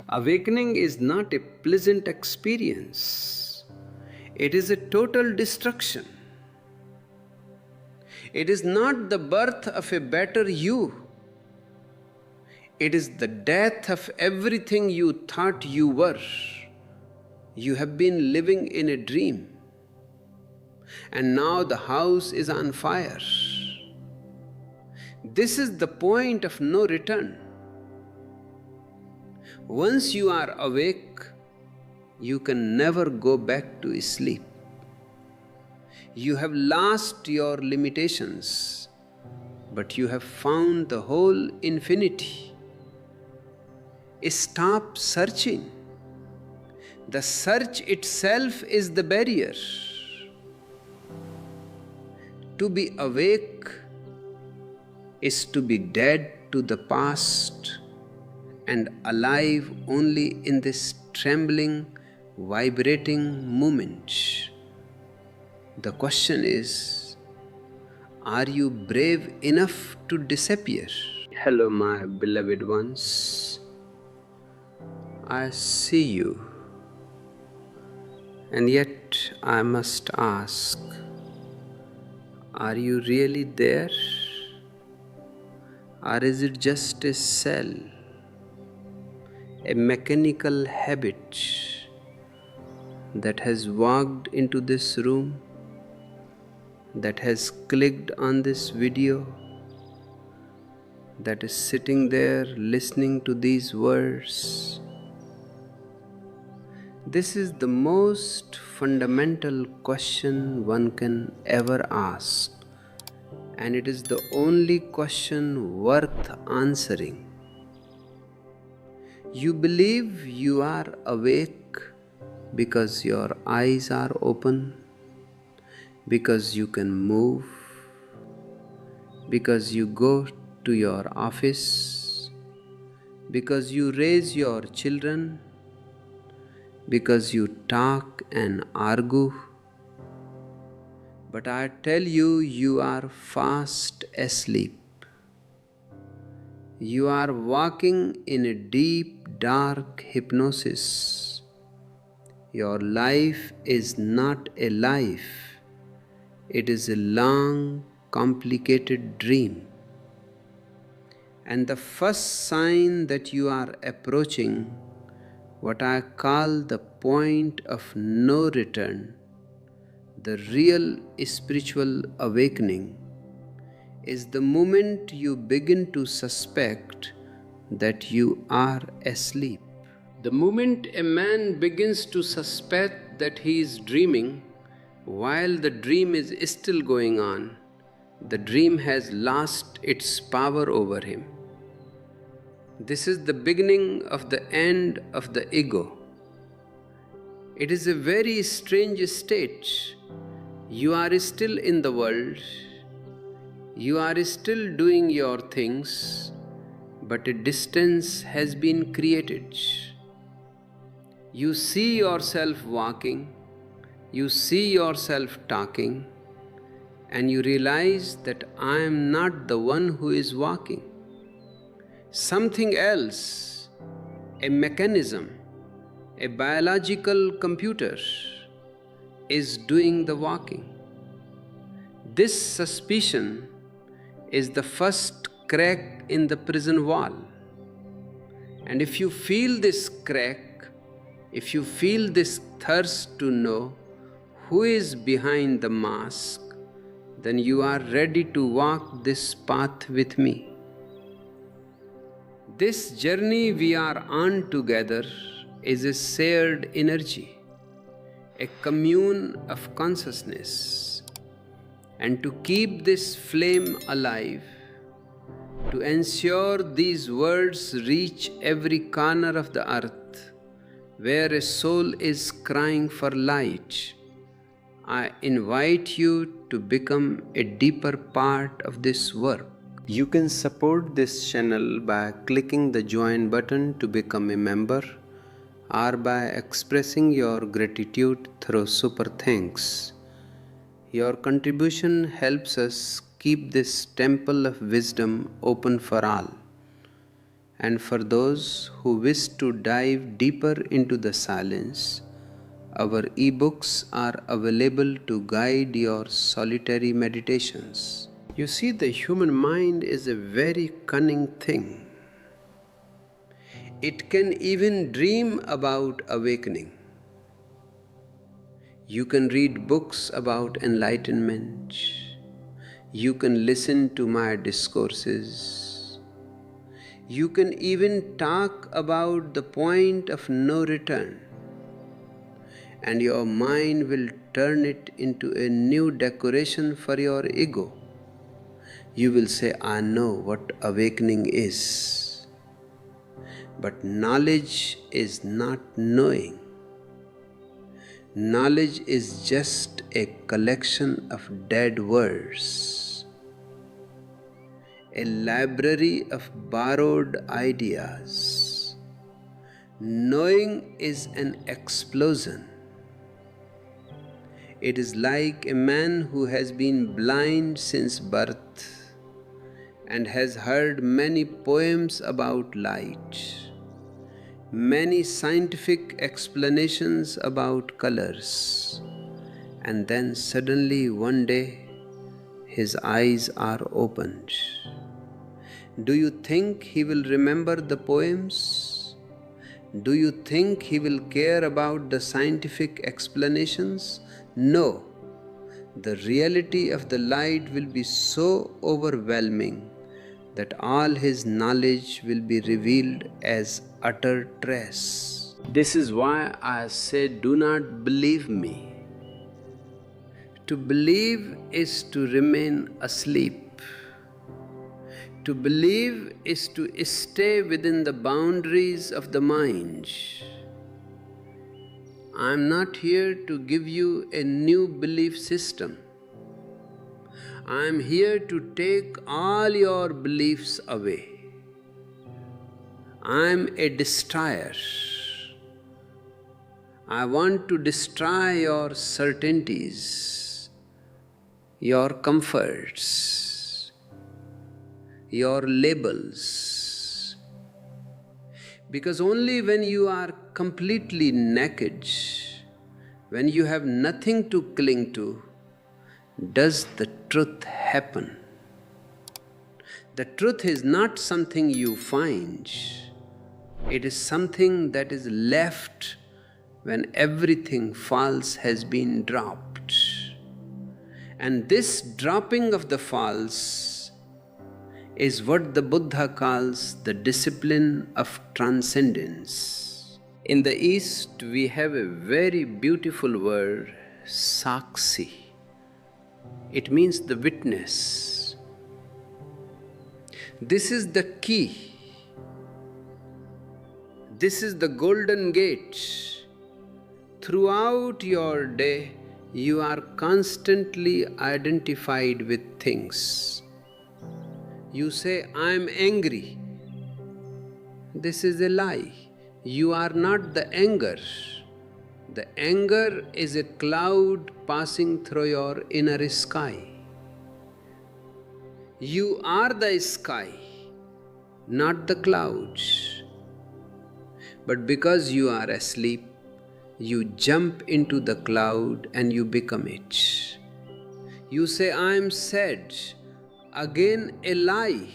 Awakening is not a pleasant experience. It is a total destruction. It is not the birth of a better you. It is the death of everything you thought you were. You have been living in a dream, and now the house is on fire. This is the point of no return. Once you are awake, you can never go back to sleep. You have lost your limitations, but you have found the whole infinity. Stop searching. The search itself is the barrier. To be awake is to be dead to the past and alive only in this trembling, vibrating moment. The question is, are you brave enough to disappear? Hello, my beloved ones. I see you, and yet I must ask, are you really there? Or is it just a cell, a mechanical habit that has walked into this room, that has clicked on this video, that is sitting there listening to these words? This is the most fundamental question one can ever ask, and it is the only question worth answering. You believe you are awake because your eyes are open, because you can move, because you go to your office, because you raise your children, because you talk and argue. But I tell you, you are fast asleep. You are walking in a deep, dark hypnosis. Your life is not a life. It is a long, complicated dream. And the first sign that you are approaching what I call the point of no return, the real spiritual awakening, is the moment you begin to suspect that you are asleep. The moment a man begins to suspect that he is dreaming while the dream is still going on, the dream has lost its power over him. This is the beginning of the end of the ego. It is a very strange state. You are still in the world. You are still doing your things, but a distance has been created. You see yourself walking, you see yourself talking, and you realize that I am not the one who is walking. Something else, a mechanism, a biological computer, is doing the walking. This suspicion is the first crack in the prison wall. And if you feel this crack, if you feel this thirst to know who is behind the mask, then you are ready to walk this path with me. This journey we are on together is a shared energy, a commune of consciousness. And to keep this flame alive, to ensure these words reach every corner of the earth where a soul is crying for light, I invite you to become a deeper part of this work. You can support this channel by clicking the join button to become a member, or by expressing your gratitude through super thanks. Your contribution helps us keep this temple of wisdom open for all. And for those who wish to dive deeper into the silence, our ebooks are available to guide your solitary meditations. You see, the human mind is a very cunning thing. It can even dream about awakening. You can read books about enlightenment. You can listen to my discourses. You can even talk about the point of no return, and your mind will turn it into a new decoration for your ego. You will say, I know what awakening is. But knowledge is not knowing. Knowledge is just a collection of dead words, a library of borrowed ideas. Knowing is an explosion. It is like a man who has been blind since birth and has heard many poems about light, many scientific explanations about colors, and then suddenly one day his eyes are opened. Do you think he will remember the poems? Do you think he will care about the scientific explanations? No. The reality of the light will be so overwhelming that all his knowledge will be revealed as utter trash. This is why I say, do not believe me. To believe is to remain asleep. To believe is to stay within the boundaries of the mind. I am not here to give you a new belief system. I am here to take all your beliefs away. I am a destroyer. I want to destroy your certainties, your comforts, your labels. Because only when you are completely naked, when you have nothing to cling to, does the truth happen. The truth is not something you find. It is something that is left when everything false has been dropped. And this dropping of the false is what the Buddha calls the discipline of transcendence. In the East, we have a very beautiful word, saksi. It means the witness. This is the key. This is the golden gate. Throughout your day, you are constantly identified with things. You say, I am angry. This is a lie. You are not the anger. The anger is a cloud passing through your inner sky. You are the sky, not the clouds. But because you are asleep, you jump into the cloud and you become it. You say, I am sad. Again, a lie.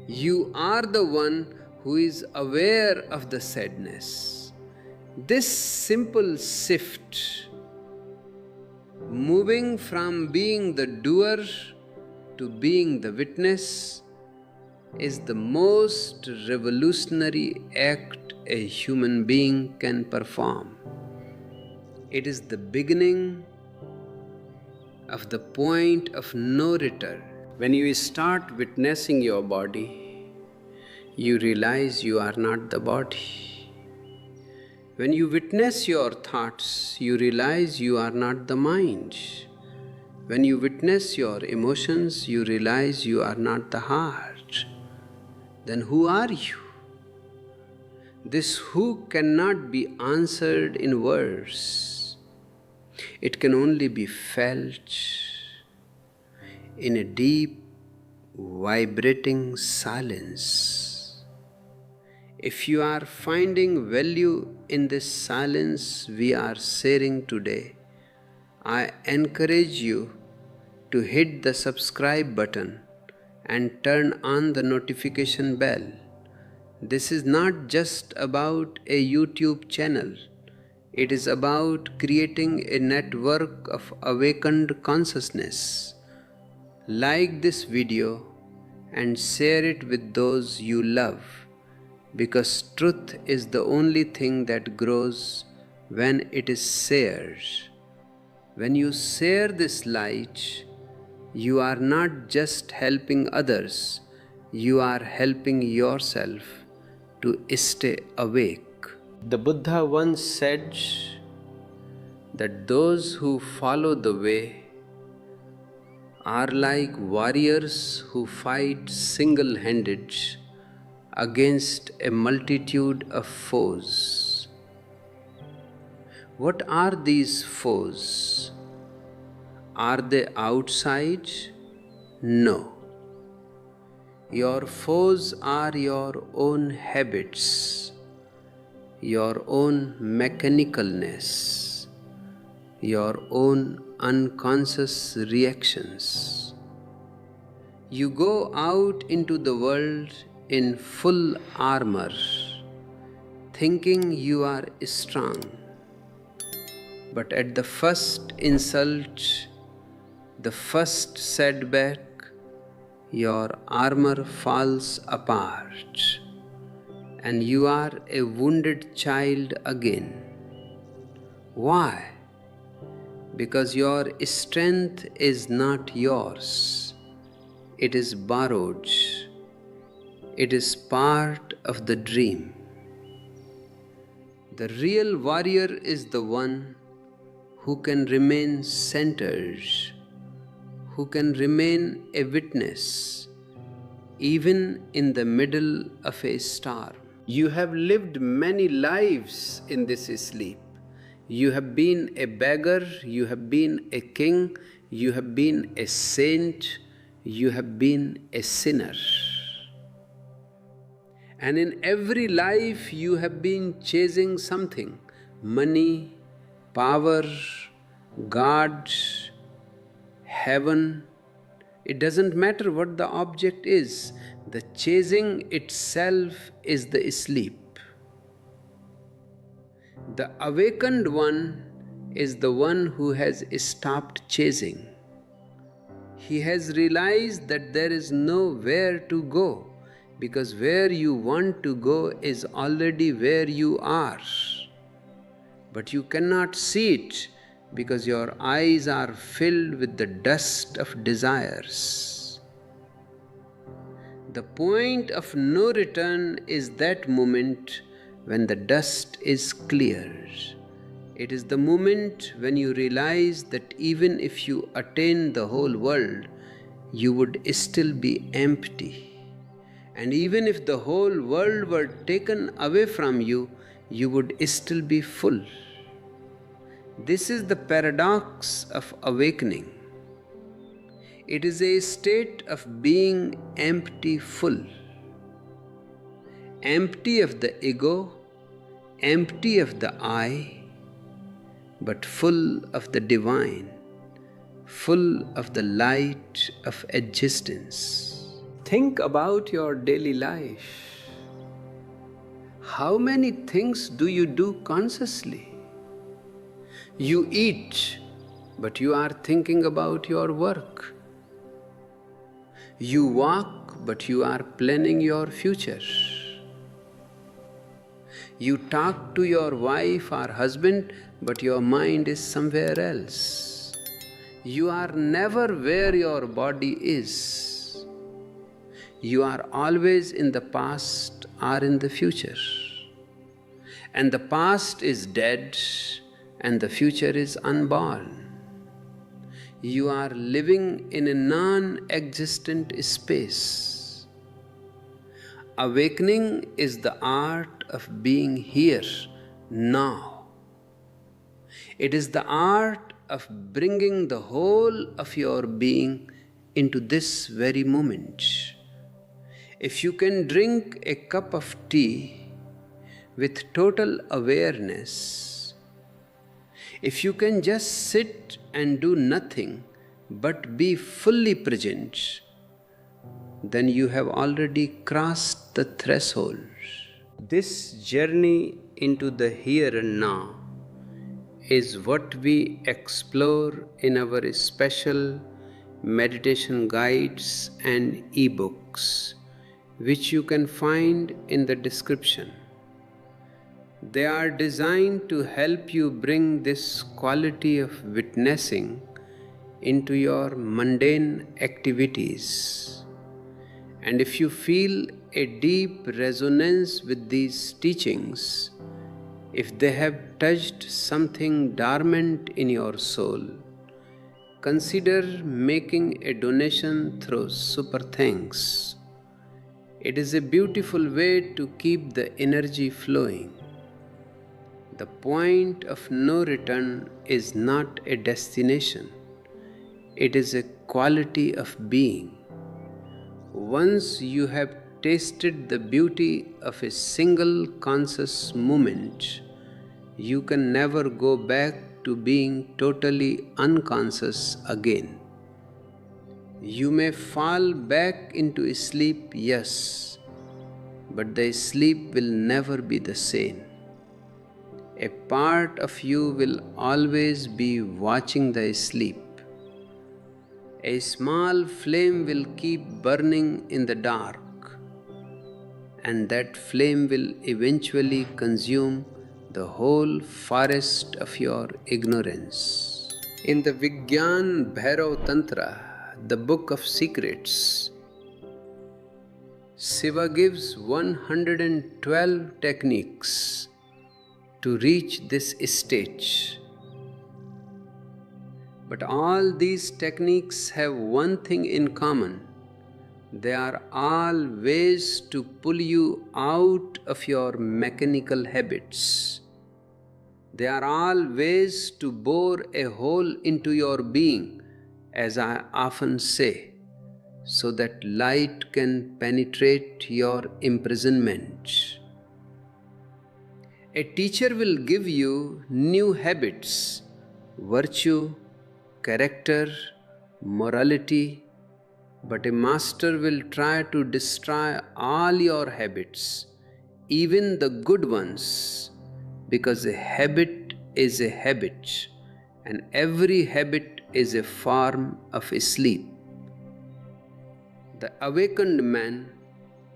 You are the one who is aware of the sadness. This simple shift, moving from being the doer to being the witness, is the most revolutionary act a human being can perform. It is the beginning of the point of no return. When you start witnessing your body, you realize you are not the body. When you witness your thoughts, you realize you are not the mind. When you witness your emotions, you realize you are not the heart. Then who are you? This who cannot be answered in words. It can only be felt in a deep, vibrating silence. If you are finding value in this silence we are sharing today, I encourage you to hit the subscribe button and turn on the notification bell. This is not just about a YouTube channel. It is about creating a network of awakened consciousness. Like this video and share it with those you love, because truth is the only thing that grows when it is shared. When you share this light, you are not just helping others, you are helping yourself to stay awake. The Buddha once said that those who follow the way are like warriors who fight single-handed against a multitude of foes. What are these foes? Are they outside? No. Your foes are your own habits, your own mechanicalness, your own unconscious reactions. You go out into the world in full armor, thinking you are strong. But at the first insult, the first setback, your armor falls apart, and you are a wounded child again. Why? Because your strength is not yours. It is borrowed. It is part of the dream. The real warrior is the one who can remain centered, who can remain a witness, even in the middle of a storm. You have lived many lives in this sleep. You have been a beggar, you have been a king, you have been a saint, you have been a sinner. And in every life you have been chasing something: money, power, God, heaven. It doesn't matter what the object is, the chasing itself is the sleep. The awakened one is the one who has stopped chasing. He has realized that there is nowhere to go, because where you want to go is already where you are. But you cannot see it because your eyes are filled with the dust of desires. The point of no return is that moment when the dust is cleared. It is the moment when you realize that even if you attain the whole world, you would still be empty. And even if the whole world were taken away from you, you would still be full. This is the paradox of awakening. It is a state of being empty full. Empty of the ego, empty of the I, but full of the divine, full of the light of existence. Think about your daily life. How many things do you do consciously? You eat, but you are thinking about your work. You walk, but you are planning your future. You talk to your wife or husband, but your mind is somewhere else. You are never where your body is. You are always in the past or in the future. And the past is dead, and the future is unborn. You are living in a non-existent space. Awakening is the art of being here, now. It is the art of bringing the whole of your being into this very moment. If you can drink a cup of tea with total awareness. If you can just sit and do nothing but be fully present, then you have already crossed the threshold. This journey into the here and now is what we explore in our special meditation guides and ebooks, which you can find in the description. They are designed to help you bring this quality of witnessing into your mundane activities. And if you feel a deep resonance with these teachings, if they have touched something dormant in your soul, consider making a donation through Super Thanks. It is a beautiful way to keep the energy flowing. The point of no return is not a destination, it is a quality of being. Once you have tasted the beauty of a single conscious moment, you can never go back to being totally unconscious again. You may fall back into sleep, yes, but the sleep will never be the same. A part of you will always be watching the sleep. A small flame will keep burning in the dark, and that flame will eventually consume the whole forest of your ignorance. In the Vigyan Bhairav Tantra, the book of secrets, Shiva gives 112 techniques to reach this stage. But all these techniques have one thing in common. They are all ways to pull you out of your mechanical habits. They are all ways to bore a hole into your being, as I often say, so that light can penetrate your imprisonment. A teacher will give you new habits, virtue, character, morality, but a master will try to destroy all your habits, even the good ones, because a habit is a habit, and every habit is a form of sleep. The awakened man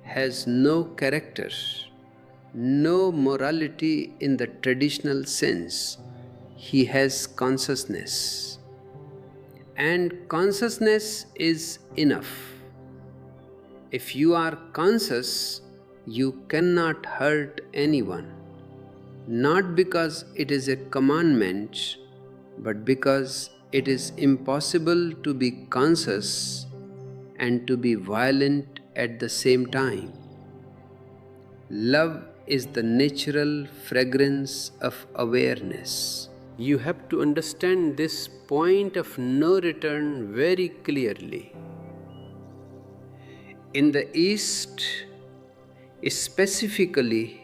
has no character, no morality in the traditional sense. He has consciousness. And consciousness is enough. If you are conscious, you cannot hurt anyone, not because it is a commandment, but because it is impossible to be conscious and to be violent at the same time. Love is the natural fragrance of awareness. You have to understand this point of no return very clearly. In the East, specifically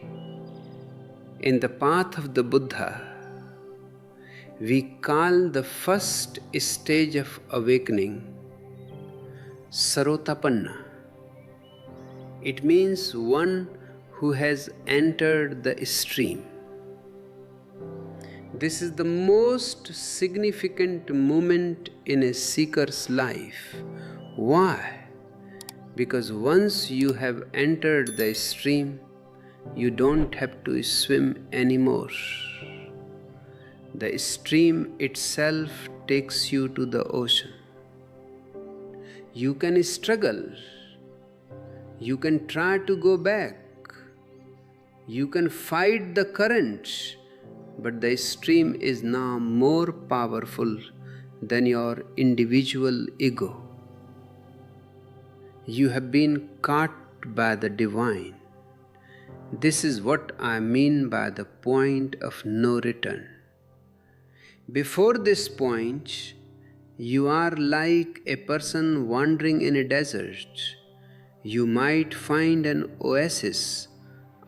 in the path of the Buddha, we call the first stage of awakening Sarotapanna. It means one who has entered the stream. This is the most significant moment in a seeker's life. Why? Because once you have entered the stream, you don't have to swim anymore. The stream itself takes you to the ocean. You can struggle. You can try to go back. You can fight the current, but the stream is now more powerful than your individual ego. You have been caught by the divine. This is what I mean by the point of no return. Before this point, you are like a person wandering in a desert. You might find an oasis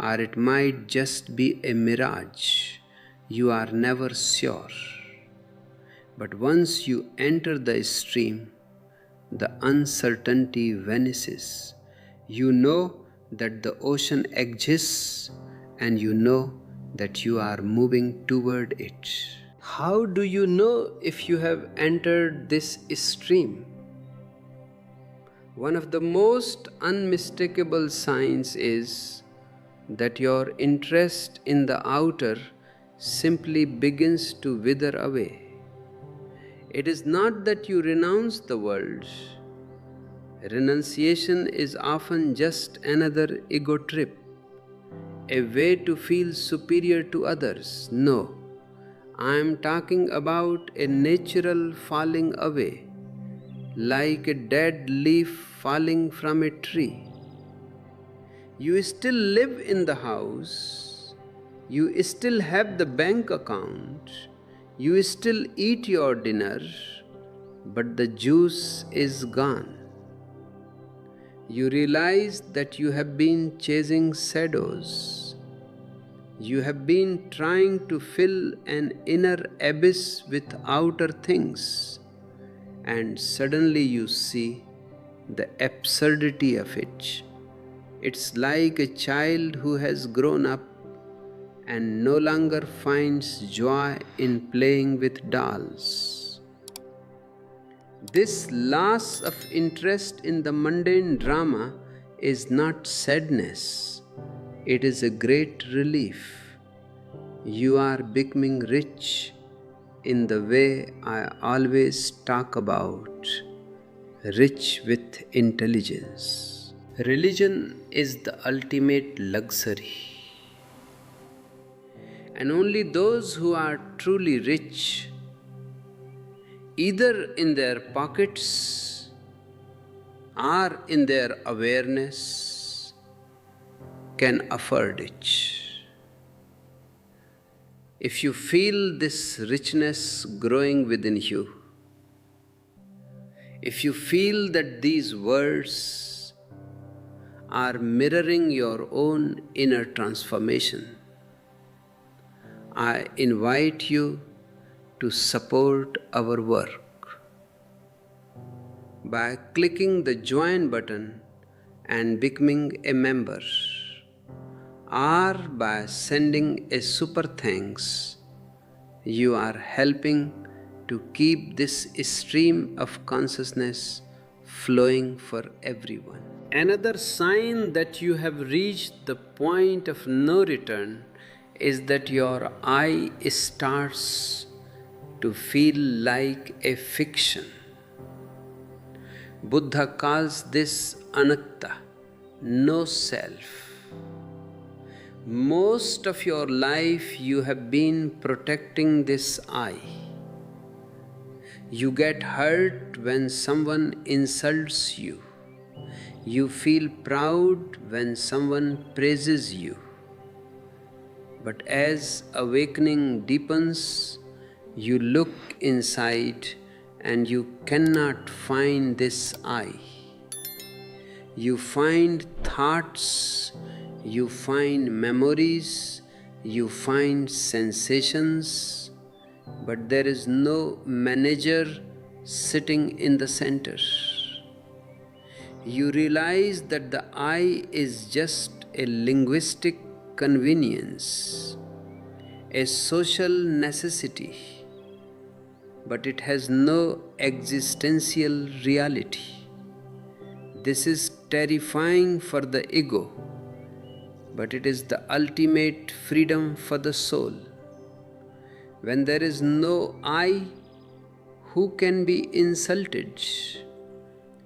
or it might just be a mirage. You are never sure. But once you enter the stream, the uncertainty vanishes. You know that the ocean exists, and you know that you are moving toward it. How do you know if you have entered this stream? One of the most unmistakable signs is that your interest in the outer simply begins to wither away. It is not that you renounce the world. Renunciation is often just another ego trip, a way to feel superior to others. No, I am talking about a natural falling away, like a dead leaf falling from a tree. You still live in the house, you still have the bank account, you still eat your dinner, but the juice is gone. You realize that you have been chasing shadows. You have been trying to fill an inner abyss with outer things, and suddenly you see the absurdity of it. It's like a child who has grown up and no longer finds joy in playing with dolls. This loss of interest in the mundane drama is not sadness, it is a great relief. You are becoming rich in the way I always talk about, rich with intelligence. Religion is the ultimate luxury, and only those who are truly rich, either in their pockets or in their awareness, can afford it. If you feel this richness growing within you, if you feel that these words are mirroring your own inner transformation, I invite you to support our work by clicking the join button and becoming a member, or by sending a super thanks. You are helping to keep this stream of consciousness flowing for everyone. Another sign that you have reached the point of no return is that your I starts to feel like a fiction. Buddha calls this anatta, no self. Most of your life you have been protecting this I. You get hurt when someone insults you. You feel proud when someone praises you. But as awakening deepens, you look inside and you cannot find this I. You find thoughts, you find memories, you find sensations, but there is no manager sitting in the center. You realize that the I is just a linguistic convenience, a social necessity, but it has no existential reality. This is terrifying for the ego, but it is the ultimate freedom for the soul. When there is no I, who can be insulted?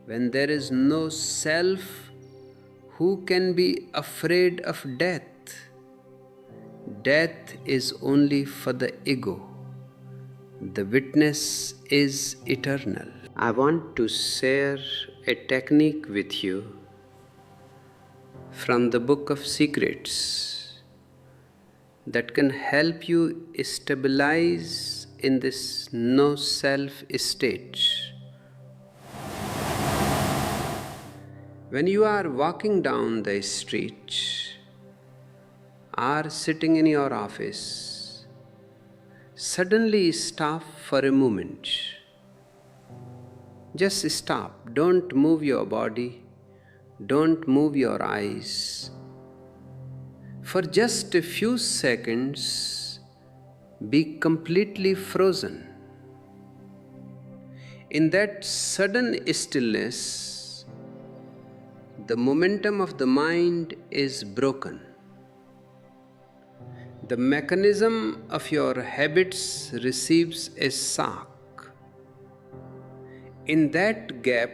When there is no self, who can be afraid of death? Death is only for the ego. The witness is eternal. I want to share a technique with you from the Book of Secrets that can help you stabilize in this no self state. When you are walking down the street, are sitting in your office, suddenly stop for a moment. Just stop. Don't move your body. Don't move your eyes. For just a few seconds, be completely frozen. In that sudden stillness, the momentum of the mind is broken. The mechanism of your habits receives a shock. In that gap,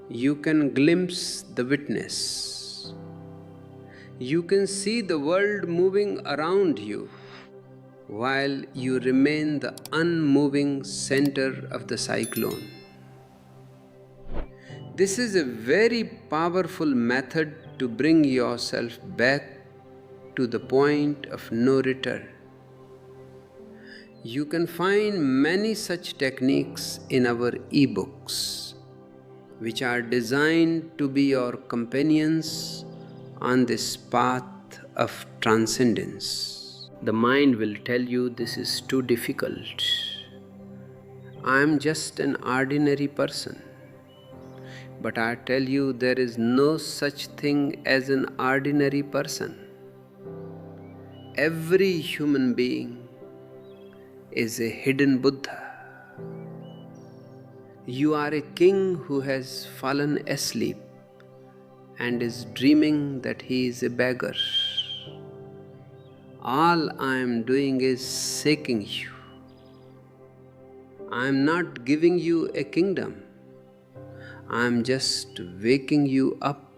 you can glimpse the witness. You can see the world moving around you while you remain the unmoving center of the cyclone. This is a very powerful method to bring yourself back to the point of no return. You can find many such techniques in our ebooks, which are designed to be your companions on this path of transcendence. The mind will tell you this is too difficult. I am just an ordinary person. But I tell you, there is no such thing as an ordinary person. Every human being is a hidden Buddha. You are a king who has fallen asleep and is dreaming that he is a beggar. All I am doing is shaking you. I am not giving you a kingdom. I am just waking you up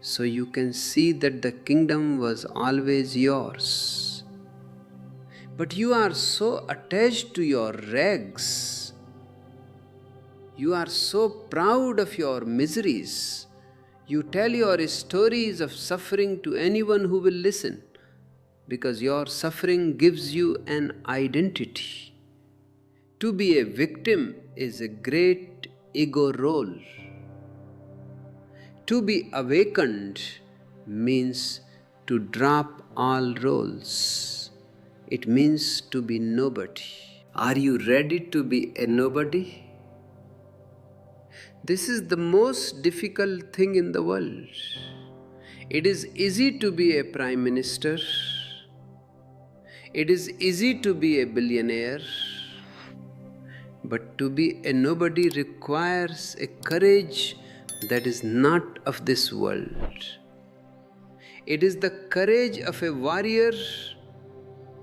so you can see that the kingdom was always yours. But you are so attached to your rags. You are so proud of your miseries. You tell your stories of suffering to anyone who will listen, because your suffering gives you an identity. To be a victim is a great ego role. To be awakened means to drop all roles. It means to be nobody. Are you ready to be a nobody? This is the most difficult thing in the world. It is easy to be a prime minister. It is easy to be a billionaire. But to be a nobody requires a courage that is not of this world. It is the courage of a warrior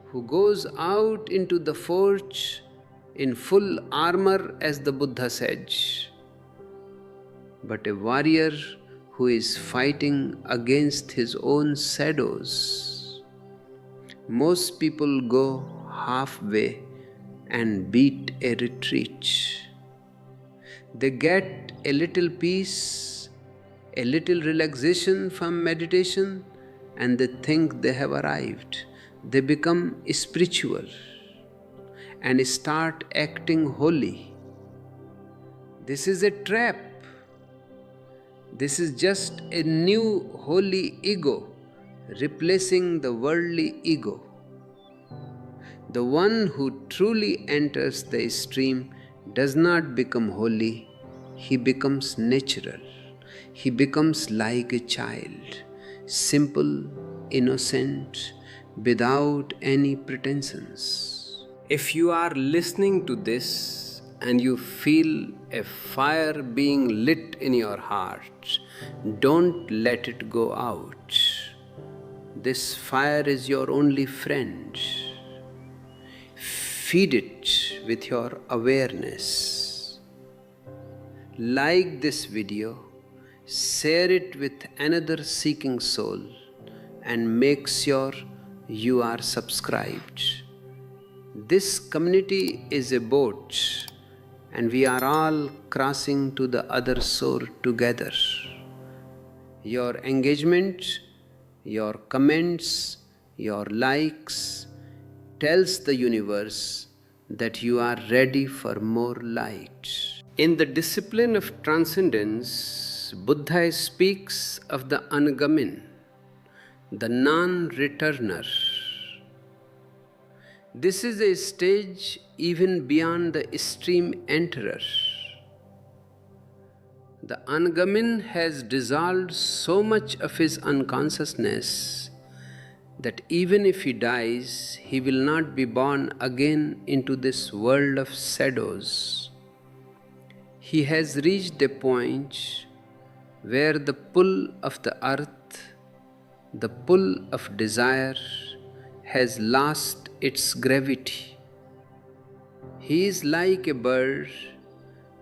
who goes out into the forge in full armor, as the Buddha said, but a warrior who is fighting against his own shadows. Most people go halfway and beat a retreat. They get a little peace, a little relaxation from meditation, and they think they have arrived. They become spiritual and start acting holy. This is a trap. This is just a new holy ego replacing the worldly ego. The one who truly enters the stream does not become holy, he becomes natural. He becomes like a child, simple, innocent, without any pretensions. If you are listening to this and you feel a fire being lit in your heart, don't let it go out. This fire is your only friend. Feed it with your awareness. Like this video, share it with another seeking soul, and make sure you are subscribed. This community is a boat, and we are all crossing to the other shore together. Your engagement, your comments, your likes tells the universe that you are ready for more light. In the discipline of transcendence, Buddha speaks of the Angamin, the non-returner. This is a stage even beyond the stream enterer. The Angamin has dissolved so much of his unconsciousness that even if he dies, he will not be born again into this world of shadows. He has reached a point where the pull of the earth, the pull of desire, has lost its gravity. He is like a bird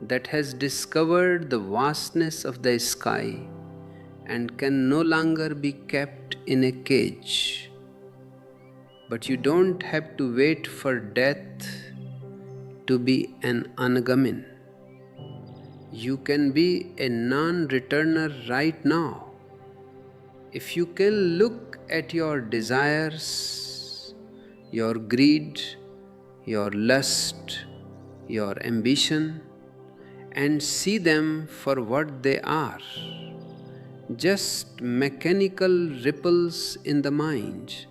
that has discovered the vastness of the sky and can no longer be kept in a cage. But you don't have to wait for death to be an Anagamin. You can be a non-returner right now. If you can look at your desires, your greed, your lust, your ambition, and see them for what they are, just mechanical ripples in the mind,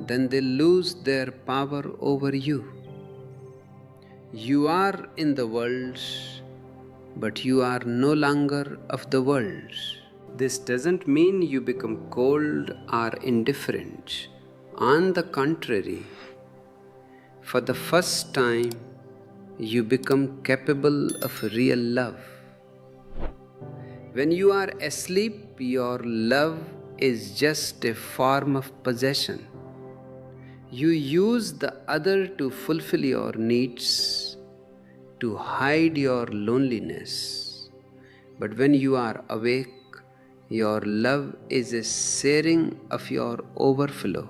then they lose their power over you. You are in the world, but you are no longer of the world. This doesn't mean you become cold or indifferent. On the contrary, for the first time, you become capable of real love. When you are asleep, your love is just a form of possession. You use the other to fulfill your needs, to hide your loneliness. But when you are awake, your love is a sharing of your overflow.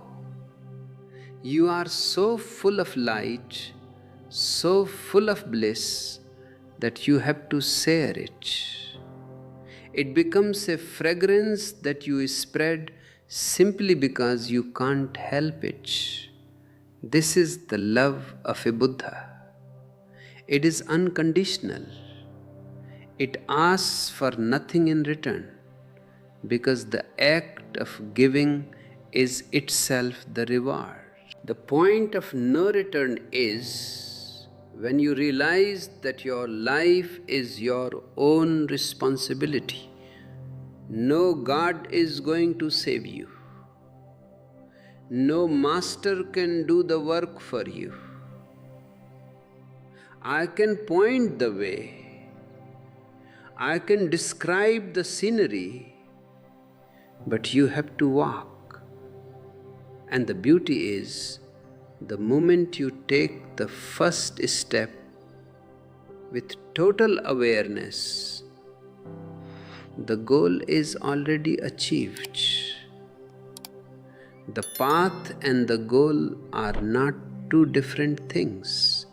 You are so full of light, so full of bliss, that you have to share it. It becomes a fragrance that you spread simply because you can't help it. This is the love of a Buddha. It is unconditional. It asks for nothing in return, because the act of giving is itself the reward. The point of no return is when you realize that your life is your own responsibility. No God is going to save you. No master can do the work for you. I can point the way. I can describe the scenery, but you have to walk. And the beauty is, the moment you take the first step with total awareness, the goal is already achieved. The path and the goal are not two different things.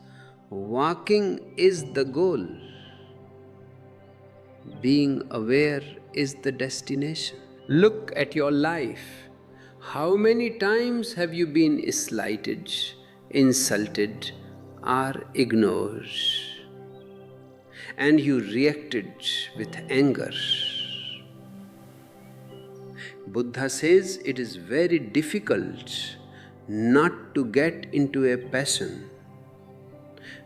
Walking is the goal. Being aware is the destination. Look at your life. How many times have you been slighted, insulted, or ignored? And you reacted with anger. Buddha says it is very difficult not to get into a passion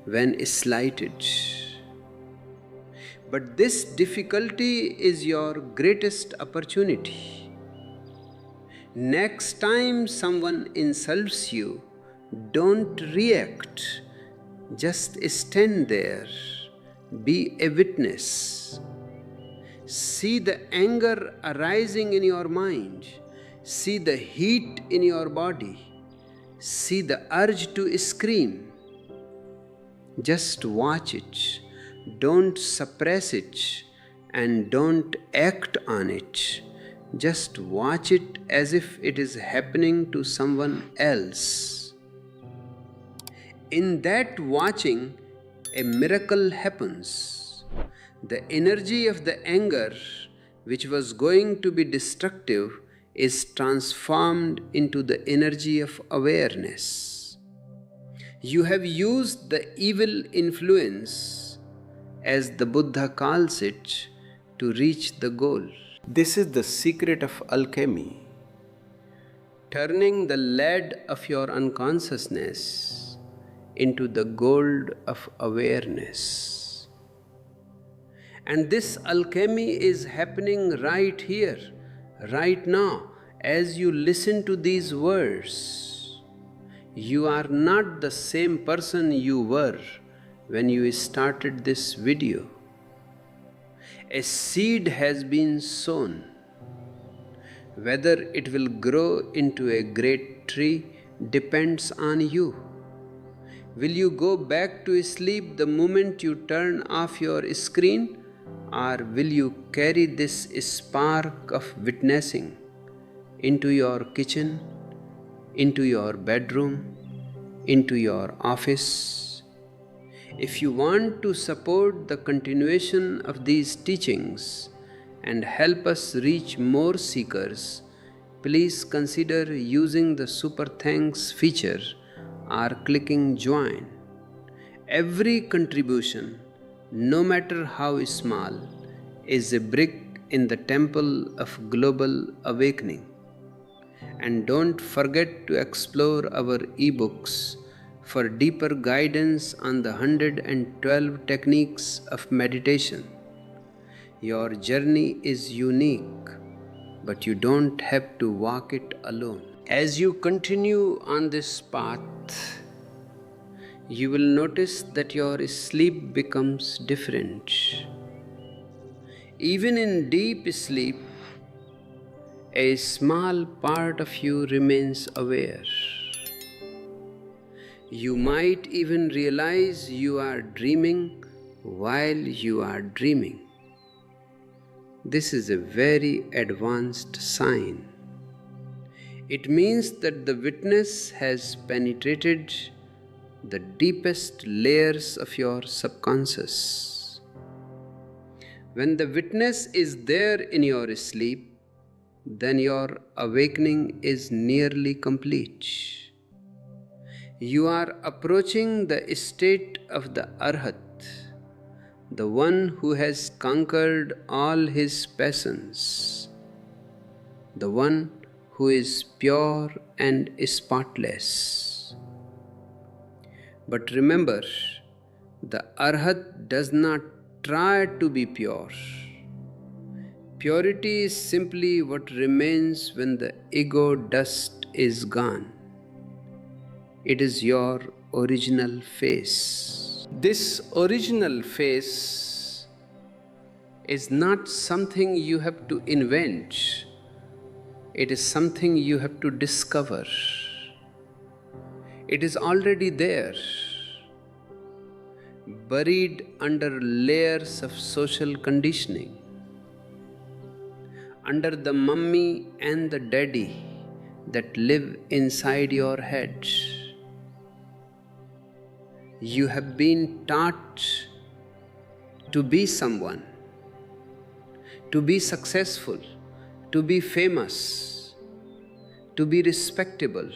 when slighted. But this difficulty is your greatest opportunity. Next time someone insults you, don't react. Just stand there. Be a witness. See the anger arising in your mind. See the heat in your body. See the urge to scream. Just watch it. Don't suppress it and don't act on it. Just watch it as if it is happening to someone else. In that watching, a miracle happens. The energy of the anger, which was going to be destructive, is transformed into the energy of awareness. You have used the evil influence, as the Buddha calls it, to reach the goal. This is the secret of alchemy. turning the lead of your unconsciousness into the gold of awareness. And this alchemy is happening right here, right now, as you listen to these words. You are not the same person you were when you started this video. A seed has been sown. Whether it will grow into a great tree depends on you. Will you go back to sleep the moment you turn off your screen? Or will you carry this spark of witnessing into your kitchen, into your bedroom, into your office? If you want to support the continuation of these teachings and help us reach more seekers, please consider using the Super Thanks feature or clicking Join. Every contribution, no matter how small, is a brick in the temple of global awakening. And don't forget to explore our ebooks for deeper guidance on the 112 techniques of meditation. Your journey is unique, but you don't have to walk it alone. As you continue on this path, you will notice that your sleep becomes different. Even in deep sleep, a small part of you remains aware. You might even realize you are dreaming while you are dreaming. This is a very advanced sign. It means that the witness has penetrated the deepest layers of your subconscious. When the witness is there in your sleep, then your awakening is nearly complete. You are approaching the state of the Arhat, the one who has conquered all his passions, the one who is pure and spotless. But remember, the Arhat does not try to be pure. Purity is simply what remains when the ego dust is gone. It is your original face. This original face is not something you have to invent. It is something you have to discover. It is already there, buried under layers of social conditioning, under the mummy and the daddy that live inside your head. You have been taught to be someone, to be successful, to be famous, to be respectable.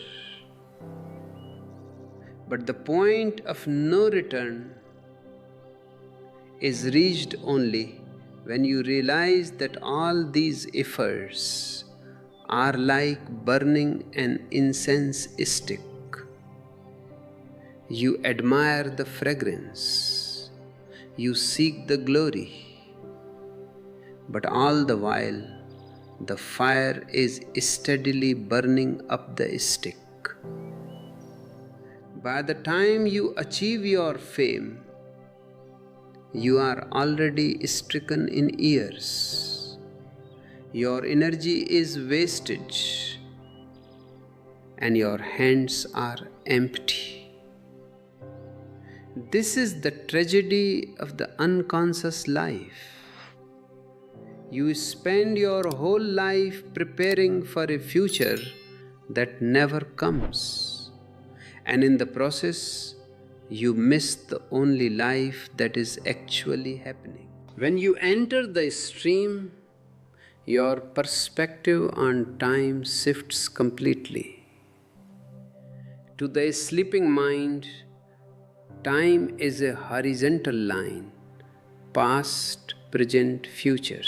But the point of no return is reached only when you realize that all these efforts are like burning an incense stick. You admire the fragrance, you seek the glory, but all the while the fire is steadily burning up the stick. By the time you achieve your fame, you are already stricken in years. Your energy is wasted and your hands are empty. This is the tragedy of the unconscious life. You spend your whole life preparing for a future that never comes, and in the process, you miss the only life that is actually happening. When you enter the stream, your perspective on time shifts completely. To the sleeping mind, time is a horizontal line, past, present, future.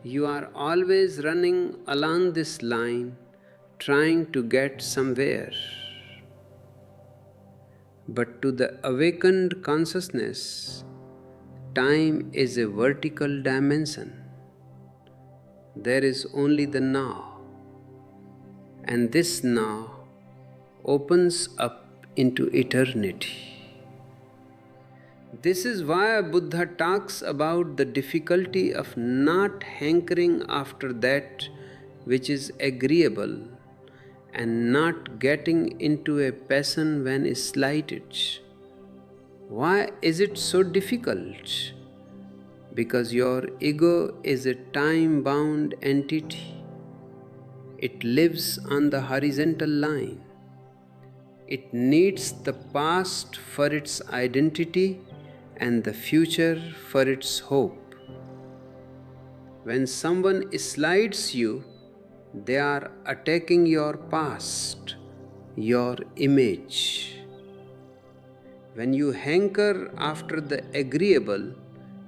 You are always running along this line trying to get somewhere. But to the awakened consciousness, time is a vertical dimension. There is only the now, and this now opens up into eternity. This is why Buddha talks about the difficulty of not hankering after that which is agreeable and not getting into a passion when slighted. Why is it so difficult? Because your ego is a time-bound entity. It lives on the horizontal line. It needs the past for its identity and the future for its hope. When someone slights you, they are attacking your past, your image. When you hanker after the agreeable,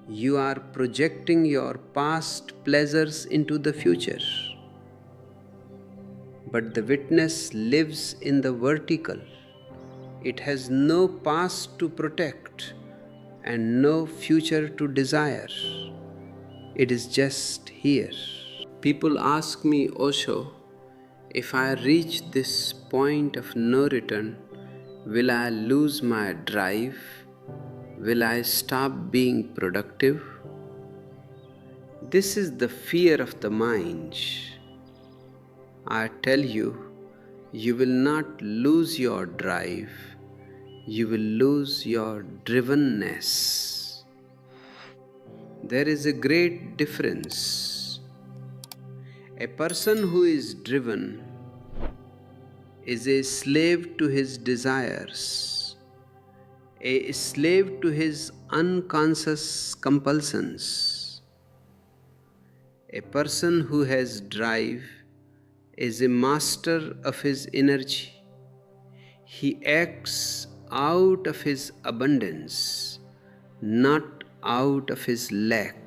you are projecting your past pleasures into the future. But the witness lives in the vertical. It has no past to protect and no future to desire. It is just here. People ask me, Osho, if I reach this point of no return, will I lose my drive? Will I stop being productive? This is the fear of the mind. I tell you, you will not lose your drive, you will lose your drivenness. There is a great difference. A person who is driven is a slave to his desires, a slave to his unconscious compulsions. A person who has drive is a master of his energy. He acts out of his abundance, not out of his lack.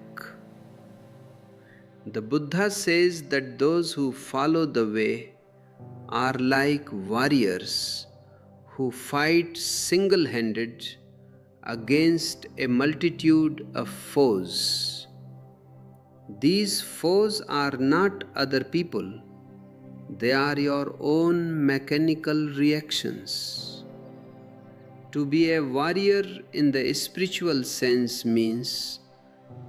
The Buddha says that those who follow the way are like warriors who fight single-handed against a multitude of foes. These foes are not other people, they are your own mechanical reactions. To be a warrior in the spiritual sense means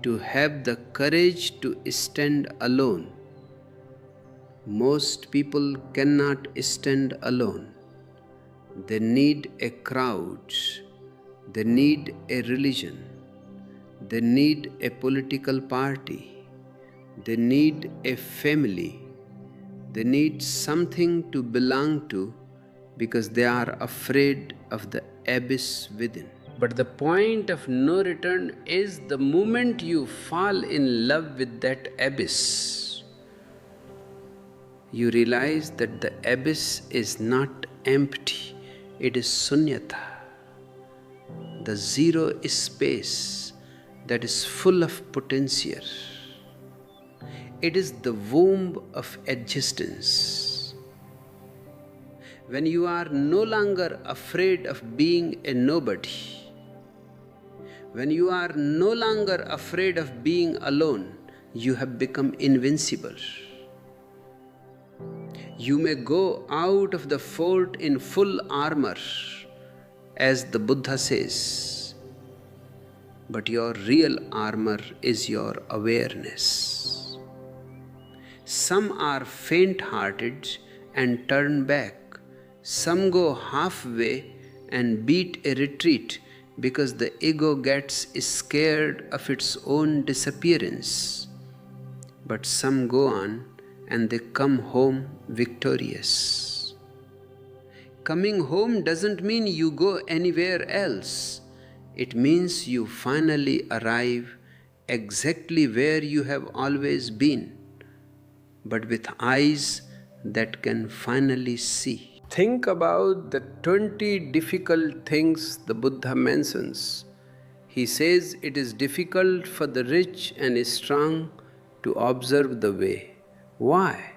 to have the courage to stand alone. Most people cannot stand alone. They need a crowd. They need a religion. They need a political party. They need a family. They need something to belong to because they are afraid of the abyss within. But the point of no return is the moment you fall in love with that abyss. You realize that the abyss is not empty, it is sunyata, the zero space that is full of potential. It is the womb of existence. When you are no longer afraid of being a nobody, when you are no longer afraid of being alone, you have become invincible. You may go out of the fort in full armor, as the Buddha says, but your real armor is your awareness. Some are faint-hearted and turn back. Some go halfway and beat a retreat because the ego gets scared of its own disappearance. But some go on and they come home victorious. Coming home doesn't mean you go anywhere else. It means you finally arrive exactly where you have always been, but with eyes that can finally see. Think about the 20 difficult things the Buddha mentions. He says it is difficult for the rich and strong to observe the way. Why?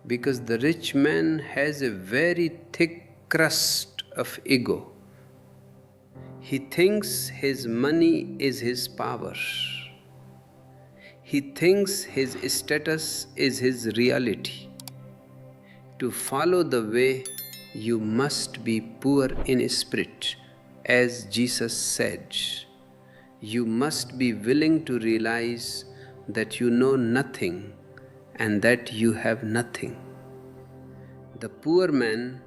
because the rich man has a very thick crust of ego. He thinks his money is his power. He thinks his status is his reality. To follow the way, you must be poor in spirit, as Jesus said. You must be willing to realize that you know nothing and that you have nothing. The poor man,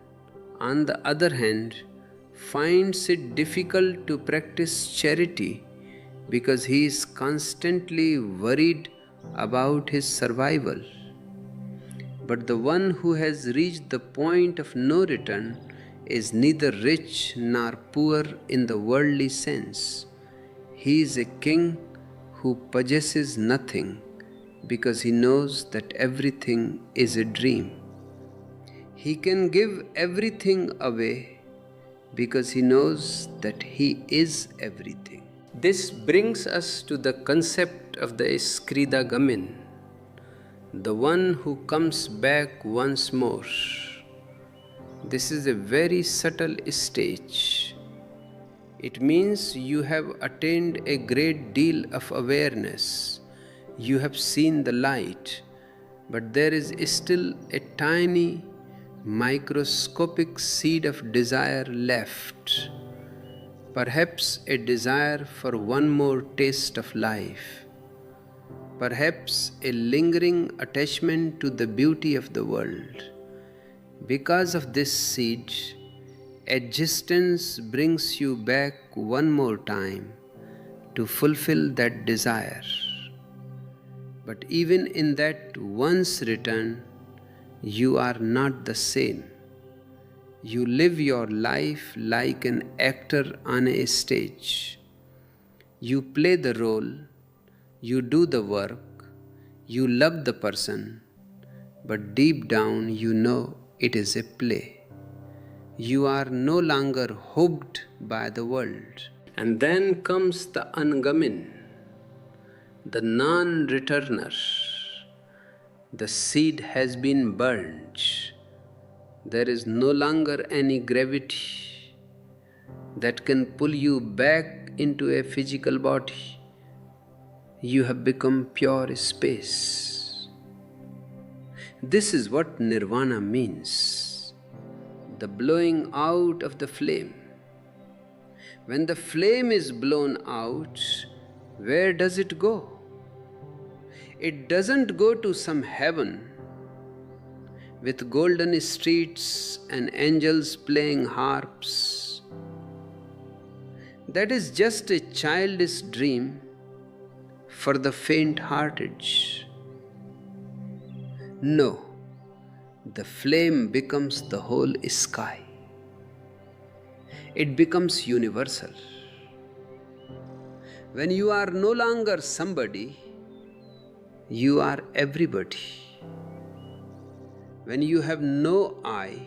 on the other hand, finds it difficult to practice charity because he is constantly worried about his survival. But the one who has reached the point of no return is neither rich nor poor in the worldly sense. He is a king who possesses nothing because he knows that everything is a dream. He can give everything away because he knows that he is everything. This brings us to the concept of the Skridagamin, the one who comes back once more. This is a very subtle stage. It means you have attained a great deal of awareness. You have seen the light, but there is still a tiny, microscopic seed of desire left. Perhaps a desire for one more taste of life. Perhaps a lingering attachment to the beauty of the world. Because of this seed, existence brings you back one more time to fulfill that desire. But even in that once return, you are not the same. You live your life like an actor on a stage. You play the role, you do the work, you love the person, but deep down you know it is a play. You are no longer hooked by the world. And then comes the Angamin, the non-returner. The seed has been burned. There is no longer any gravity that can pull you back into a physical body. You have become pure space. This is what nirvana means, the blowing out of the flame. When the flame is blown out, where does it go? It doesn't go to some heaven with golden streets and angels playing harps. That is just a childish dream for the faint-hearted. No, the flame becomes the whole sky. It becomes universal. When you are no longer somebody, you are everybody. When you have no I,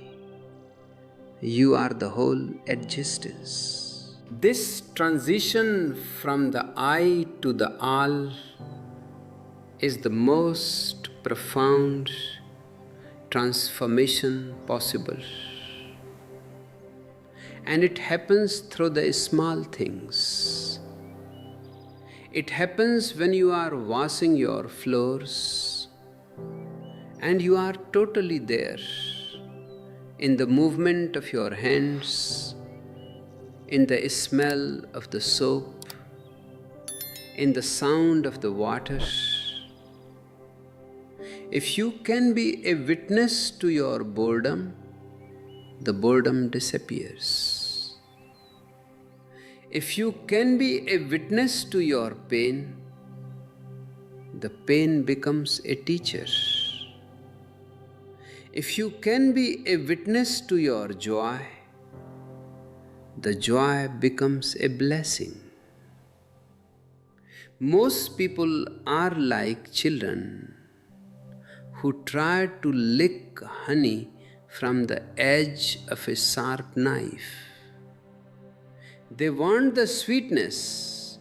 you are the whole existence. This transition from the I to the all is the most profound transformation possible. And it happens through the small things. It happens when you are washing your floors and you are totally there in the movement of your hands, in the smell of the soap, in the sound of the water. If you can be a witness to your boredom, the boredom disappears. If you can be a witness to your pain, the pain becomes a teacher. If you can be a witness to your joy, the joy becomes a blessing. Most people are like children who try to lick honey from the edge of a sharp knife. They want the sweetness,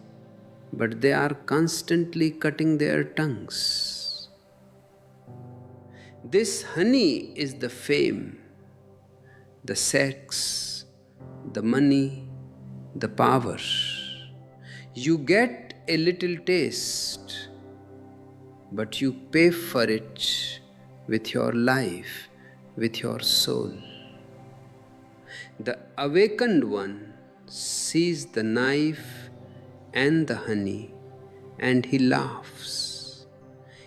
but they are constantly cutting their tongues. This honey is the fame, the sex, the money, the power. You get a little taste, but you pay for it with your life, with your soul. The awakened one sees the knife and the honey and he laughs.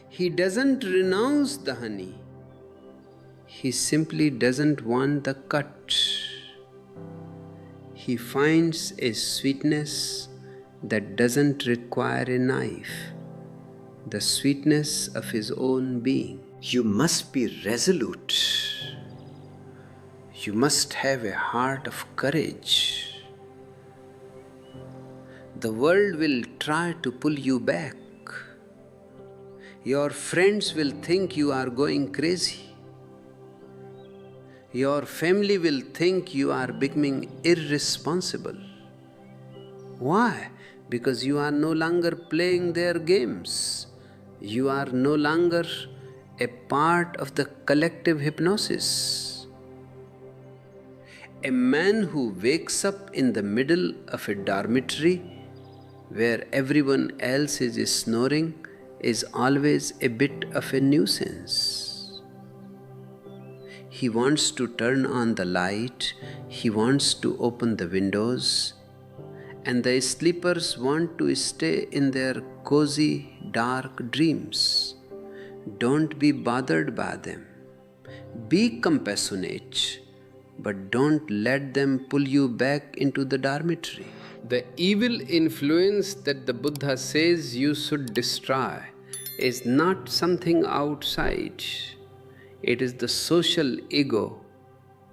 He doesn't renounce the honey, he simply doesn't want the cut. He finds a sweetness that doesn't require a knife, the sweetness of his own being. You must be resolute. You must have a heart of courage. The world will try to pull you back. Your friends will think you are going crazy. Your family will think you are becoming irresponsible. Why? Because you are no longer playing their games. You are no longer a part of the collective hypnosis. A man who wakes up in the middle of a dormitory where everyone else is snoring is always a bit of a nuisance. He wants to turn on the light, he wants to open the windows, and the sleepers want to stay in their cozy, dark dreams. Don't be bothered by them. Be compassionate, but don't let them pull you back into the dormitory. The evil influence that the Buddha says you should destroy is not something outside. It is the social ego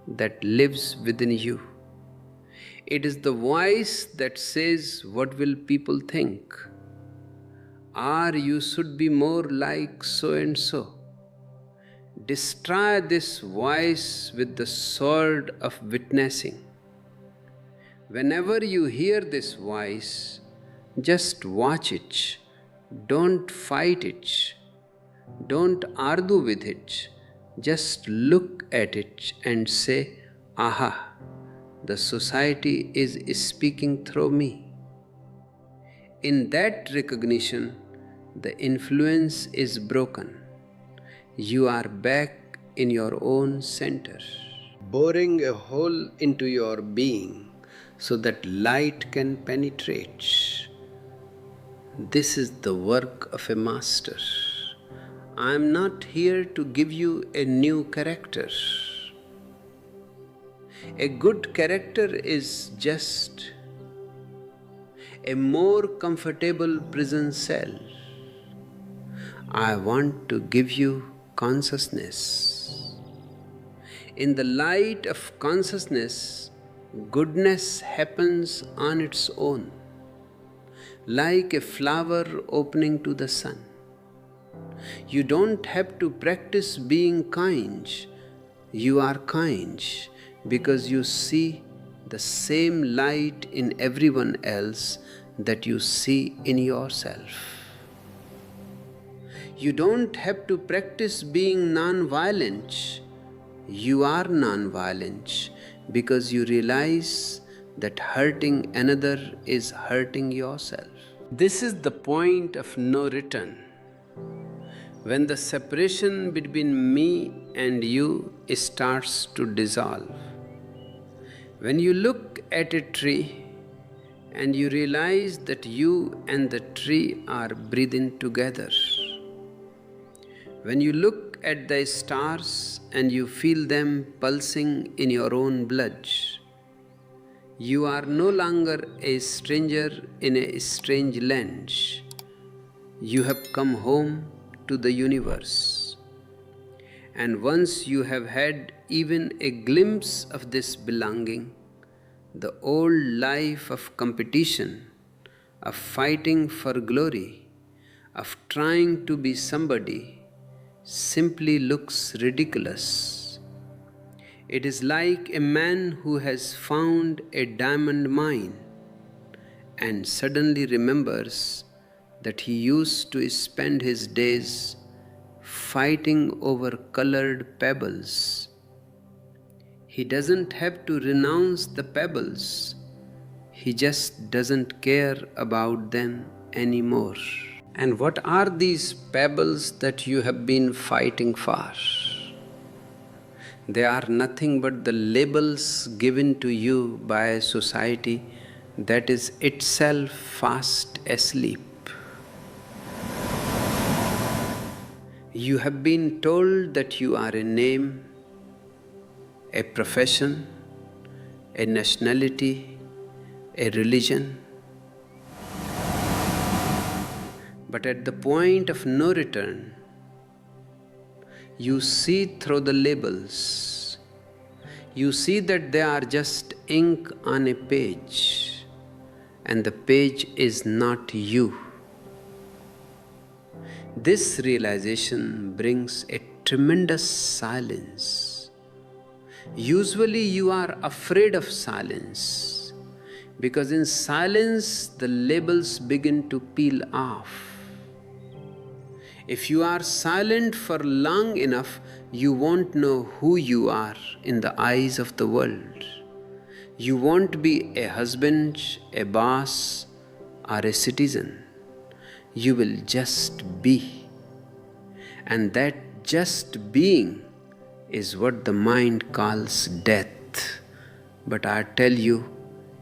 that lives within you. It is the voice that says, what will people think? Or you should be more like so and so. Destroy this voice with the sword of witnessing. Whenever you hear this voice, just watch it. Don't fight it. Don't argue with it. Just look at it and say, aha, the society is speaking through me. In that recognition, the influence is broken. You are back in your own center, boring a hole into your being so that light can penetrate. This is the work of a master. I am not here to give you a new character. A good character is just a more comfortable prison cell. I want to give you consciousness. In the light of consciousness, goodness happens on its own, like a flower opening to the sun. You don't have to practice being kind. You are kind because you see the same light in everyone else that you see in yourself. You don't have to practice being non-violent. You are non-violent because you realize that hurting another is hurting yourself. This is the point of no return. When the separation between me and you starts to dissolve. When you look at a tree and you realize that you and the tree are breathing together. When you look at the stars and you feel them pulsing in your own blood, you are no longer a stranger in a strange land. You have come home to the universe. And once you have had even a glimpse of this belonging, the old life of competition, of fighting for glory, of trying to be somebody, simply looks ridiculous. It is like a man who has found a diamond mine and suddenly remembers that he used to spend his days fighting over colored pebbles. He doesn't have to renounce the pebbles. He just doesn't care about them anymore. And what are these pebbles that you have been fighting for? They are nothing but the labels given to you by a society that is itself fast asleep. You have been told that you are a name, a profession, a nationality, a religion. But at the point of no return, you see through the labels. You see that they are just ink on a page, and the page is not you. This realization brings a tremendous silence. Usually you are afraid of silence, because in silence the labels begin to peel off. If you are silent for long enough, you won't know who you are in the eyes of the world. You won't be a husband, a boss, or a citizen. You will just be. And that just being is what the mind calls death. But I tell you,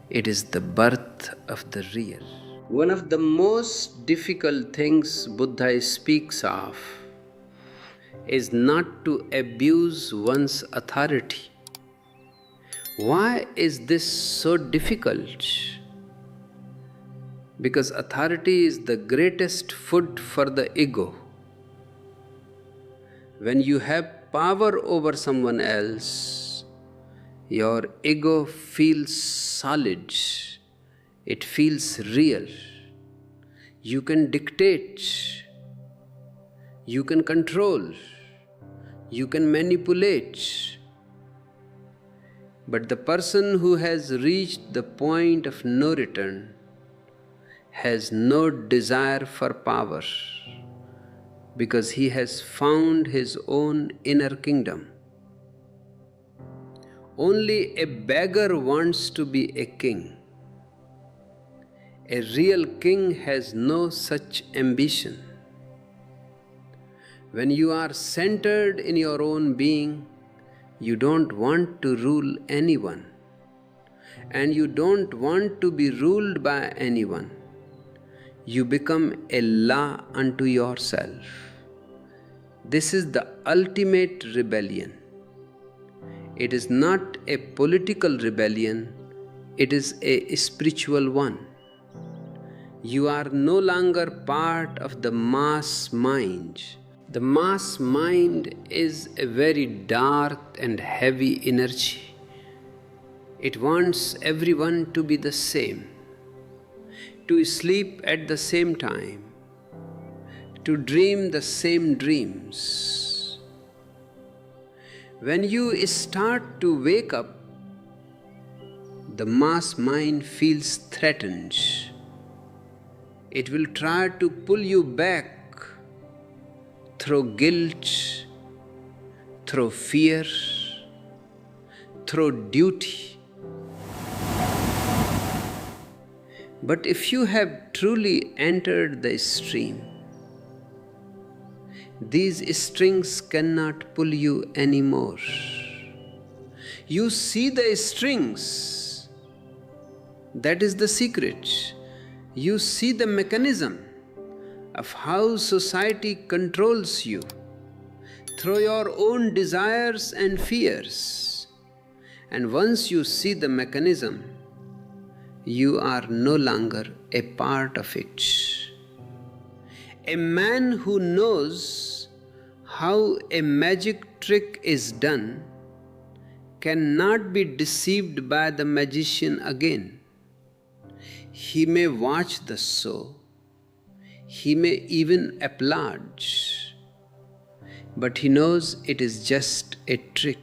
it is the birth of the real. One of the most difficult things Buddha speaks of is not to abuse one's authority. Why is this so difficult? Because authority is the greatest food for the ego. When you have power over someone else, your ego feels solid. It feels real. You can dictate. You can control. You can manipulate. But the person who has reached the point of no return has no desire for power, because he has found his own inner kingdom. Only a beggar wants to be a king. A real king has no such ambition. When you are centered in your own being, you don't want to rule anyone, and you don't want to be ruled by anyone. You become a law unto yourself. This is the ultimate rebellion. It is not a political rebellion, it is a spiritual one. You are no longer part of the mass mind. The mass mind is a very dark and heavy energy. It wants everyone to be the same, to sleep at the same time, to dream the same dreams. When you start to wake up, the mass mind feels threatened. It will try to pull you back through guilt, through fear, through duty. But if you have truly entered the stream, these strings cannot pull you anymore. You see the strings. That is the secret. You see the mechanism of how society controls you through your own desires and fears. And once you see the mechanism, you are no longer a part of it. A man who knows how a magic trick is done cannot be deceived by the magician again. He may watch the show, he may even applaud, but he knows it is just a trick.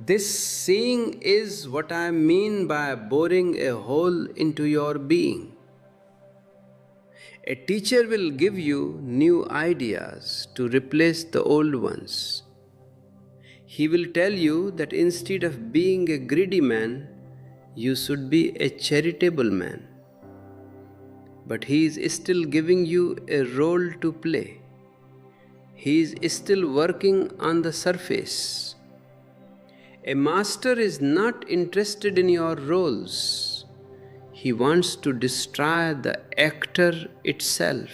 This seeing is what I mean by boring a hole into your being. A teacher will give you new ideas to replace the old ones. He will tell you that instead of being a greedy man, you should be a charitable man. But he is still giving you a role to play. He is still working on the surface. A master is not interested in your roles. He wants to destroy the actor itself.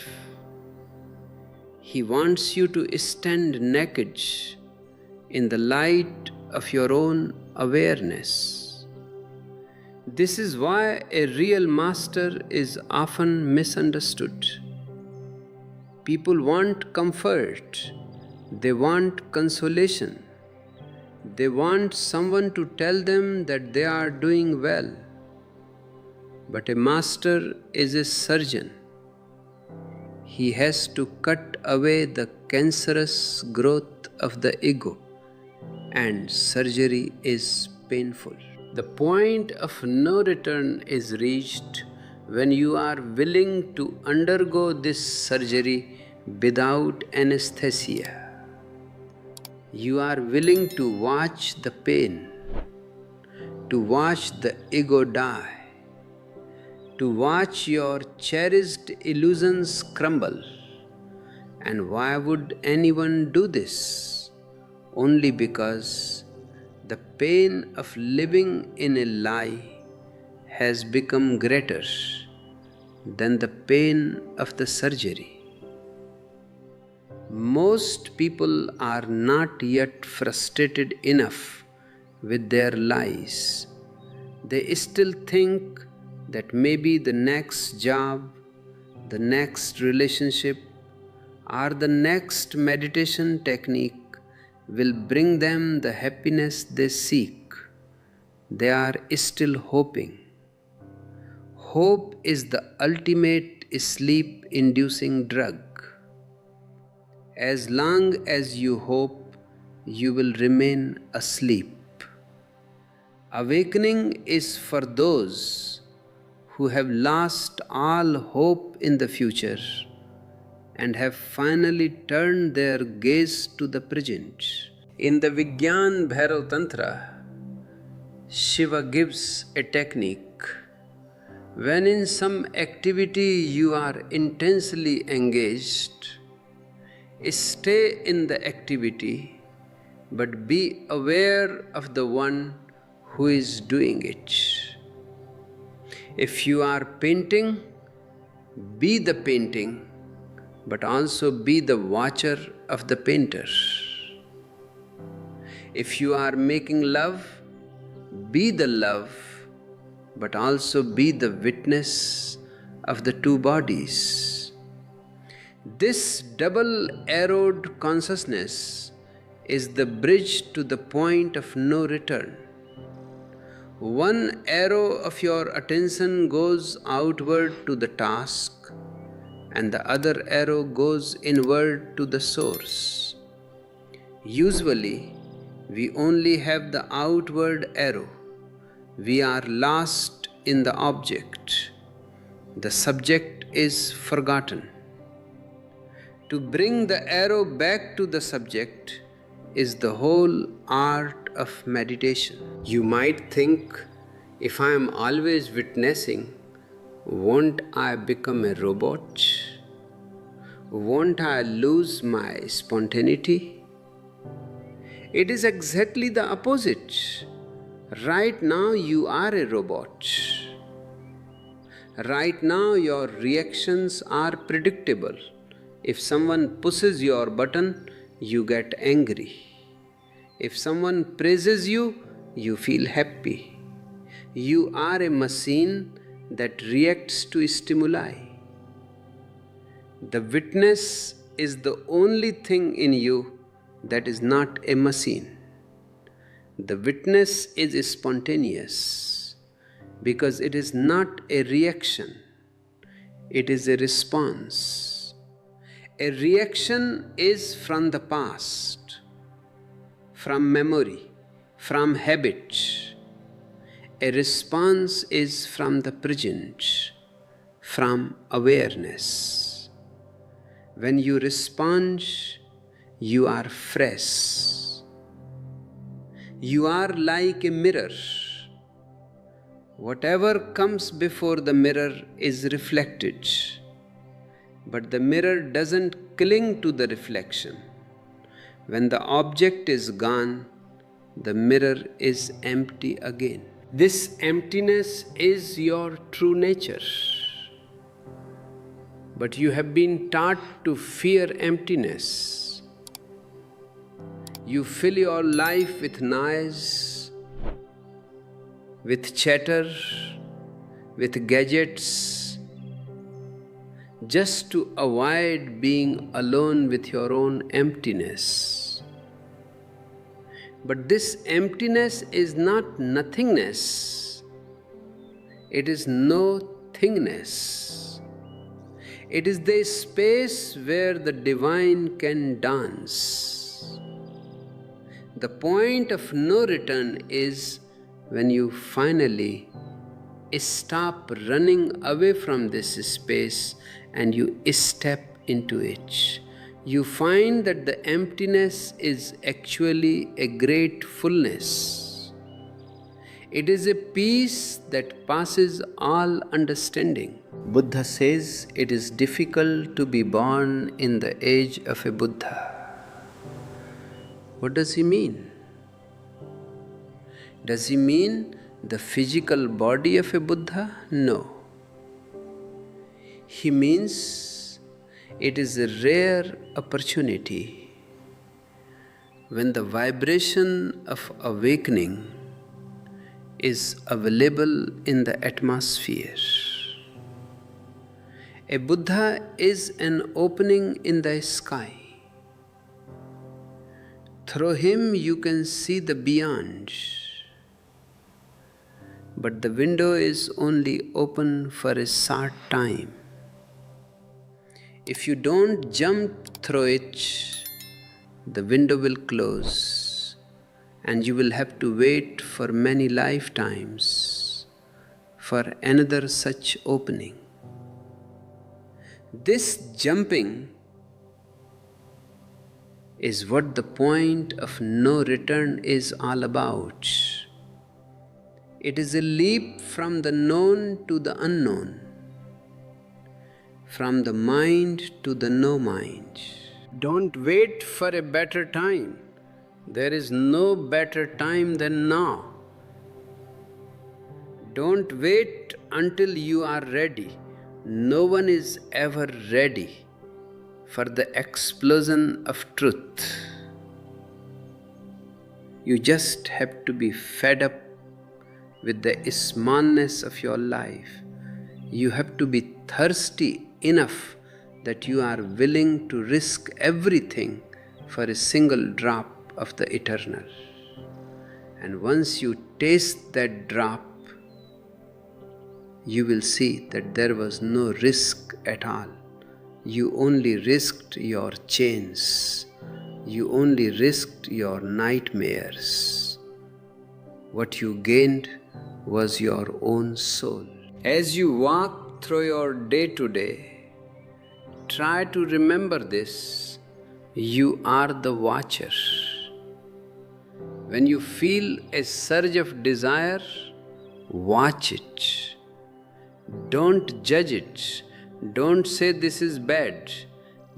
He wants you to stand naked in the light of your own awareness. This is why a real master is often misunderstood. People want comfort, they want consolation, they want someone to tell them that they are doing well. But a master is a surgeon. He has to cut away the cancerous growth of the ego, and surgery is painful. The point of no return is reached when you are willing to undergo this surgery without anesthesia. You are willing to watch the pain, to watch the ego die, to watch your cherished illusions crumble. And why would anyone do this? Only because the pain of living in a lie has become greater than the pain of the surgery. Most people are not yet frustrated enough with their lies. They still think that maybe the next job, the next relationship, or the next meditation technique will bring them the happiness they seek. They are still hoping. Hope is the ultimate sleep-inducing drug. As long as you hope, you will remain asleep. Awakening is for those who have lost all hope in the future and have finally turned their gaze to the present. In the Vigyan Bhairav Tantra, Shiva gives a technique. When in some activity you are intensely engaged, stay in the activity, but be aware of the one who is doing it. If you are painting, be the painting, but also be the watcher of the painter. If you are making love, be the love, but also be the witness of the two bodies. This double-arrowed consciousness is the bridge to the point of no return. One arrow of your attention goes outward to the task, and the other arrow goes inward to the source. Usually, we only have the outward arrow. We are lost in the object. The subject is forgotten. To bring the arrow back to the subject is the whole art of meditation. You might think, if I am always witnessing, won't I become a robot? Won't I lose my spontaneity? It is exactly the opposite. Right now you are a robot. Right now your reactions are predictable. If someone pushes your button, you get angry. If someone praises you, you feel happy. You are a machine that reacts to stimuli. The witness is the only thing in you that is not a machine. The witness is spontaneous because it is not a reaction, it is a response. A reaction is from the past, from memory, from habit. A response is from the present, from awareness. When you respond, you are fresh. You are like a mirror. Whatever comes before the mirror is reflected, but the mirror doesn't cling to the reflection. When the object is gone, the mirror is empty again. This emptiness is your true nature. But you have been taught to fear emptiness. You fill your life with noise, with chatter, with gadgets, just to avoid being alone with your own emptiness. But this emptiness is not nothingness. It is no thingness. It is the space where the divine can dance. The point of no return is when you finally stop running away from this space and you step into it. You find that the emptiness is actually a great fullness. It is a peace that passes all understanding. Buddha says it is difficult to be born in the age of a Buddha. What does he mean? Does he mean the physical body of a Buddha? No. He means it is a rare opportunity when the vibration of awakening is available in the atmosphere. A Buddha is an opening in the sky. Through him you can see the beyond. But the window is only open for a short time. If you don't jump through it, the window will close and you will have to wait for many lifetimes for another such opening. This jumping is what the point of no return is all about. It is a leap from the known to the unknown, from the mind to the no mind. Don't wait for a better time. There is no better time than now. Don't wait until you are ready. No one is ever ready for the explosion of truth. You just have to be fed up with the smallness of your life. You have to be thirsty enough that you are willing to risk everything for a single drop of the eternal. And once you taste that drop, you will see that there was no risk at all. You only risked your chains. You only risked your nightmares. What you gained was your own soul. As you walk through your day-to-day, try to remember this. You are the watcher. When you feel a surge of desire, watch it. Don't judge it. Don't say this is bad.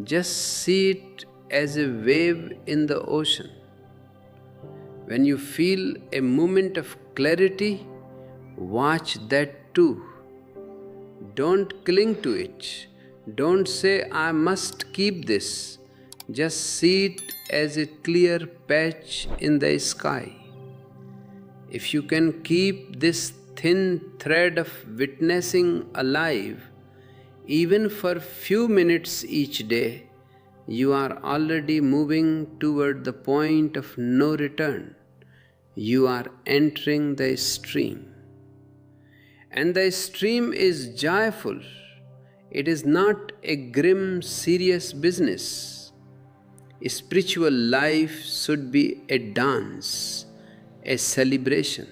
Just see it as a wave in the ocean. When you feel a moment of clarity, watch that too. Don't cling to it. Don't say, I must keep this. Just see it as a clear patch in the sky. If you can keep this thin thread of witnessing alive, even for few minutes each day, you are already moving toward the point of no return. You are entering the stream. And the stream is joyful. It is not a grim, serious business. Spiritual life should be a dance, a celebration.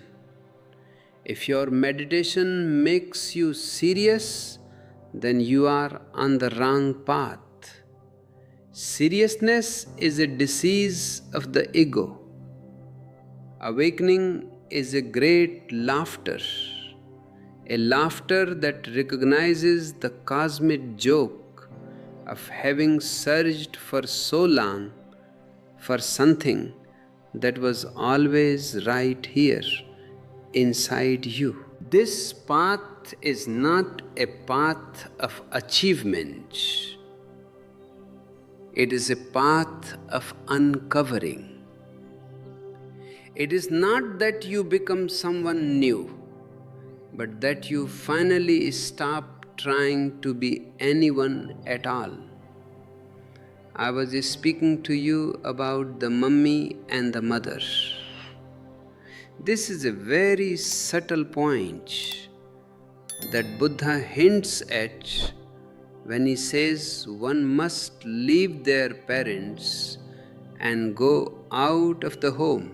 If your meditation makes you serious, then you are on the wrong path. Seriousness is a disease of the ego. Awakening is a great laughter, a laughter that recognizes the cosmic joke of having searched for so long for something that was always right here inside you. This path is not a path of achievement, it is a path of uncovering. It is not that you become someone new, but that you finally stop trying to be anyone at all. I was speaking to you about the mummy and the mother. This is a very subtle point that Buddha hints at when he says one must leave their parents and go out of the home.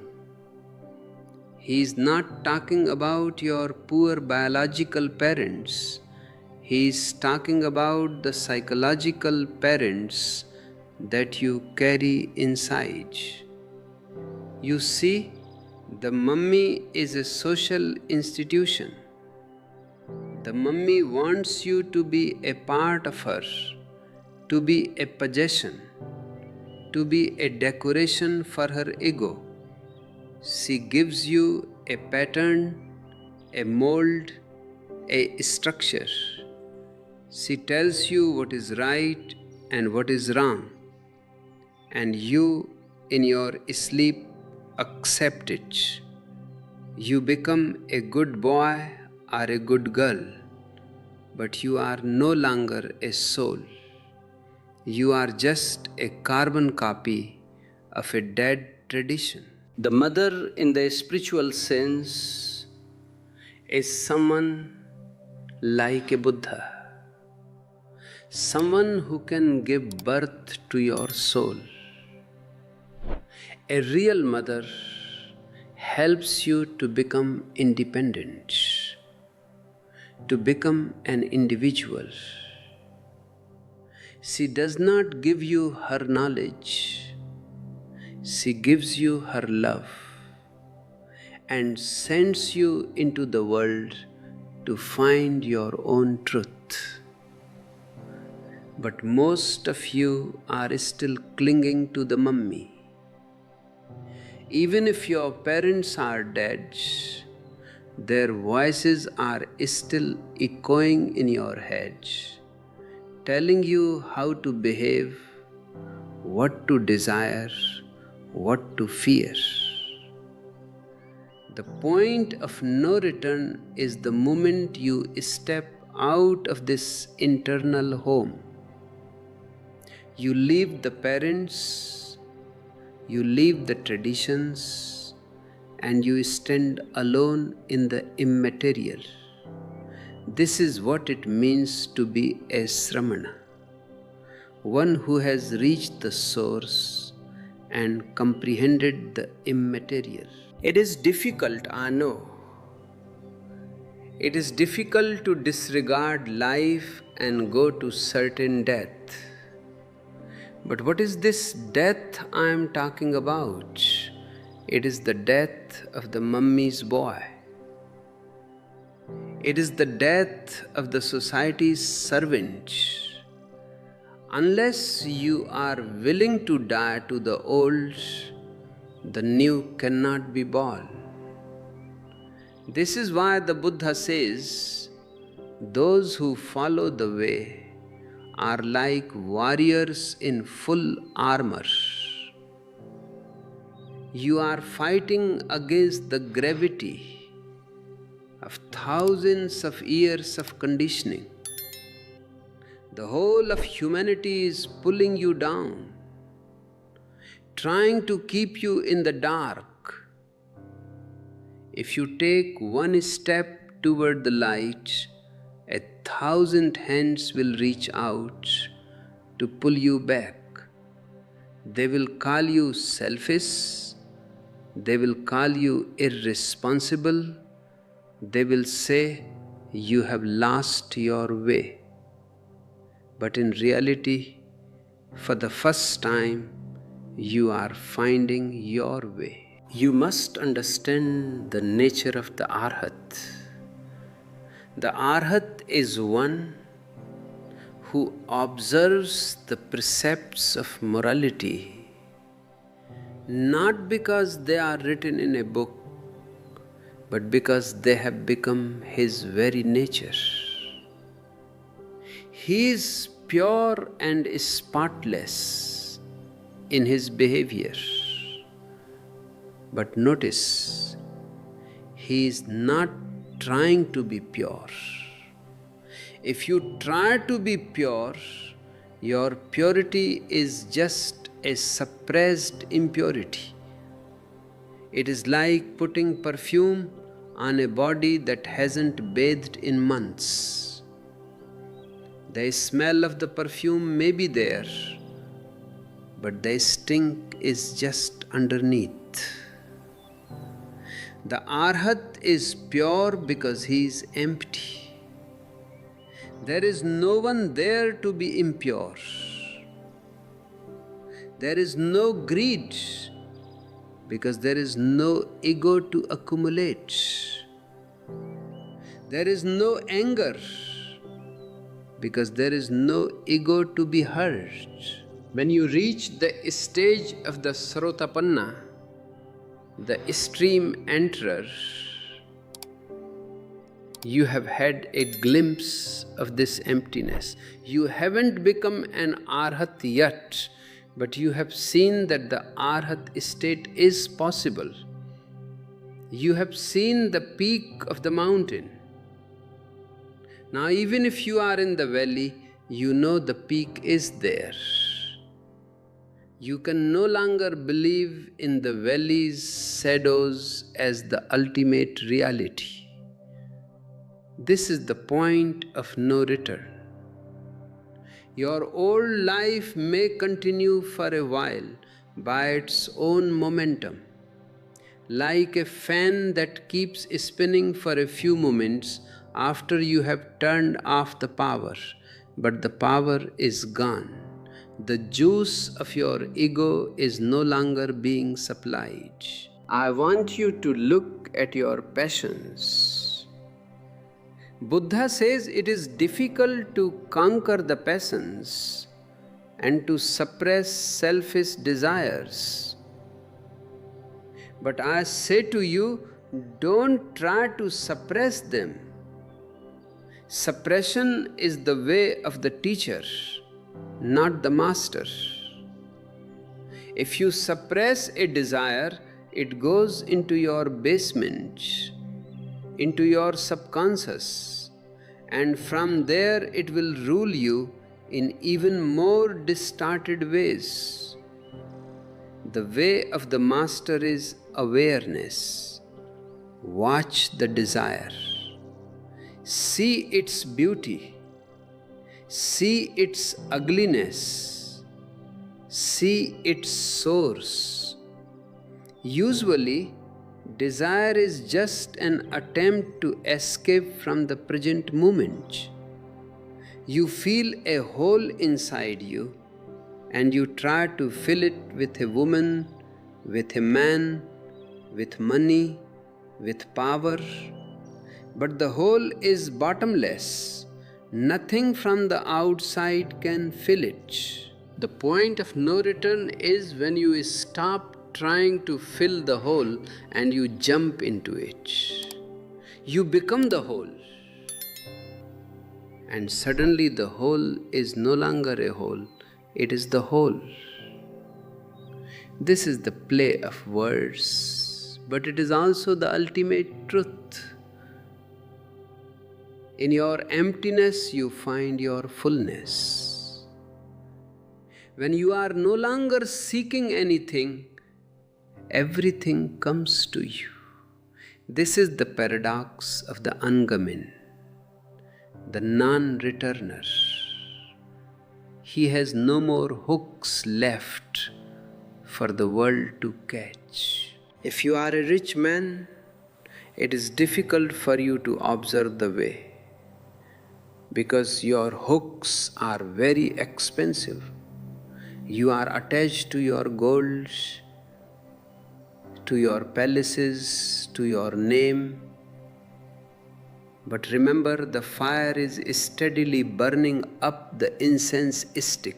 He is not talking about your poor biological parents. He is talking about the psychological parents that you carry inside. You see, the mummy is a social institution. The mummy wants you to be a part of her, to be a possession, to be a decoration for her ego. She gives you a pattern, a mold, a structure. She tells you what is right and what is wrong, and you, in your sleep, accept it. You become a good boy or a good girl, but you are no longer a soul. You are just a carbon copy of a dead tradition. The mother, in the spiritual sense, is someone like a Buddha, someone who can give birth to your soul. A real mother helps you to become independent, to become an individual. She does not give you her knowledge, she gives you her love and sends you into the world to find your own truth. But most of you are still clinging to the mummy. Even if your parents are dead, their voices are still echoing in your head, telling you how to behave, what to desire, what to fear. The point of no return is the moment you step out of this internal home. You leave the parents, you leave the traditions, and you stand alone in the immaterial. This is what it means to be a Sramana, one who has reached the source and comprehended the immaterial. It is difficult, I know. It is difficult to disregard life and go to certain death. But what is this death I am talking about? It is the death of the mummy's boy. It is the death of the society's servant. Unless you are willing to die to the old, the new cannot be born. This is why the Buddha says, those who follow the way are like warriors in full armor. You are fighting against the gravity of thousands of years of conditioning. The whole of humanity is pulling you down, trying to keep you in the dark. If you take one step toward the light, 1,000 hands will reach out to pull you back. They will call you selfish, they will call you irresponsible, they will say you have lost your way. But in reality, For the first time, you are finding your way. You must understand the nature of the Arhat. The Arhat is one who observes the precepts of morality, not because they are written in a book, but because they have become his very nature. He is pure and spotless in his behavior. But notice, he is not trying to be pure. If you try to be pure, your purity is just a suppressed impurity. It is like putting perfume on a body that hasn't bathed in months. The smell of the perfume may be there, but the stink is just underneath. The Arhat is pure because he is empty. There is no one there to be impure. There is no greed because there is no ego to accumulate. There is no anger because there is no ego to be hurt. When you reach the stage of the Srotapanna, the stream enterer, you have had a glimpse of this emptiness. You haven't become an Arhat yet, but you have seen that the Arhat state is possible. You have seen the peak of the mountain. Now, even if you are in the valley, you know the peak is there. You can no longer believe in the valley's shadows as the ultimate reality. This is the point of no return. Your old life may continue for a while by its own momentum, like a fan that keeps spinning for a few moments after you have turned off the power, but the power is gone. The juice of your ego is no longer being supplied. I want you to look at your passions. Buddha says it is difficult to conquer the passions and to suppress selfish desires. But I say to you, don't try to suppress them. Suppression is the way of the teacher, not the master. If you suppress a desire, it goes into your basement, into your subconscious, and from there it will rule you in even more distorted ways. The way of the master is awareness. Watch the desire. See its beauty. See its ugliness. See its source. Usually, desire is just an attempt to escape from the present moment. You feel a hole inside you and you try to fill it with a woman, with a man, with money, with power. But the hole is bottomless. Nothing from the outside can fill it. The point of no return is when you stop trying to fill the hole and you jump into it. You become the hole. And suddenly the hole is no longer a hole, it is the whole. This is the play of words, but it is also the ultimate truth. In your emptiness, you find your fullness. When you are no longer seeking anything, everything comes to you. This is the paradox of the Angamin, the non-returner. He has no more hooks left for the world to catch. If you are a rich man, it is difficult for you to observe the way, because your hooks are very expensive. You are attached to your goals, to your palaces, to your name. But remember, the fire is steadily burning up the incense stick.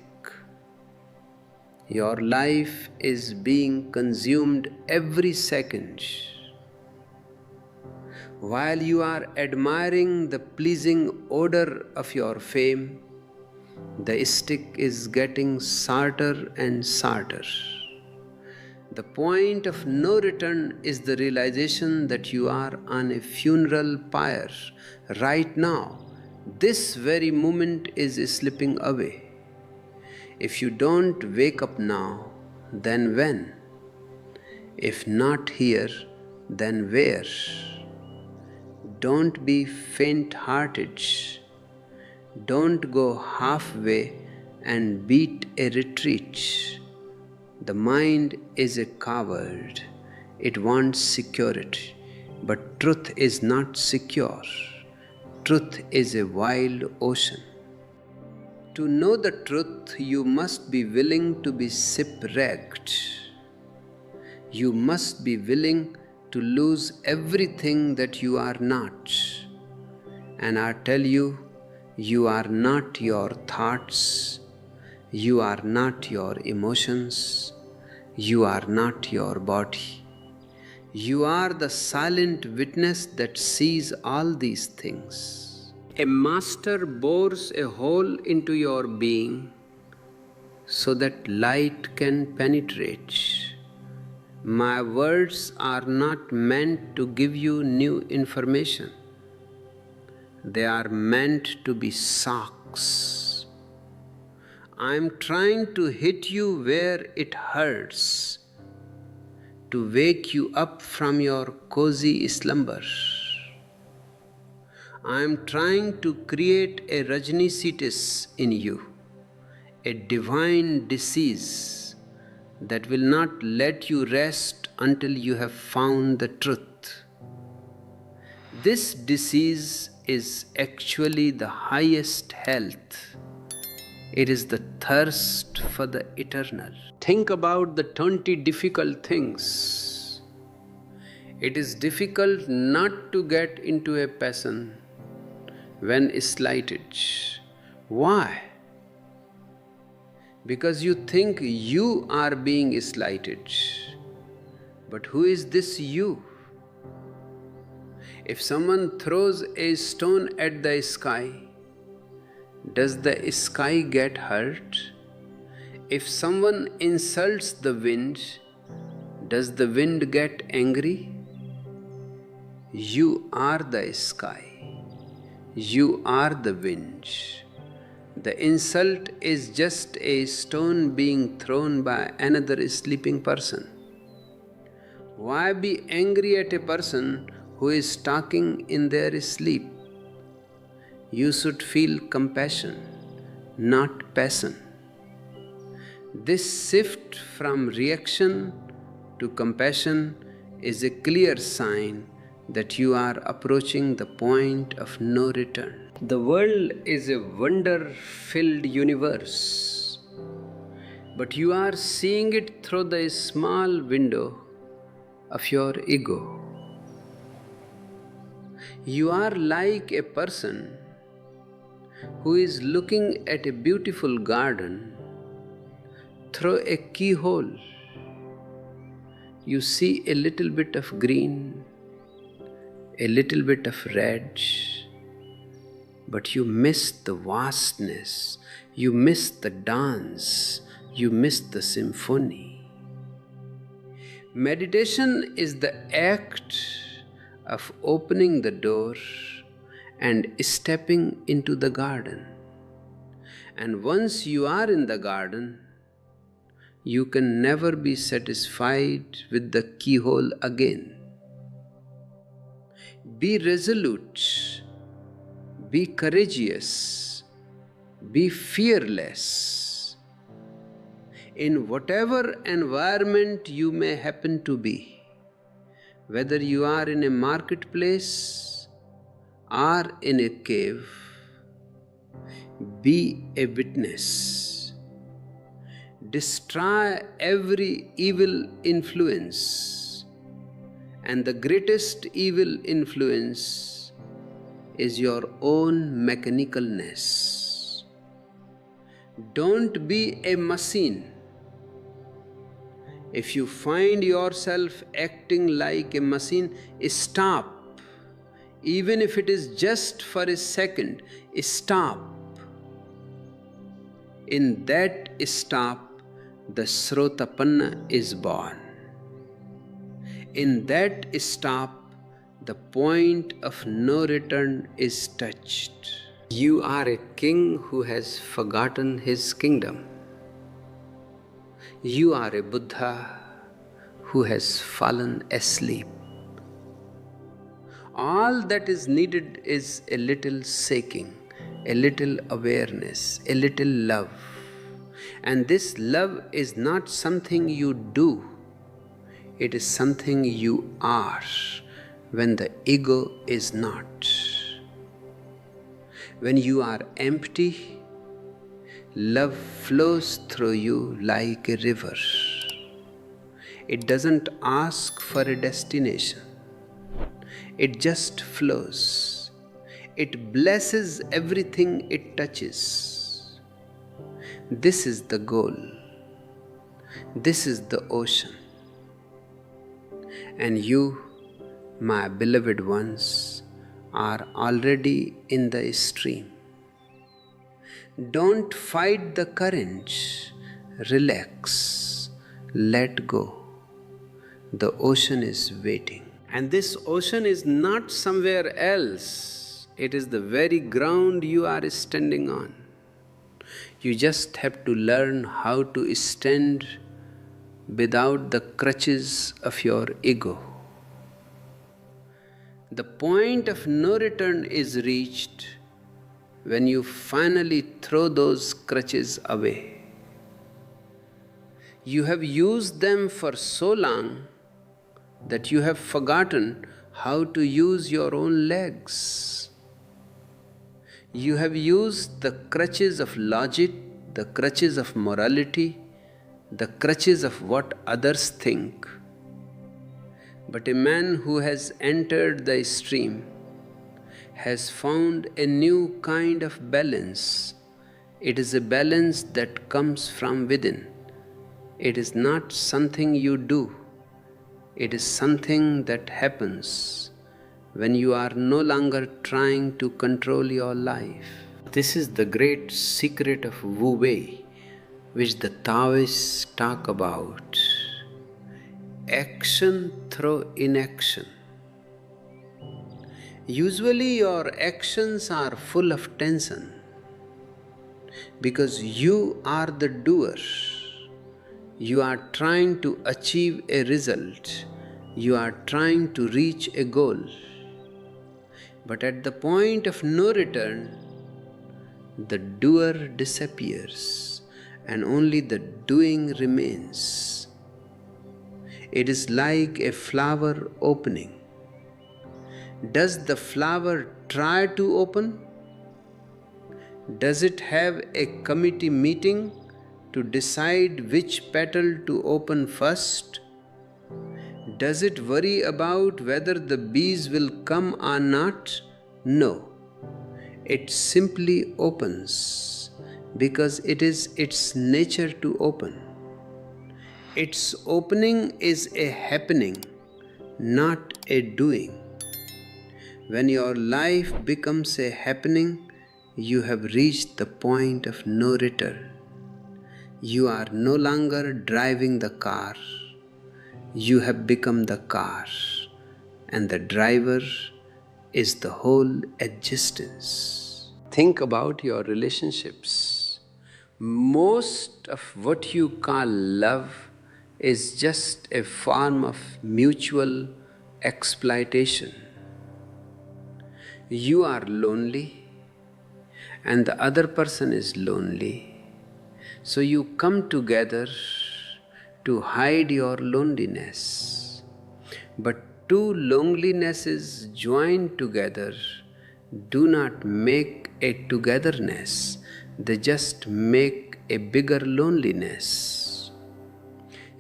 Your life is being consumed every second. While you are admiring the pleasing odor of your fame, the stick is getting sarter and sarter. The point of no return is the realization that you are on a funeral pyre right now. This very moment is slipping away. If you don't wake up now, then when? If not here, then where? Don't be faint-hearted. Don't go halfway and beat a retreat. The mind is a coward. It wants security. But truth is not secure. Truth is a wild ocean. To know the truth, you must be willing to be shipwrecked. You must be willing to lose everything that you are not. And I tell you, you are not your thoughts, you are not your emotions, you are not your body. You are the silent witness that sees all these things. A master bores a hole into your being so that light can penetrate. My words are not meant to give you new information. They are meant to be shocks. I am trying to hit you where it hurts, to wake you up from your cozy slumber. I am trying to create a Rajnicitis in you, a divine disease that will not let you rest until you have found the truth. This disease is actually the highest health. It is the thirst for the eternal. Think about the 20 difficult things. It is difficult not to get into a passion when slighted. Why? Because you think you are being slighted. But who is this you? If someone throws a stone at the sky, does the sky get hurt? If someone insults the wind, does the wind get angry? You are the sky. You are the wind. The insult is just a stone being thrown by another sleeping person. Why be angry at a person who is talking in their sleep? You should feel compassion, not passion. This shift from reaction to compassion is a clear sign that you are approaching the point of no return. The world is a wonder-filled universe, but you are seeing it through the small window of your ego. You are like a person who is looking at a beautiful garden through a keyhole. You see a little bit of green, a little bit of red, but you miss the vastness, you miss the dance, you miss the symphony. Meditation is the act of opening the door and stepping into the garden. And once you are in the garden, you can never be satisfied with the keyhole again. Be resolute, be courageous, be fearless. In whatever environment you may happen to be, whether you are in a marketplace or in a cave, be a witness. destroy every evil influence. And the greatest evil influence is your own mechanicalness. Don't be a machine. If you find yourself acting like a machine, stop. Even if it is just for a second, stop. In that stop, the Srotapanna is born. In that stop, the point of no return is touched. You are a king who has forgotten his kingdom. You are a Buddha who has fallen asleep. All that is needed is a little shaking, a little awareness, a little love. And this love is not something you do, it is something you are when the ego is not. When you are empty, love flows through you like a river. It doesn't ask for a destination. It just flows. It blesses everything it touches. This is the goal. This is the ocean. And you, my beloved ones, are already in the stream. Don't fight the current. Relax. Let go. The ocean is waiting. And this ocean is not somewhere else. It is the very ground you are standing on. You just have to learn how to stand without the crutches of your ego. The point of no return is reached when you finally throw those crutches away. You have used them for so long that you have forgotten how to use your own legs. You have used the crutches of logic, the crutches of morality, the crutches of what others think. But a man who has entered the stream has found a new kind of balance. It is a balance that comes from within. It is not something you do. It is something that happens when you are no longer trying to control your life. This is the great secret of Wu Wei, which the Taoists talk about. Action through inaction. Usually your actions are full of tension because you are the doer. You are trying to achieve a result. You are trying to reach a goal. But at the point of no return, the doer disappears and only the doing remains. It is like a flower opening. Does the flower try to open? Does it have a committee meeting to decide which petal to open first? Does it worry about whether the bees will come or not? No. It simply opens because it is its nature to open. Its opening is a happening, not a doing. When your life becomes a happening, you have reached the point of no return. You are no longer driving the car. You have become the car, and the driver is the whole existence. Think about your relationships. Most of what you call love is just a form of mutual exploitation. You are lonely, and the other person is lonely. So you come together to hide your loneliness. But two lonelinesses joined together do not make a togetherness. They just make a bigger loneliness.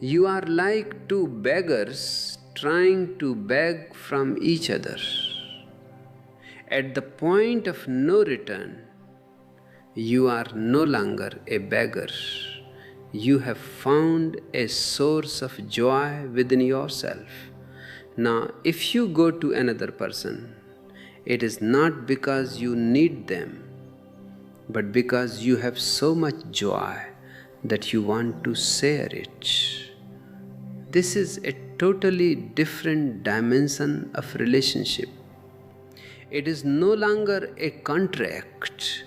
You are like two beggars trying to beg from each other. At the point of no return, you are no longer a beggar. You have found a source of joy within yourself. Now, if you go to another person, it is not because you need them, but because you have so much joy that you want to share it. This is a totally different dimension of relationship. It is no longer a contract,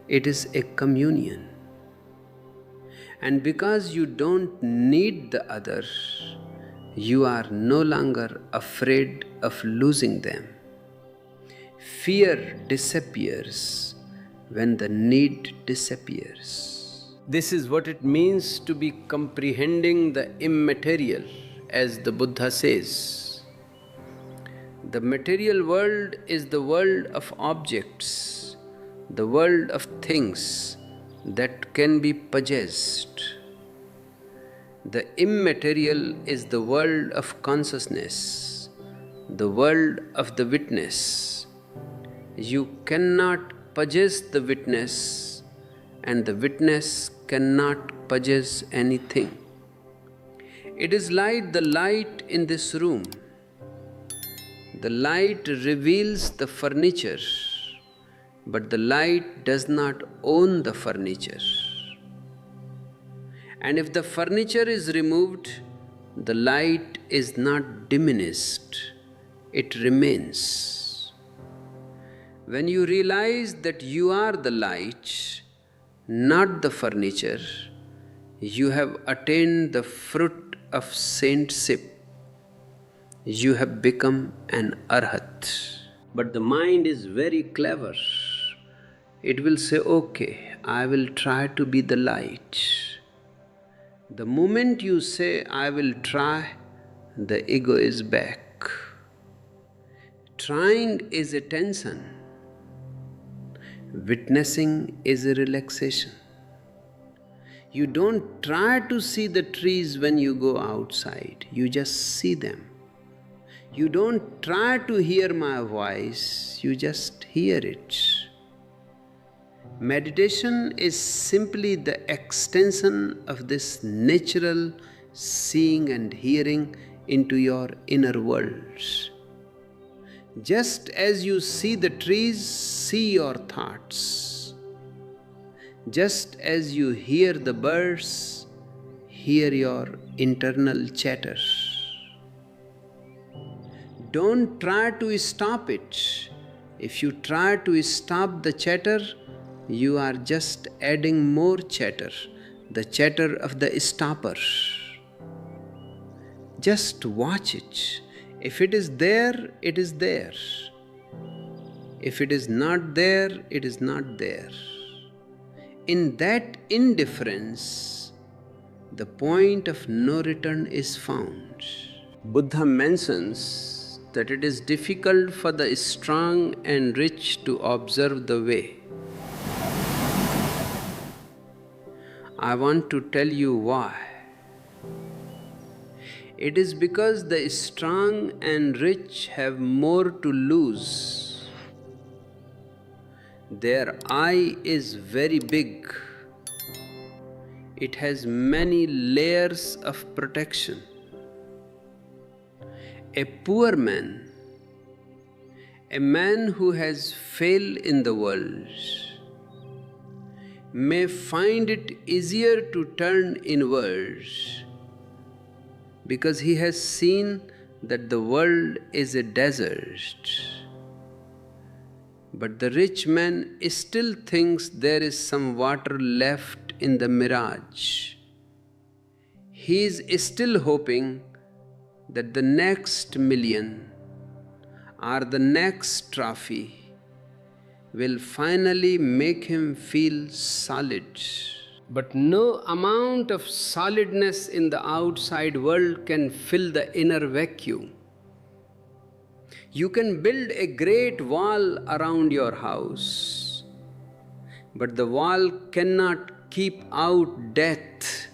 it is a communion. And because you don't need the other, you are no longer afraid of losing them. Fear disappears when the need disappears. This is what it means to be comprehending the immaterial, as the Buddha says. The material world is the world of objects, the world of things that can be possessed. The immaterial is the world of consciousness, the world of the witness. You cannot possess the witness, and the witness cannot possess anything. It is like the light in this room. The light reveals the furniture, but the light does not own the furniture. And if the furniture is removed, the light is not diminished, it remains. When you realize that you are the light, not the furniture, you have attained the fruit of saintship. You have become an arhat. But the mind is very clever. It will say, okay, I will try to be the light. The moment you say, I will try, the ego is back. Trying is a tension. Witnessing is a relaxation. You don't try to see the trees when you go outside, you just see them. You don't try to hear my voice, you just hear it. Meditation is simply the extension of this natural seeing and hearing into your inner worlds. Just as you see the trees, see your thoughts. Just as you hear the birds, hear your internal chatter. Don't try to stop it. If you try to stop the chatter, you are just adding more chatter, the chatter of the stopper. Just watch it. If it is there, it is there. If it is not there, it is not there. In that indifference, the point of no return is found. Buddha mentions that it is difficult for the strong and rich to observe the way. I want to tell you why. It is because the strong and rich have more to lose. Their eye is very big. It has many layers of protection. A poor man, a man who has failed in the world, may find it easier to turn inwards because he has seen that the world is a desert. But the rich man still thinks there is some water left in the mirage. He is still hoping that the next million or the next trophy will finally make him feel solid. But no amount of solidness in the outside world can fill the inner vacuum. You can build a great wall around your house, but the wall cannot keep out death.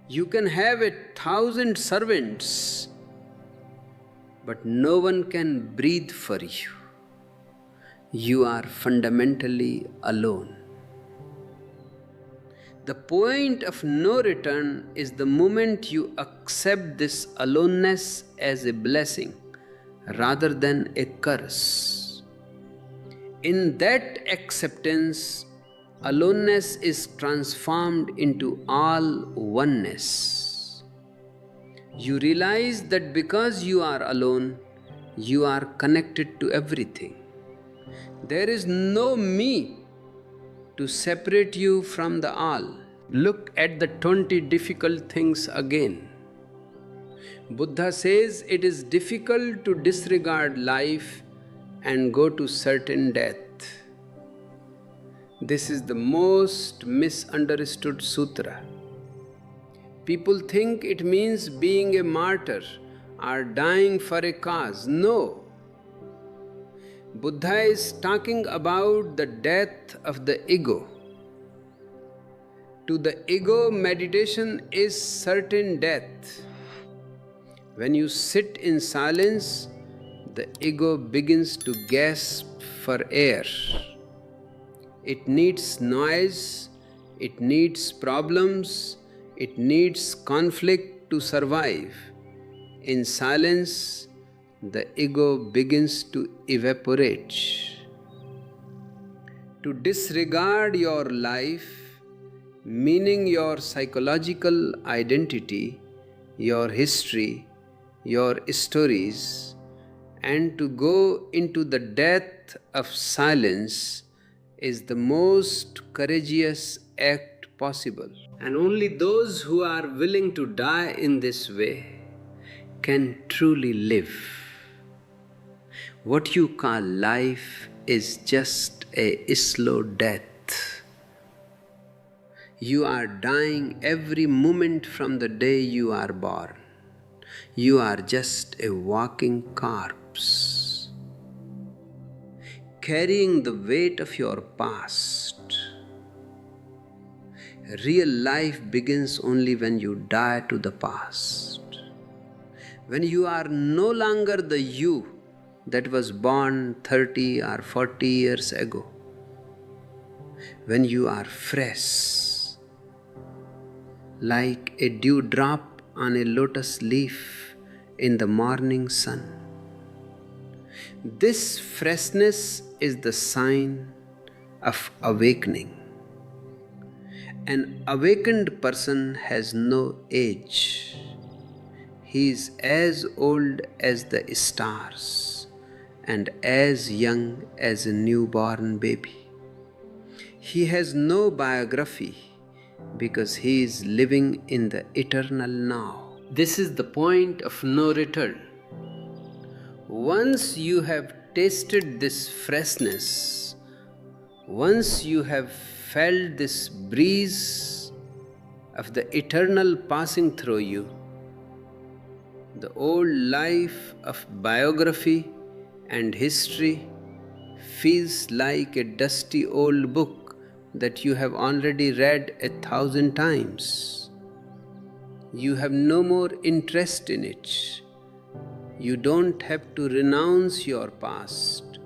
You can have 1,000 servants, but no one can breathe for you. You are fundamentally alone. The point of no return is the moment you accept this aloneness as a blessing rather than a curse. In that acceptance, aloneness is transformed into all oneness. You realize that because you are alone, you are connected to everything. There is no me to separate you from the all. Look at the 20 difficult things again. Buddha says it is difficult to disregard life and go to certain death. This is the most misunderstood sutra. People think it means being a martyr or dying for a cause. No. Buddha is talking about the death of the ego. To the ego, meditation is certain death. When you sit in silence, the ego begins to gasp for air. It needs noise, it needs problems, it needs conflict to survive. In silence, the ego begins to evaporate. To disregard your life, meaning your psychological identity, your history, your stories, and to go into the death of silence is the most courageous act possible. And only those who are willing to die in this way can truly live. What you call life is just a slow death. You are dying every moment from the day you are born. You are just a walking corpse, carrying the weight of your past. Real life begins only when you die to the past. When you are no longer the you that was born 30 or 40 years ago. When you are fresh, like a dewdrop on a lotus leaf in the morning sun. This freshness is the sign of awakening. An awakened person has no age. He is as old as the stars and as young as a newborn baby. He has no biography because he is living in the eternal now. This is the point of no return. Once you have tasted this freshness, once you have felt this breeze of the eternal passing through you, the old life of biography and history feels like a dusty old book that you have already read 1,000 times. You have no more interest in it. You don't have to renounce your past.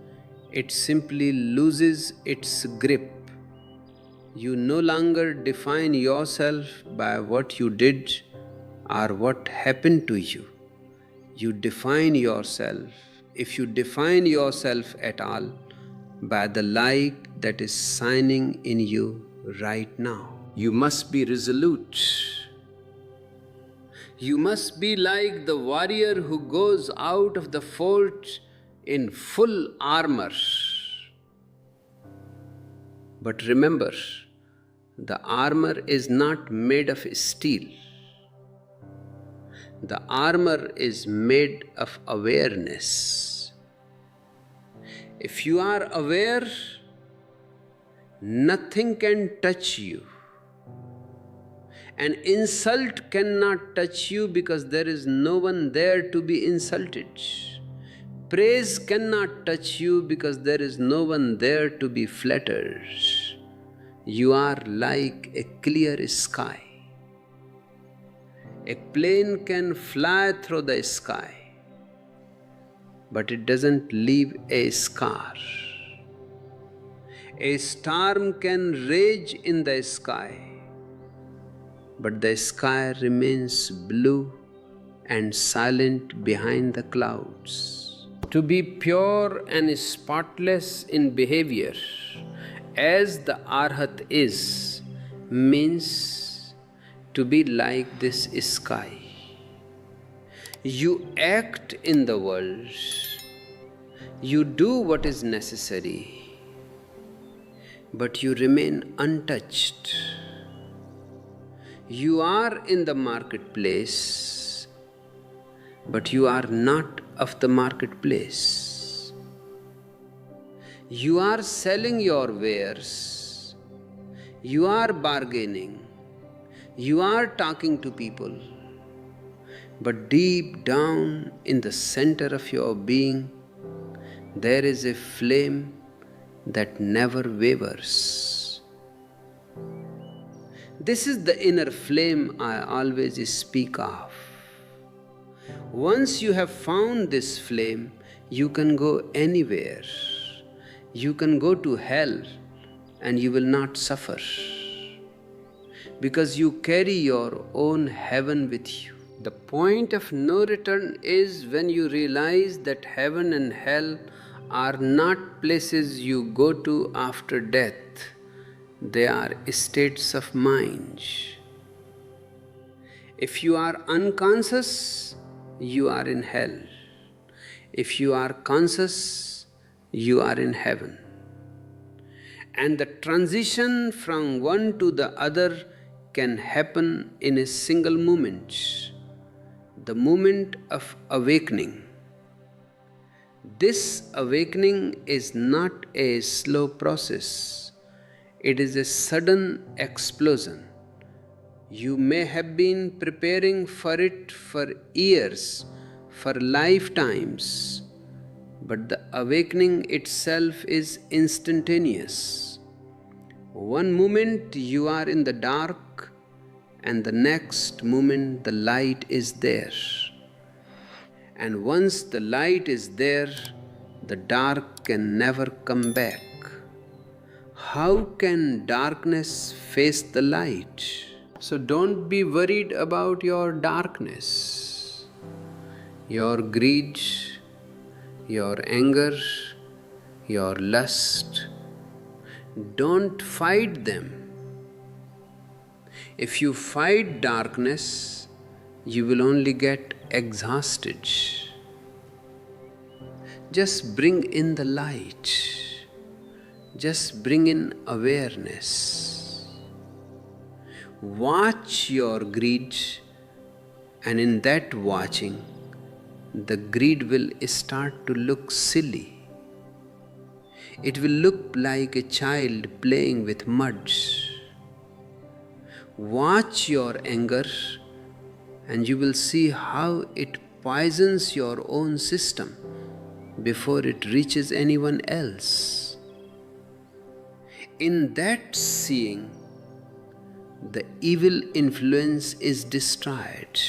It simply loses its grip. You no longer define yourself by what you did or what happened to you. You define yourself, if you define yourself at all, by the light that is shining in you right now. You must be resolute. You must be like the warrior who goes out of the fort in full armor. But remember, the armor is not made of steel. The armor is made of awareness. If you are aware, nothing can touch you. An insult cannot touch you because there is no one there to be insulted. Praise cannot touch you because there is no one there to be flattered. You are like a clear sky. A plane can fly through the sky, but it doesn't leave a scar. A storm can rage in the sky, but the sky remains blue and silent behind the clouds. To be pure and spotless in behavior, as the Arhat is, means to be like this sky. You act in the world, you do what is necessary, but you remain untouched. You are in the marketplace, but you are not of the marketplace. You are selling your wares, you are bargaining, you are talking to people, but deep down in the center of your being, there is a flame that never wavers. This is the inner flame I always speak of. Once you have found this flame, you can go anywhere. You can go to hell and you will not suffer, because you carry your own heaven with you. The point of no return is when you realize that heaven and hell are not places you go to after death. They are states of mind. If you are unconscious, you are in hell. If you are conscious, you are in heaven. And the transition from one to the other can happen in a single moment, the moment of awakening. This awakening is not a slow process, it is a sudden explosion. You may have been preparing for it for years, for lifetimes, but the awakening itself is instantaneous. One moment you are in the dark, and the next moment the light is there. And once the light is there, the dark can never come back. How can darkness face the light? So don't be worried about your darkness, your greed, your anger, your lust. Don't fight them. If you fight darkness, you will only get exhausted. Just bring in the light. Just bring in awareness. Watch your greed, and in that watching, the greed will start to look silly. It will look like a child playing with mud. Watch your anger, and you will see how it poisons your own system before it reaches anyone else. In that seeing, the evil influence is destroyed.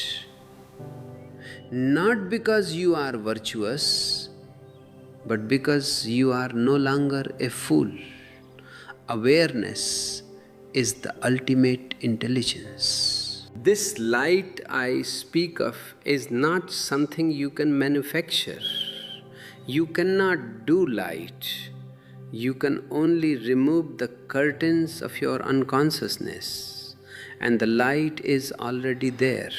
Not because you are virtuous, but because you are no longer a fool. Awareness is the ultimate intelligence. This light I speak of is not something you can manufacture. You cannot do light. You can only remove the curtains of your unconsciousness, and the light is already there.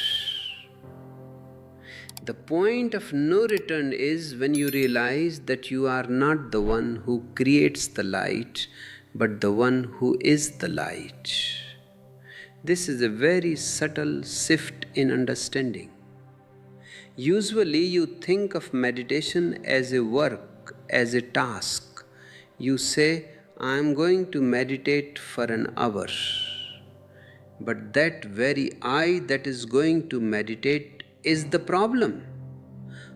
The point of no return is when you realize that you are not the one who creates the light, but the one who is the light. This is a very subtle shift in understanding. Usually you think of meditation as a work, as a task. You say, I am going to meditate for an hour. But that very I that is going to meditate is the problem.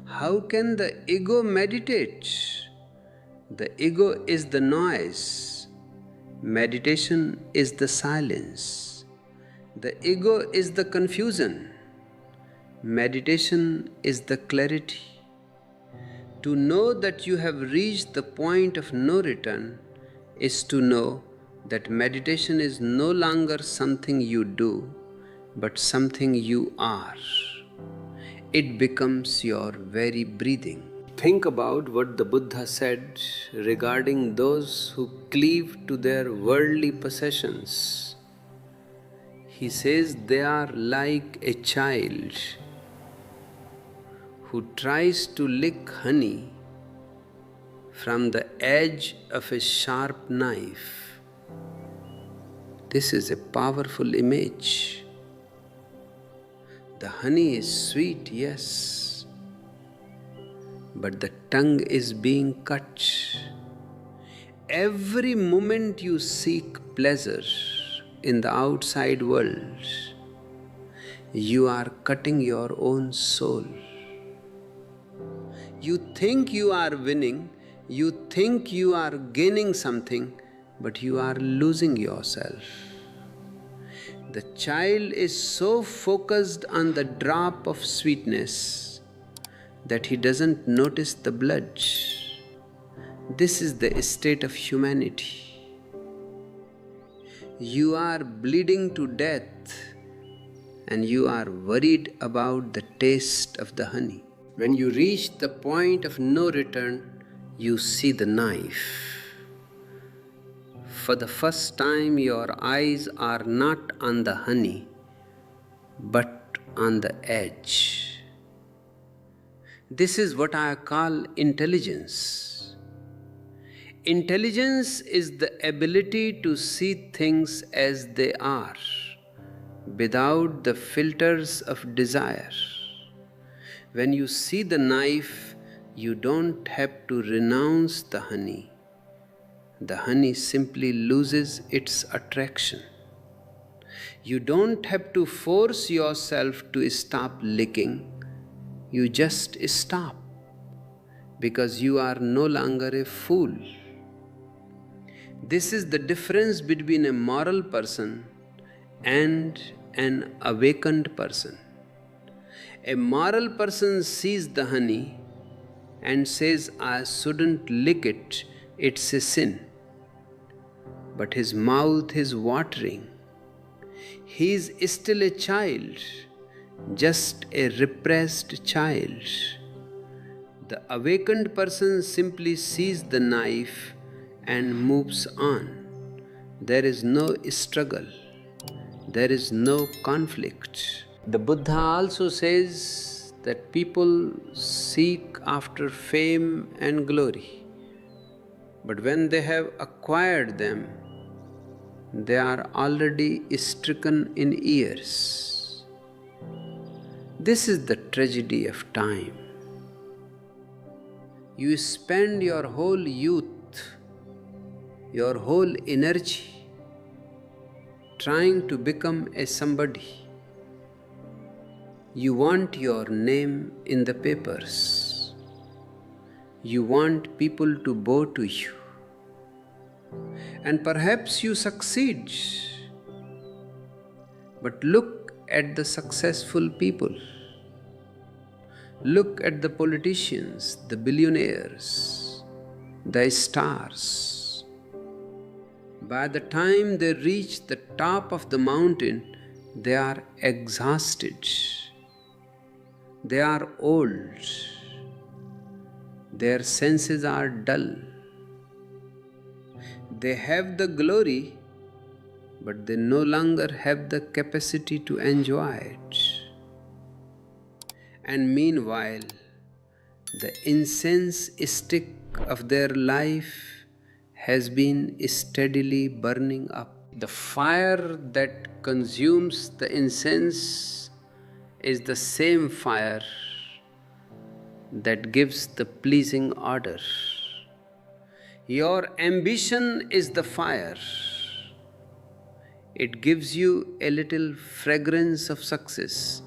How can the ego meditate? The ego is the noise. Meditation is the silence. The ego is the confusion. Meditation is the clarity. To know that you have reached the point of no return is to know that meditation is no longer something you do, but something you are. It becomes your very breathing. Think about what the Buddha said regarding those who cleave to their worldly possessions. He says they are like a child who tries to lick honey from the edge of a sharp knife. This is a powerful image. The honey is sweet, yes, but the tongue is being cut. Every moment you seek pleasure in the outside world, you are cutting your own soul. You think you are winning, you think you are gaining something, but you are losing yourself. The child is so focused on the drop of sweetness that he doesn't notice the blood. This is the state of humanity. You are bleeding to death and you are worried about the taste of the honey. When you reach the point of no return, you see the knife. For the first time, your eyes are not on the honey, but on the edge. This is what I call intelligence. Intelligence is the ability to see things as they are, without the filters of desire. When you see the knife, you don't have to renounce the honey. The honey simply loses its attraction. You don't have to force yourself to stop licking. You just stop because you are no longer a fool. This is the difference between a moral person and an awakened person. A moral person sees the honey and says, I shouldn't lick it, it's a sin. But his mouth is watering. He is still a child, just a repressed child. The awakened person simply sees the knife and moves on. There is no struggle. There is no conflict. The Buddha also says that people seek after fame and glory. But when they have acquired them, they are already stricken in years. This is the tragedy of time. You spend your whole youth, your whole energy, trying to become a somebody. You want your name in the papers. You want people to bow to you. And perhaps you succeed. But look at the successful people. Look at the politicians, the billionaires, the stars. By the time they reach the top of the mountain, they are exhausted. They are old. Their senses are dull. They have the glory, but they no longer have the capacity to enjoy it. And meanwhile, the incense stick of their life has been steadily burning up. The fire that consumes the incense is the same fire that gives the pleasing odor. Your ambition is the fire. It gives you a little fragrance of success,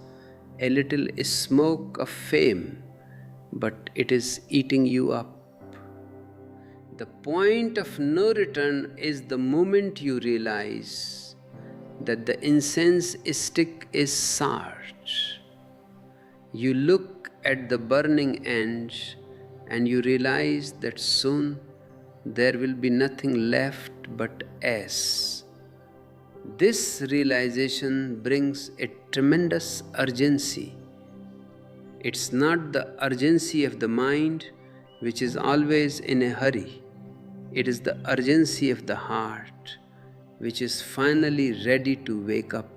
a little smoke of fame, but it is eating you up. The point of no return is the moment you realize that the incense stick is sour. You look at the burning ends and you realize that soon there will be nothing left but ash. This realization brings a tremendous urgency. It's not the urgency of the mind, which is always in a hurry. It is the urgency of the heart, which is finally ready to wake up.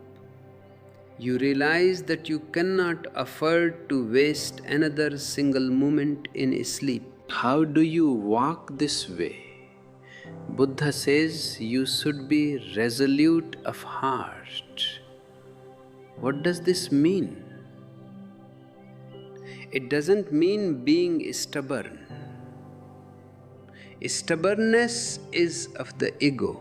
You realize that you cannot afford to waste another single moment in sleep. How do you walk this way? Buddha says you should be resolute of heart. What does this mean? It doesn't mean being stubborn. Stubbornness is of the ego.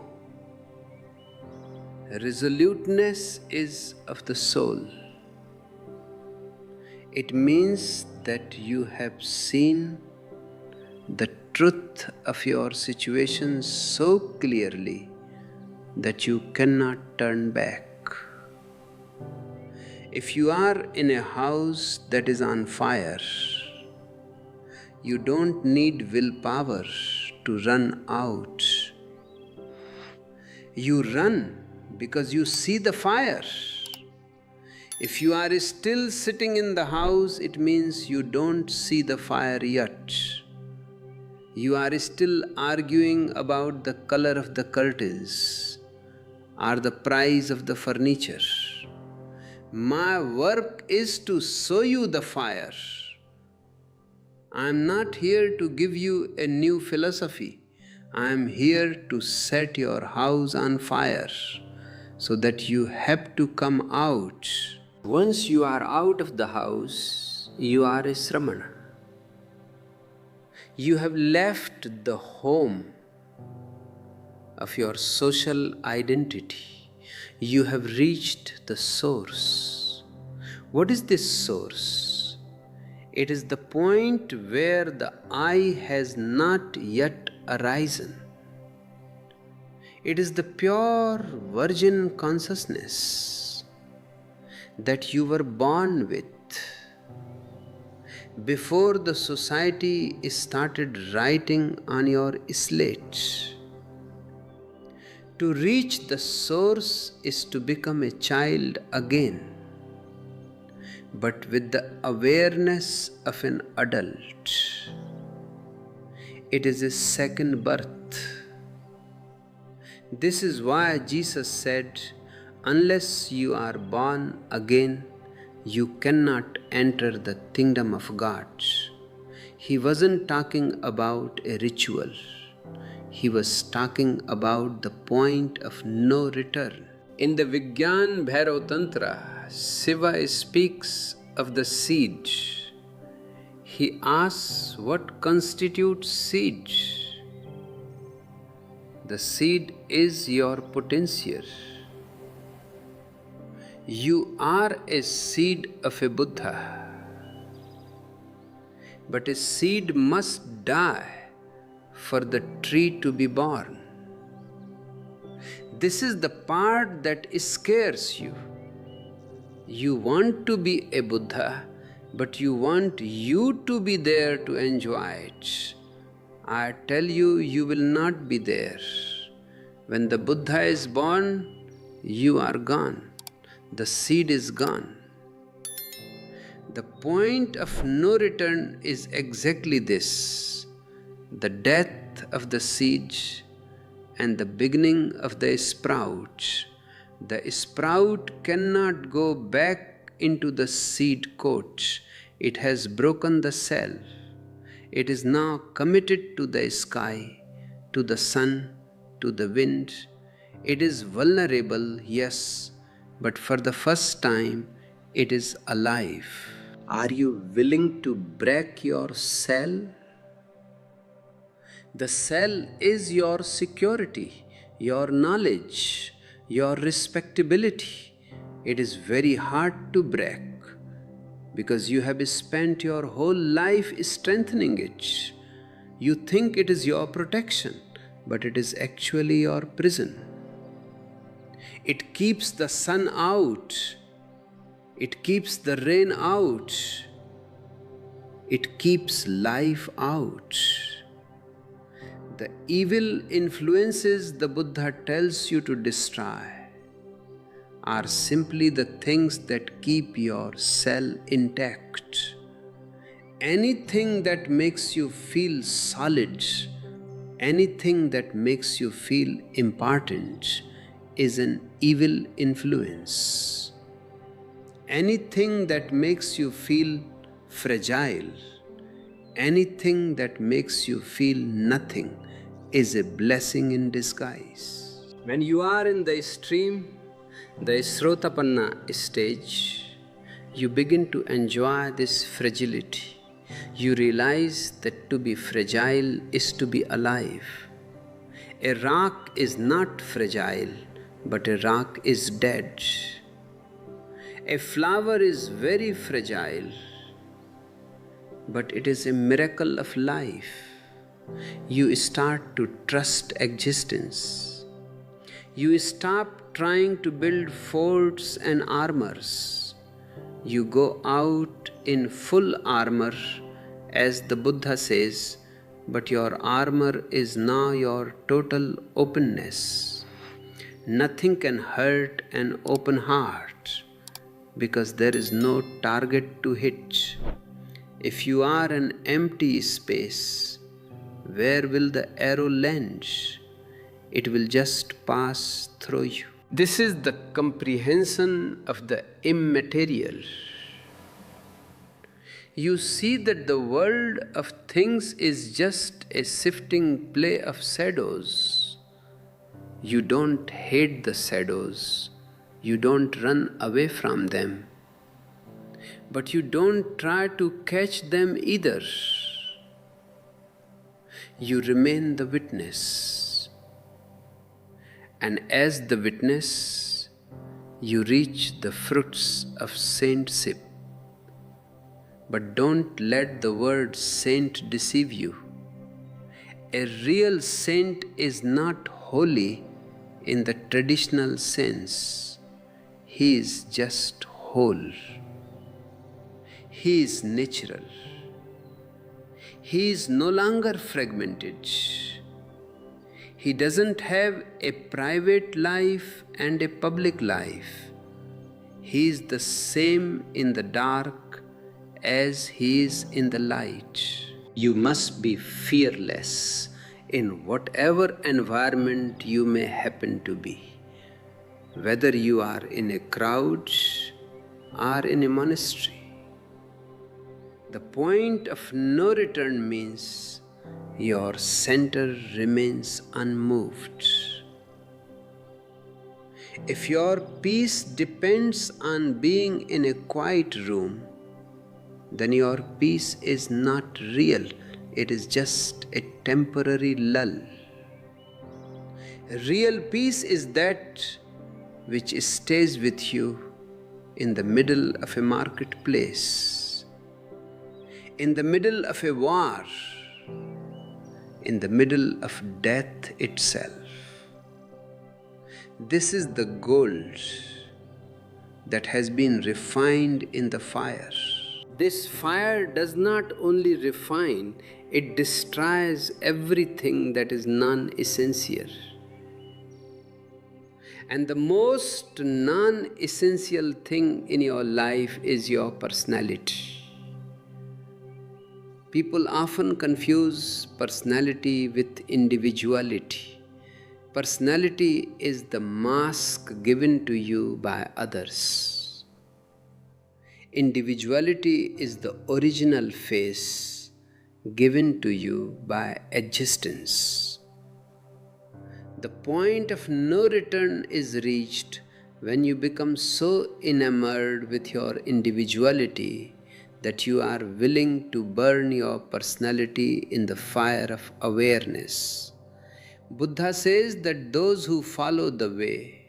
Resoluteness is of the soul. It means that you have seen the truth of your situation so clearly that you cannot turn back. If you are in a house that is on fire, you don't need willpower to run out. You run because you see the fire. If you are still sitting in the house, it means you don't see the fire yet. You are still arguing about the color of the curtains or the price of the furniture. My work is to show you the fire. I am not here to give you a new philosophy. I am here to set your house on fire so that you have to come out. Once you are out of the house, you are a Sramana. You have left the home of your social identity. You have reached the source. What is this source? It is the point where the I has not yet arisen. It is the pure virgin consciousness that you were born with before the society started writing on your slate. To reach the source is to become a child again, but with the awareness of an adult. It is a second birth. This is why Jesus said, unless you are born again, you cannot enter the kingdom of God. He wasn't talking about a ritual. He was talking about the point of no return. In the Vigyan Bhairav Tantra, Shiva speaks of the seed. He asks what constitutes seed. The seed is your potential. You are a seed of a Buddha. But a seed must die for the tree to be born. This is the part that scares you. You want to be a Buddha, but you want you to be there to enjoy it. I tell you, you will not be there. When the Buddha is born, you are gone. The seed is gone. The point of no return is exactly this: the death of the seed and the beginning of the sprout. The sprout cannot go back into the seed coat. It has broken the cell. It is now committed to the sky, to the sun, to the wind. It is vulnerable, yes, but for the first time, it is alive. Are you willing to break your cell? The cell is your security, your knowledge, your respectability. It is very hard to break because you have spent your whole life strengthening it. You think it is your protection, but it is actually your prison. It keeps the sun out. It keeps the rain out. It keeps life out. The evil influences the Buddha tells you to destroy are simply the things that keep your cell intact. Anything that makes you feel solid, anything that makes you feel important is an evil influence. Anything that makes you feel fragile, anything that makes you feel nothing is a blessing in disguise. When you are in the stream, the Srotapanna stage, you begin to enjoy this fragility. You realize that to be fragile is to be alive. A rock is not fragile, but a rock is dead. A flower is very fragile, but it is a miracle of life. You start to trust existence. You stop trying to build forts and armors. You go out in full armor, as the Buddha says, but your armor is now your total openness. Nothing can hurt an open heart because there is no target to hit. If you are an empty space, where will the arrow land? It will just pass through you. This is the comprehension of the immaterial. You see that the world of things is just a shifting play of shadows. You don't hate the shadows. You don't run away from them. But you don't try to catch them either. You remain the witness. And as the witness, you reach the fruits of saintship. But don't let the word saint deceive you. A real saint is not holy in the traditional sense. He is just whole. He is natural. He is no longer fragmented. He doesn't have a private life and a public life. He is the same in the dark as he is in the light. You must be fearless in whatever environment you may happen to be, whether you are in a crowd or in a monastery. The point of no return means your center remains unmoved. If your peace depends on being in a quiet room, then your peace is not real. It is just a temporary lull. Real peace is that which stays with you in the middle of a marketplace, in the middle of a war, in the middle of death itself. This is the gold that has been refined in the fire. This fire does not only refine, it destroys everything that is non-essential. And the most non-essential thing in your life is your personality. People often confuse personality with individuality. Personality is the mask given to you by others. Individuality is the original face given to you by existence. The point of no return is reached when you become so enamored with your individuality that you are willing to burn your personality in the fire of awareness. Buddha says that those who follow the way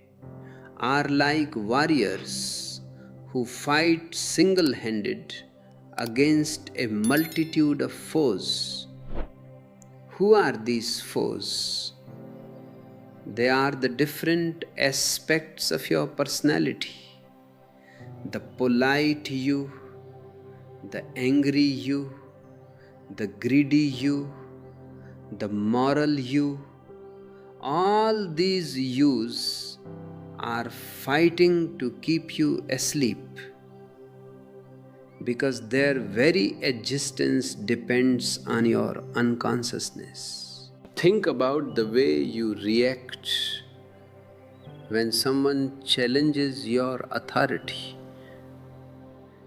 are like warriors who fight single-handed against a multitude of foes. Who are these foes? They are the different aspects of your personality. the polite you, the angry you, the greedy you, the moral you, all these yous are fighting to keep you asleep because their very existence depends on your unconsciousness. Think about the way you react when someone challenges your authority.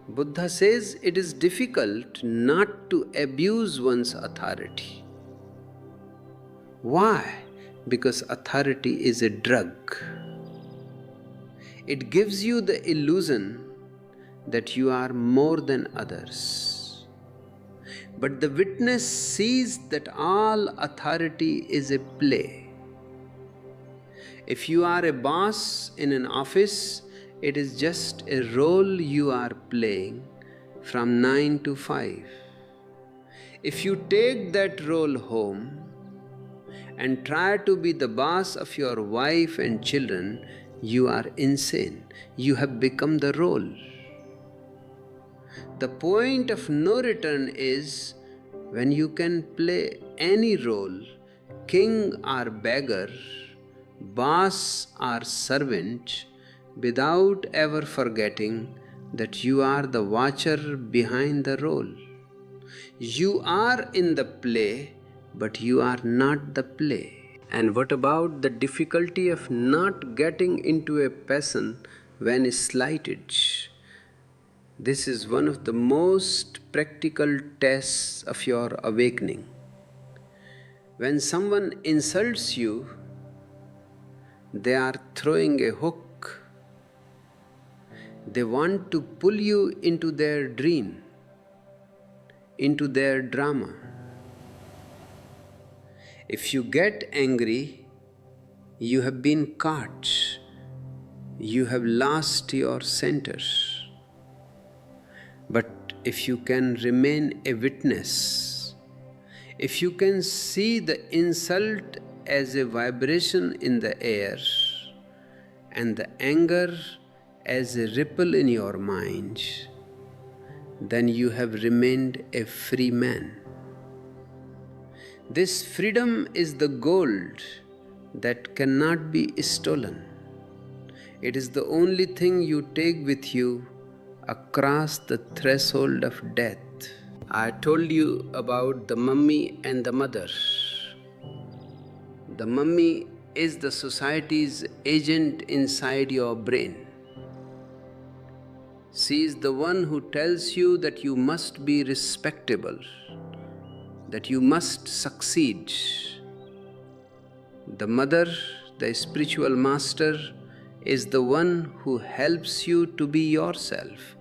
Buddha says it is difficult not to abuse one's authority. Why? Because authority is a drug. It gives you the illusion that you are more than others. But the witness sees that all authority is a play. If you are a boss in an office, it is just a role you are playing from 9 to 5. If you take that role home and try to be the boss of your wife and children, you are insane. You have become the role. The point of no return is when you can play any role, king or beggar, boss or servant, without ever forgetting that you are the watcher behind the role. You are in the play, but you are not the play. And what about the difficulty of not getting into a passion when slighted? This is one of the most practical tests of your awakening. When someone insults you, they are throwing a hook. They want to pull you into their dream, into their drama. If you get angry, you have been caught. You have lost your center. But if you can remain a witness, if you can see the insult as a vibration in the air and the anger as a ripple in your mind, then you have remained a free man. This freedom is the gold that cannot be stolen. It is the only thing you take with you across the threshold of death. I told you about the mummy and the mother. The mummy is the society's agent inside your brain. She is the one who tells you that you must be respectable, that you must succeed. The mother, the spiritual master, is the one who helps you to be yourself,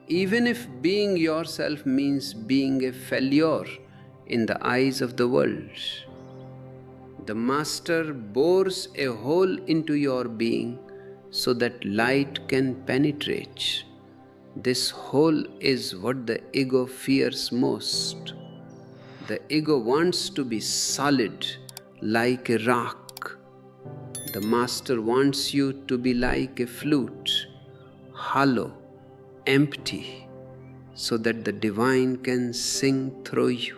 even if being yourself means being a failure in the eyes of the world. The master bores a hole into your being so that light can penetrate. This hole is what the ego fears most. The ego wants to be solid, like a rock. The master wants you to be like a flute, hollow, empty, so that the divine can sing through you.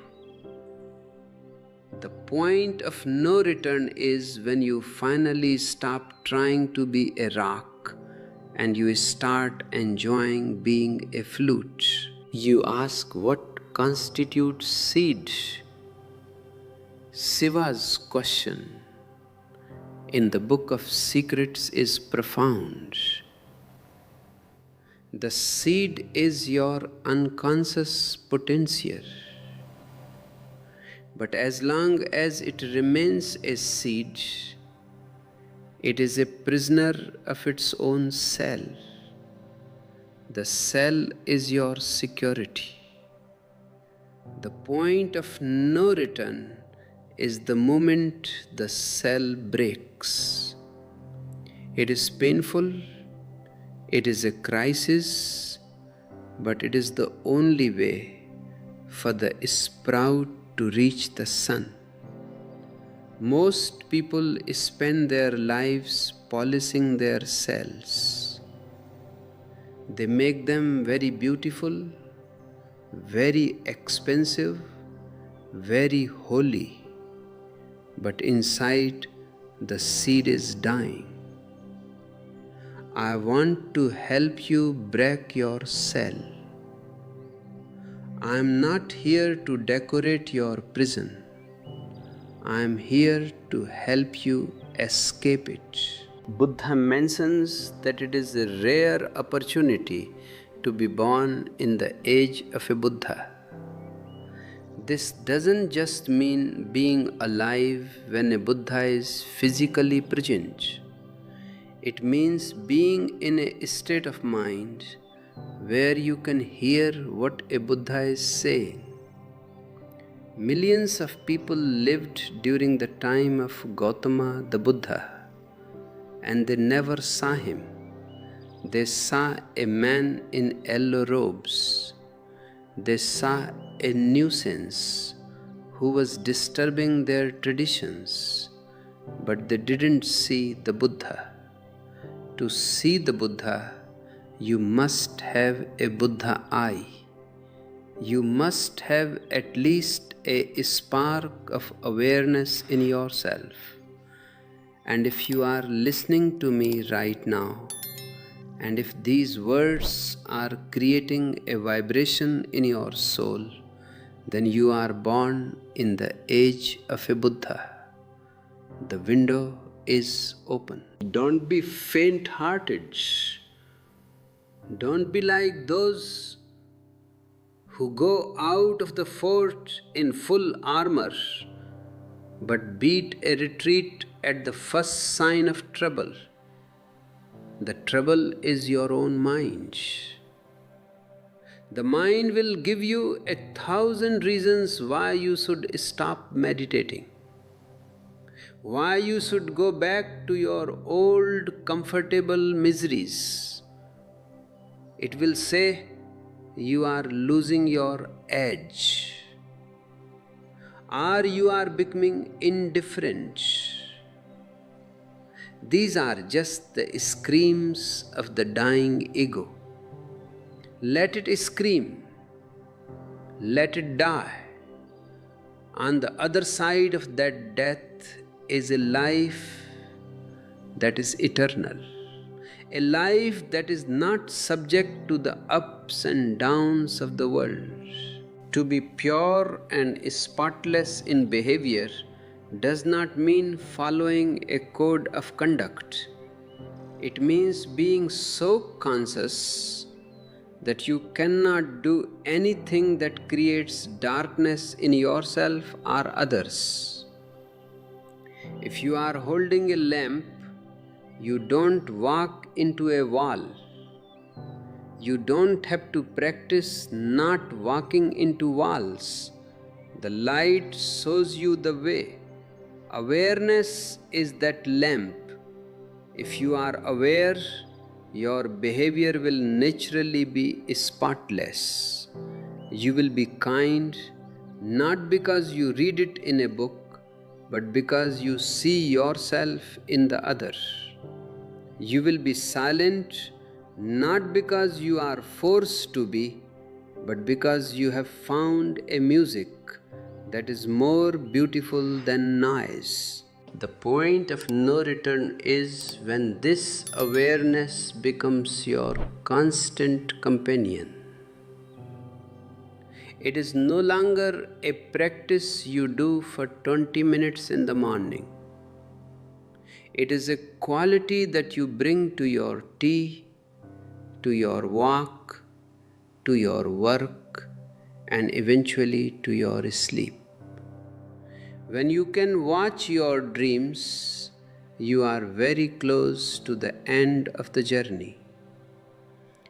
The point of no return is when you finally stop trying to be a rock and you start enjoying being a flute. You ask what constitutes seed? Shiva's question in the Book of Secrets is profound. The seed is your unconscious potential. But as long as it remains a seed, it is a prisoner of its own cell. The cell is your security. The point of no return is the moment the cell breaks. It is painful, it is a crisis, but it is the only way for the sprout to reach the sun. Most people spend their lives polishing their cells. They make them very beautiful, very expensive, very holy. But inside, the seed is dying. I want to help you break your cell. I am not here to decorate your prison. I am here to help you escape it. Buddha mentions that it is a rare opportunity to be born in the age of a Buddha. This doesn't just mean being alive when a Buddha is physically present. It means being in a state of mind where you can hear what a Buddha is saying. Millions of people lived during the time of Gautama the Buddha, and they never saw him. They saw a man in yellow robes. They saw a nuisance who was disturbing their traditions, but they didn't see the Buddha. To see the Buddha, you must have a Buddha eye. You must have at least a spark of awareness in yourself. And if you are listening to me right now, and if these words are creating a vibration in your soul, then you are born in the age of a Buddha. The window is open. Don't be faint-hearted. Don't be like those who go out of the fort in full armor, but beat a retreat at the first sign of trouble. The trouble is your own mind. The mind will give you 1,000 reasons why you should stop meditating, why you should go back to your old comfortable miseries. It will say you are losing your edge, or you are becoming indifferent. These are just the screams of the dying ego. Let it scream. Let it die. On the other side of that death is a life that is eternal, a life that is not subject to the ups and downs of the world. To be pure and spotless in behavior does not mean following a code of conduct. It means being so conscious that you cannot do anything that creates darkness in yourself or others. If you are holding a lamp, you don't walk into a wall. You don't have to practice not walking into walls. The light shows you the way. Awareness is that lamp. If you are aware, your behavior will naturally be spotless. You will be kind, not because you read it in a book, but because you see yourself in the other. You will be silent, not because you are forced to be, but because you have found a music that is more beautiful than noise. The point of no return is when this awareness becomes your constant companion. It is no longer a practice you do for 20 minutes in the morning. It is a quality that you bring to your tea, to your walk, to your work, and eventually to your sleep. When you can watch your dreams, you are very close to the end of the journey.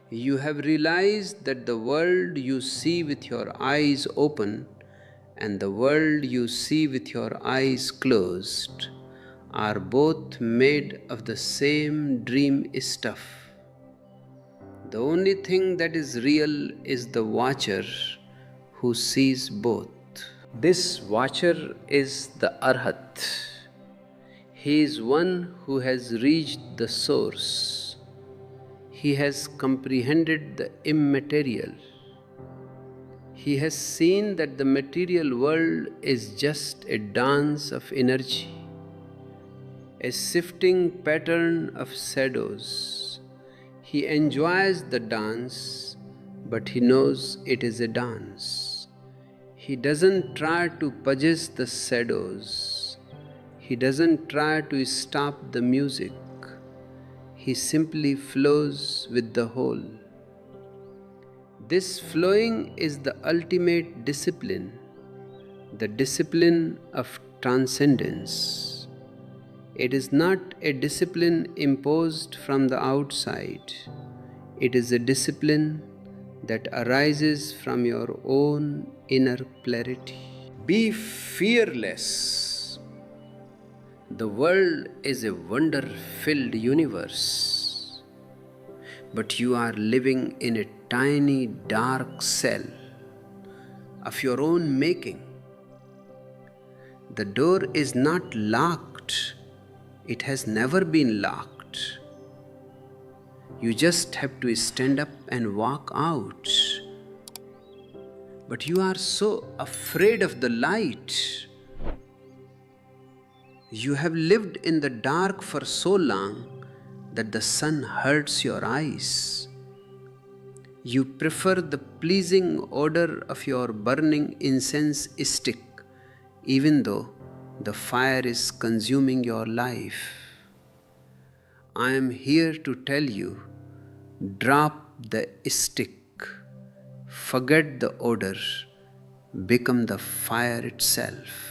You have realized that the world you see with your eyes open and the world you see with your eyes closed are both made of the same dream stuff. The only thing that is real is the watcher who sees both. This watcher is the Arhat. He is one who has reached the source. He has comprehended the immaterial. He has seen that the material world is just a dance of energy, a shifting pattern of shadows. He enjoys the dance, but he knows it is a dance. He doesn't try to possess the shadows. He doesn't try to stop the music. He simply flows with the whole. This flowing is the ultimate discipline, the discipline of transcendence. It is not a discipline imposed from the outside. It is a discipline that arises from your own inner clarity. Be fearless. The world is a wonder-filled universe, but you are living in a tiny dark cell of your own making. The door is not locked. It has never been locked. You just have to stand up and walk out. But you are so afraid of the light. You have lived in the dark for so long that the sun hurts your eyes. You prefer the pleasing odor of your burning incense stick, even though the fire is consuming your life. I am here to tell you, drop the stick, forget the odor, become the fire itself.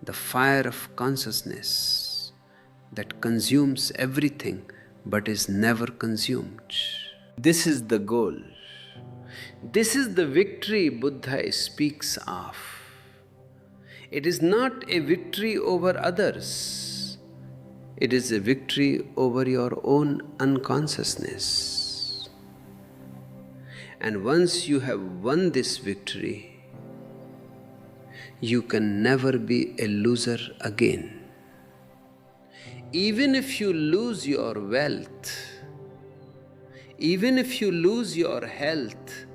The fire of consciousness that consumes everything but is never consumed. This is the goal. This is the victory Buddha speaks of. It is not a victory over others. It is a victory over your own unconsciousness. And once you have won this victory, you can never be a loser again. Even if you lose your wealth, even if you lose your health,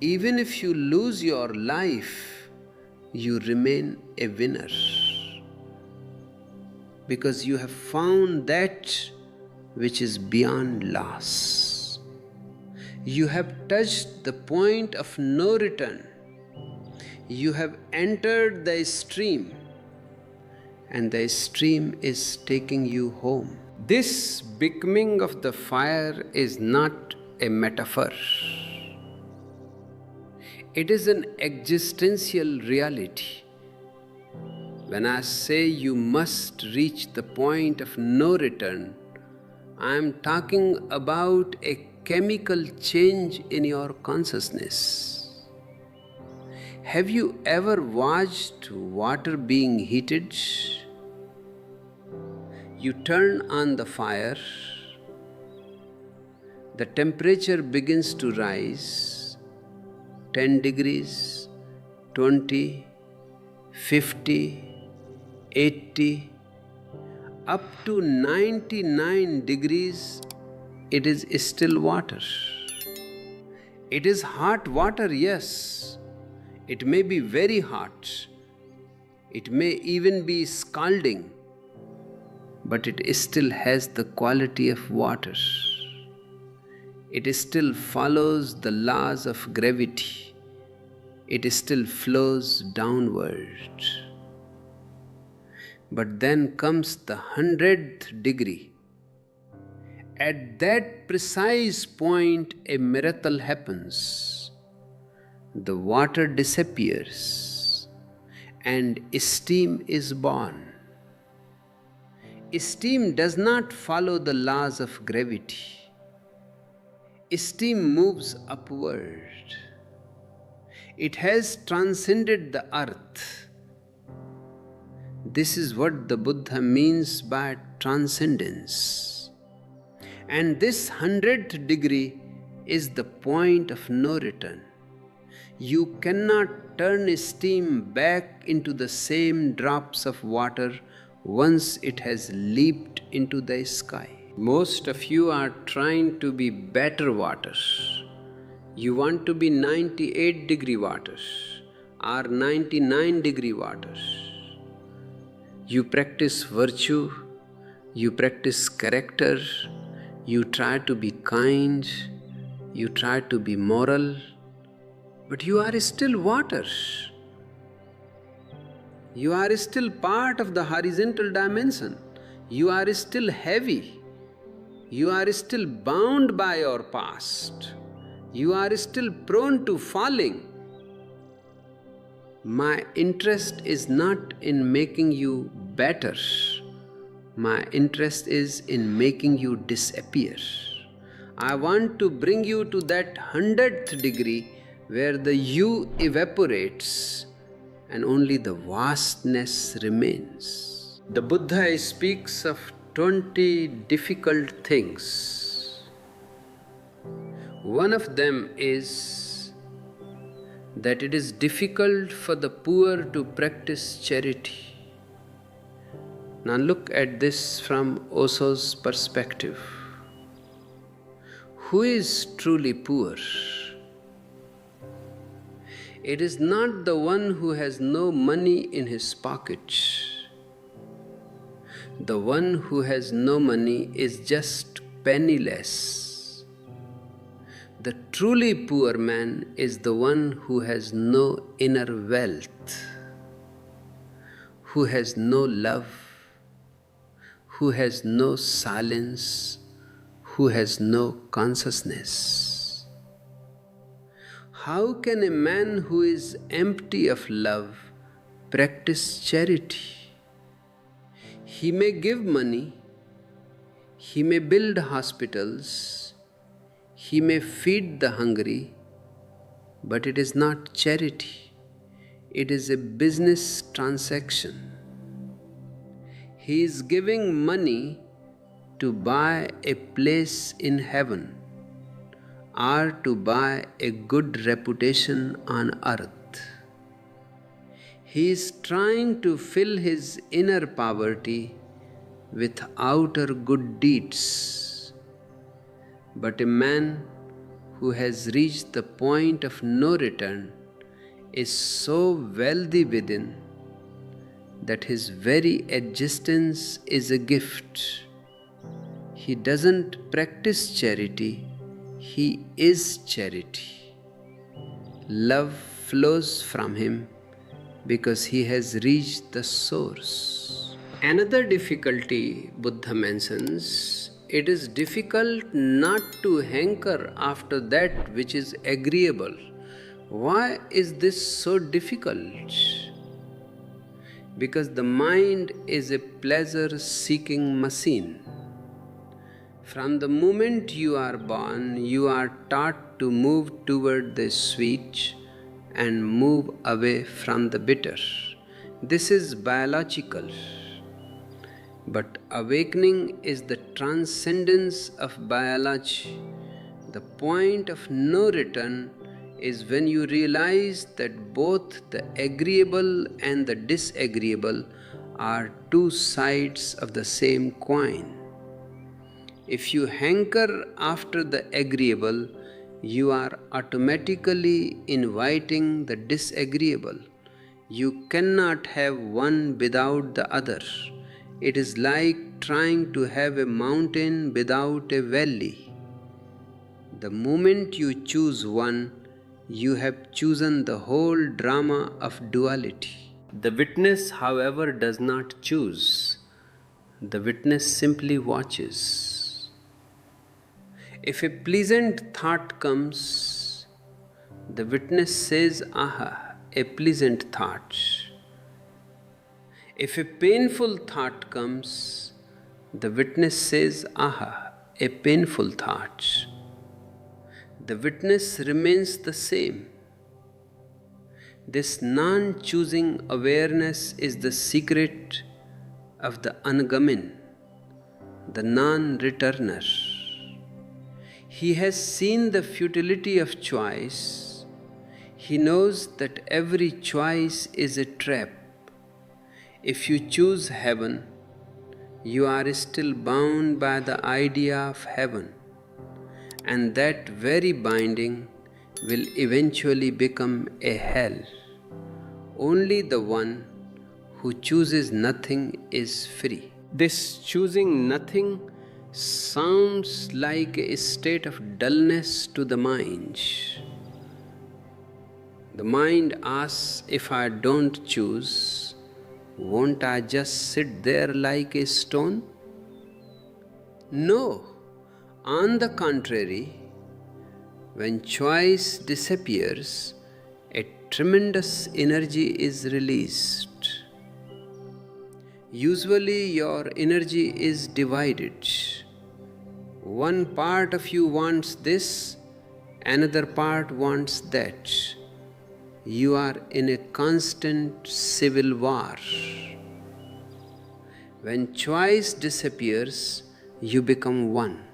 even if you lose your life, you remain a winner. Because you have found that which is beyond loss. You have touched the point of no return. You have entered the stream, and the stream is taking you home. This becoming of the fire is not a metaphor. It is an existential reality. When I say you must reach the point of no return, I am talking about a chemical change in your consciousness. Have you ever watched water being heated? You turn on the fire, the temperature begins to rise 10 degrees, 20, 50, 80, up to 99 degrees, it is still water. It is hot water, yes. It may be very hot. It may even be scalding, but it still has the quality of water. It still follows the laws of gravity. It still flows downward. But then comes the 100th degree. At that precise point, a miracle happens. The water disappears and steam is born. Steam does not follow the laws of gravity. Steam moves upward. It has transcended the earth. This is what the Buddha means by transcendence. And this 100th degree is the point of no return. You cannot turn steam back into the same drops of water once it has leaped into the sky. Most of you are trying to be better waters. You want to be 98-degree waters or 99-degree waters. You practice virtue, you practice character, you try to be kind, you try to be moral, but you are still water. You are still part of the horizontal dimension. You are still heavy. You are still bound by your past. You are still prone to falling. My interest is not in making you better. My interest is in making you disappear. I want to bring you to that 100th degree where the you evaporates and only the vastness remains. The Buddha speaks of 20 difficult things. One of them is that it is difficult for the poor to practice charity. Now look at this from Osho's perspective. Who is truly poor? It is not the one who has no money in his pocket. The one who has no money is just penniless. The truly poor man is the one who has no inner wealth, who has no love, who has no silence, who has no consciousness. How can a man who is empty of love practice charity? He may give money, he may build hospitals, he may feed the hungry, but it is not charity. It is a business transaction. He is giving money to buy a place in heaven or to buy a good reputation on earth. He is trying to fill his inner poverty with outer good deeds. But a man who has reached the point of no return is so wealthy within that his very existence is a gift. He doesn't practice charity, he is charity. Love flows from him because he has reached the source. Another difficulty Buddha mentions, it is difficult not to hanker after that which is agreeable. Why is this so difficult? Because the mind is a pleasure-seeking machine. From the moment you are born, you are taught to move toward the sweet and move away from the bitter. This is biological. But awakening is the transcendence of biology. The point of no return is when you realize that both the agreeable and the disagreeable are two sides of the same coin. If you hanker after the agreeable, you are automatically inviting the disagreeable. You cannot have one without the other. It is like trying to have a mountain without a valley. The moment you choose one, you have chosen the whole drama of duality. The witness, however, does not choose. The witness simply watches. If a pleasant thought comes, the witness says, "Aha, a pleasant thought." If a painful thought comes, the witness says, "Aha, a painful thought." The witness remains the same. This non-choosing awareness is the secret of the Angamin, the non-returner. He has seen the futility of choice. He knows that every choice is a trap. If you choose heaven, you are still bound by the idea of heaven, and that very binding will eventually become a hell. Only the one who chooses nothing is free. This choosing nothing sounds like a state of dullness to the mind. The mind asks, if I don't choose, won't I just sit there like a stone? No. On the contrary, when choice disappears, a tremendous energy is released. Usually, your energy is divided. One part of you wants this, another part wants that. You are in a constant civil war. When choice disappears, you become one.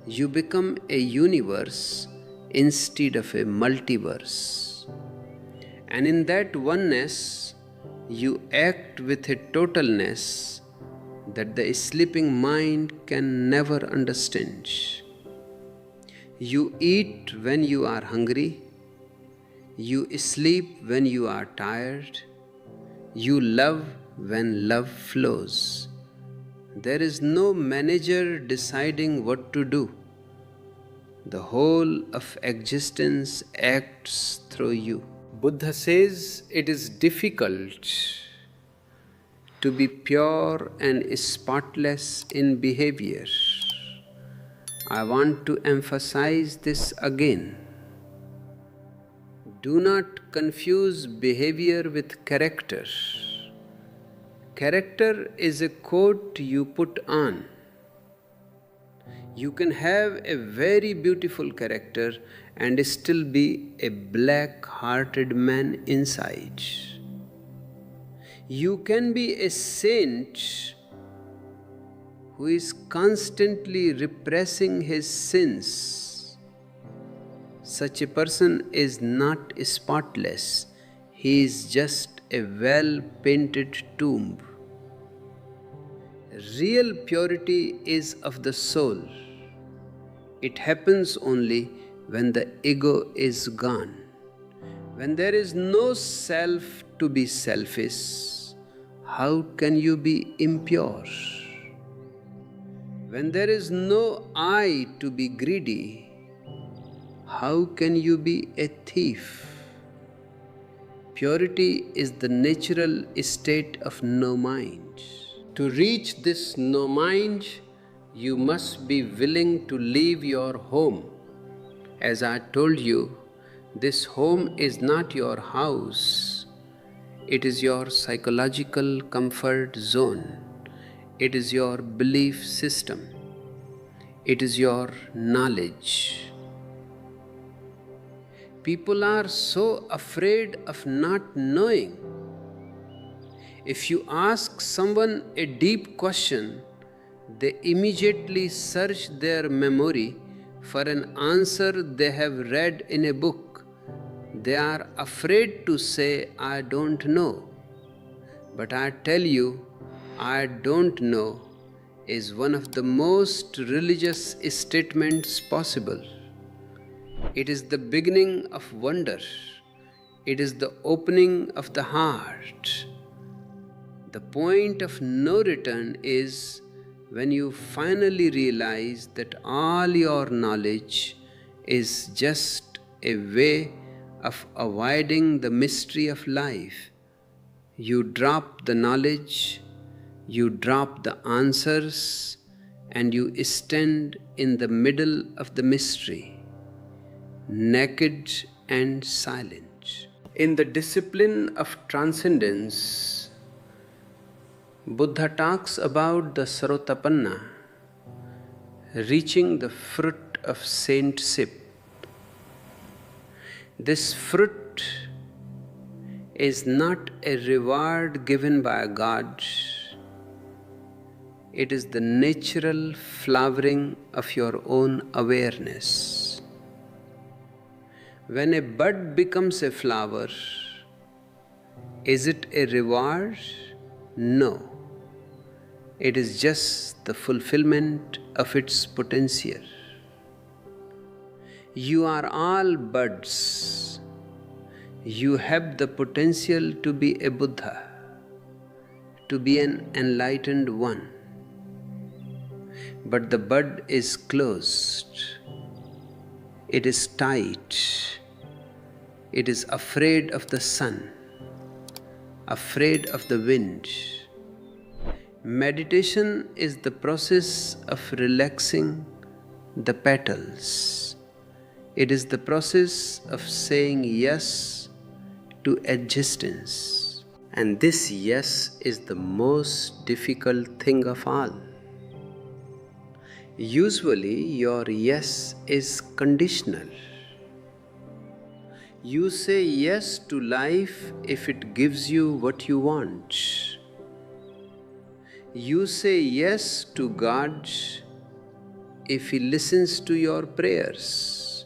You become a universe instead of a multiverse. And in that oneness, you act with a totalness that the sleeping mind can never understand. You eat when you are hungry. You sleep when you are tired. You love when love flows. There is no manager deciding what to do. The whole of existence acts through you. Buddha says it is difficult to be pure and spotless in behavior. I want to emphasize this again. Do not confuse behavior with character. Character is a coat you put on. You can have a very beautiful character and still be a black-hearted man inside. You can be a saint who is constantly repressing his sins. Such a person is not spotless. He is just a well-painted tomb. Real purity is of the soul. It happens only when the ego is gone. When there is no self to be selfish, how can you be impure? When there is no I to be greedy, how can you be a thief? Purity is the natural state of no mind. To reach this no mind, you must be willing to leave your home. As I told you, this home is not your house. It is your psychological comfort zone. It is your belief system. It is your knowledge. People are so afraid of not knowing. If you ask someone a deep question, they immediately search their memory for an answer they have read in a book. They are afraid to say, I don't know. But I tell you, I don't know is one of the most religious statements possible. It is the beginning of wonder. It is the opening of the heart. The point of no return is when you finally realize that all your knowledge is just a way of avoiding the mystery of life. You drop the knowledge, you drop the answers, and you stand in the middle of the mystery, naked and silent. In the discipline of transcendence, Buddha talks about the Sarotapanna, reaching the fruit of saintship. This fruit is not a reward given by God. It is the natural flowering of your own awareness. When a bud becomes a flower, is it a reward? No. It is just the fulfillment of its potential. You are all buds. You have the potential to be a Buddha, to be an enlightened one. But the bud is closed. It is tight. It is afraid of the sun, afraid of the wind. Meditation is the process of relaxing the petals. It is the process of saying yes to existence. And this yes is the most difficult thing of all. Usually, your yes is conditional. You say yes to life if it gives you what you want. You say yes to God if He listens to your prayers.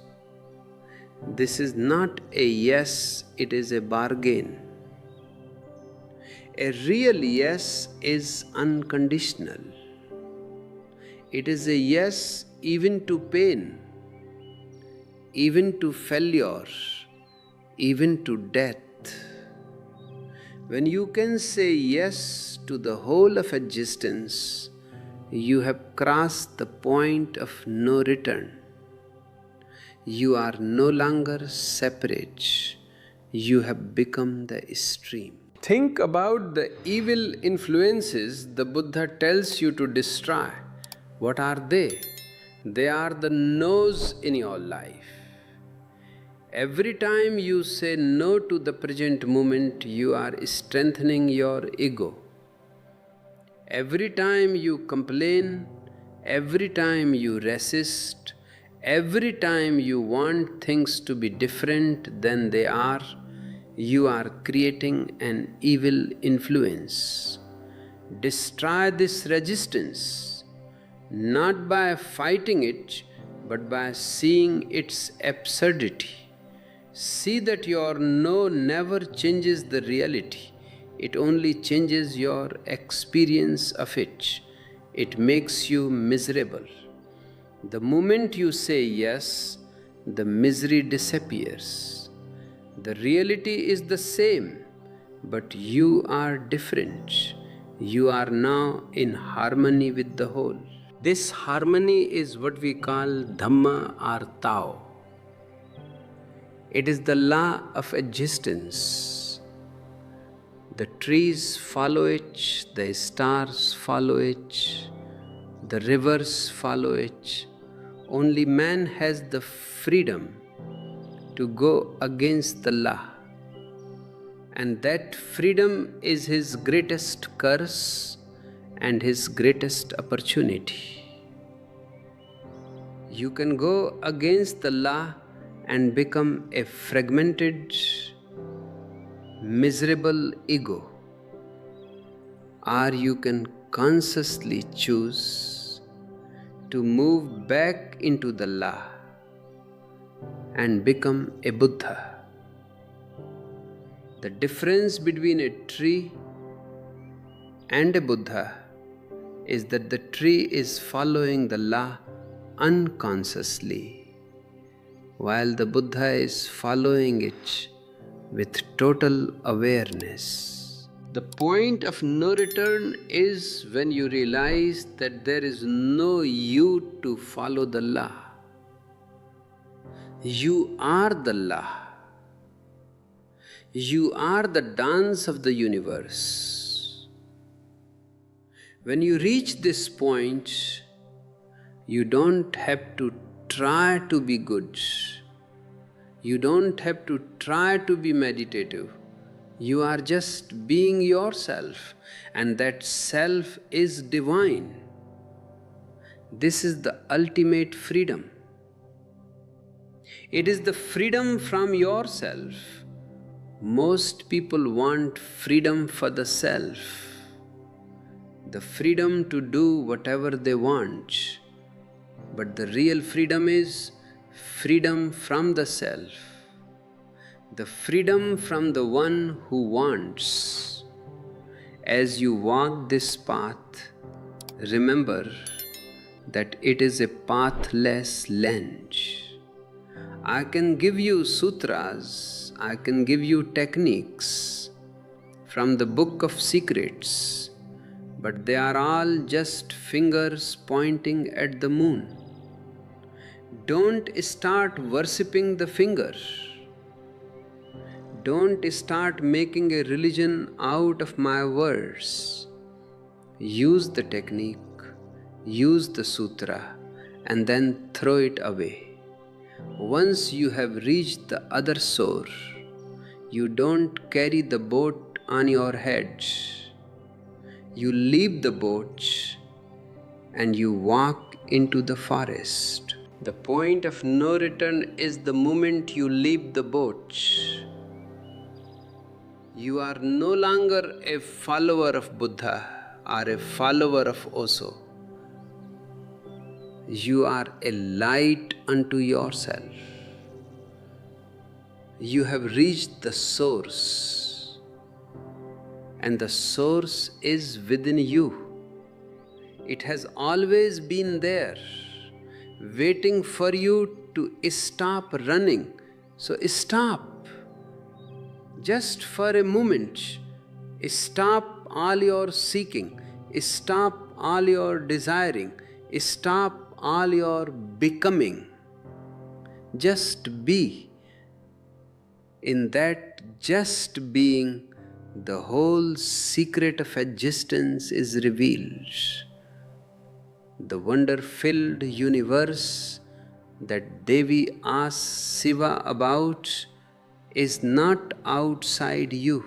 This is not a yes, it is a bargain. A real yes is unconditional. It is a yes even to pain, even to failure, even to death. When you can say yes to the whole of existence, you have crossed the point of no return. You are no longer separate. You have become the stream. Think about the evil influences the Buddha tells you to destroy. What are they? They are the no's in your life. Every time you say no to the present moment, you are strengthening your ego. Every time you complain, every time you resist, every time you want things to be different than they are, you are creating an evil influence. Destroy this resistance, not by fighting it, but by seeing its absurdity. See that your no never changes the reality. It only changes your experience of it. It makes you miserable. The moment you say yes, the misery disappears. The reality is the same, but you are different. You are now in harmony with the whole. This harmony is what we call Dhamma or Tao. It is the law of existence. The trees follow it, the stars follow it, the rivers follow it. Only man has the freedom to go against the law. And that freedom is his greatest curse and his greatest opportunity. You can go against the law and become a fragmented, miserable ego. Or you can consciously choose to move back into the law and become a Buddha. The difference between a tree and a Buddha is that the tree is following the law unconsciously, while the Buddha is following it with total awareness. The point of no return is when you realize that there is no you to follow the law. You are the law. You are the dance of the universe. When you reach this point, you don't have to try to be good. You don't have to try to be meditative. You are just being yourself, and that self is divine. This is the ultimate freedom. It is the freedom from yourself. Most people want freedom for the self, the freedom to do whatever they want. But the real freedom is freedom from the self, the freedom from the one who wants. As you walk this path, remember that it is a pathless land. I can give you sutras, I can give you techniques from the book of secrets, but they are all just fingers pointing at the moon. Don't start worshipping the finger. Don't start making a religion out of my words. Use the technique, use the sutra, and then throw it away. Once you have reached the other shore, you don't carry the boat on your head. You leave the boat and you walk into the forest. The point of no return is the moment you leave the boat. You are no longer a follower of Buddha or a follower of Osho. You are a light unto yourself. You have reached the source, and the source is within you. It has always been there, waiting for you to stop running. So stop. Just for a moment, stop all your seeking, stop all your desiring, stop all your becoming. Just be. In that just being, the whole secret of existence is revealed. The wonder-filled universe that Devi asks Shiva about is not outside you.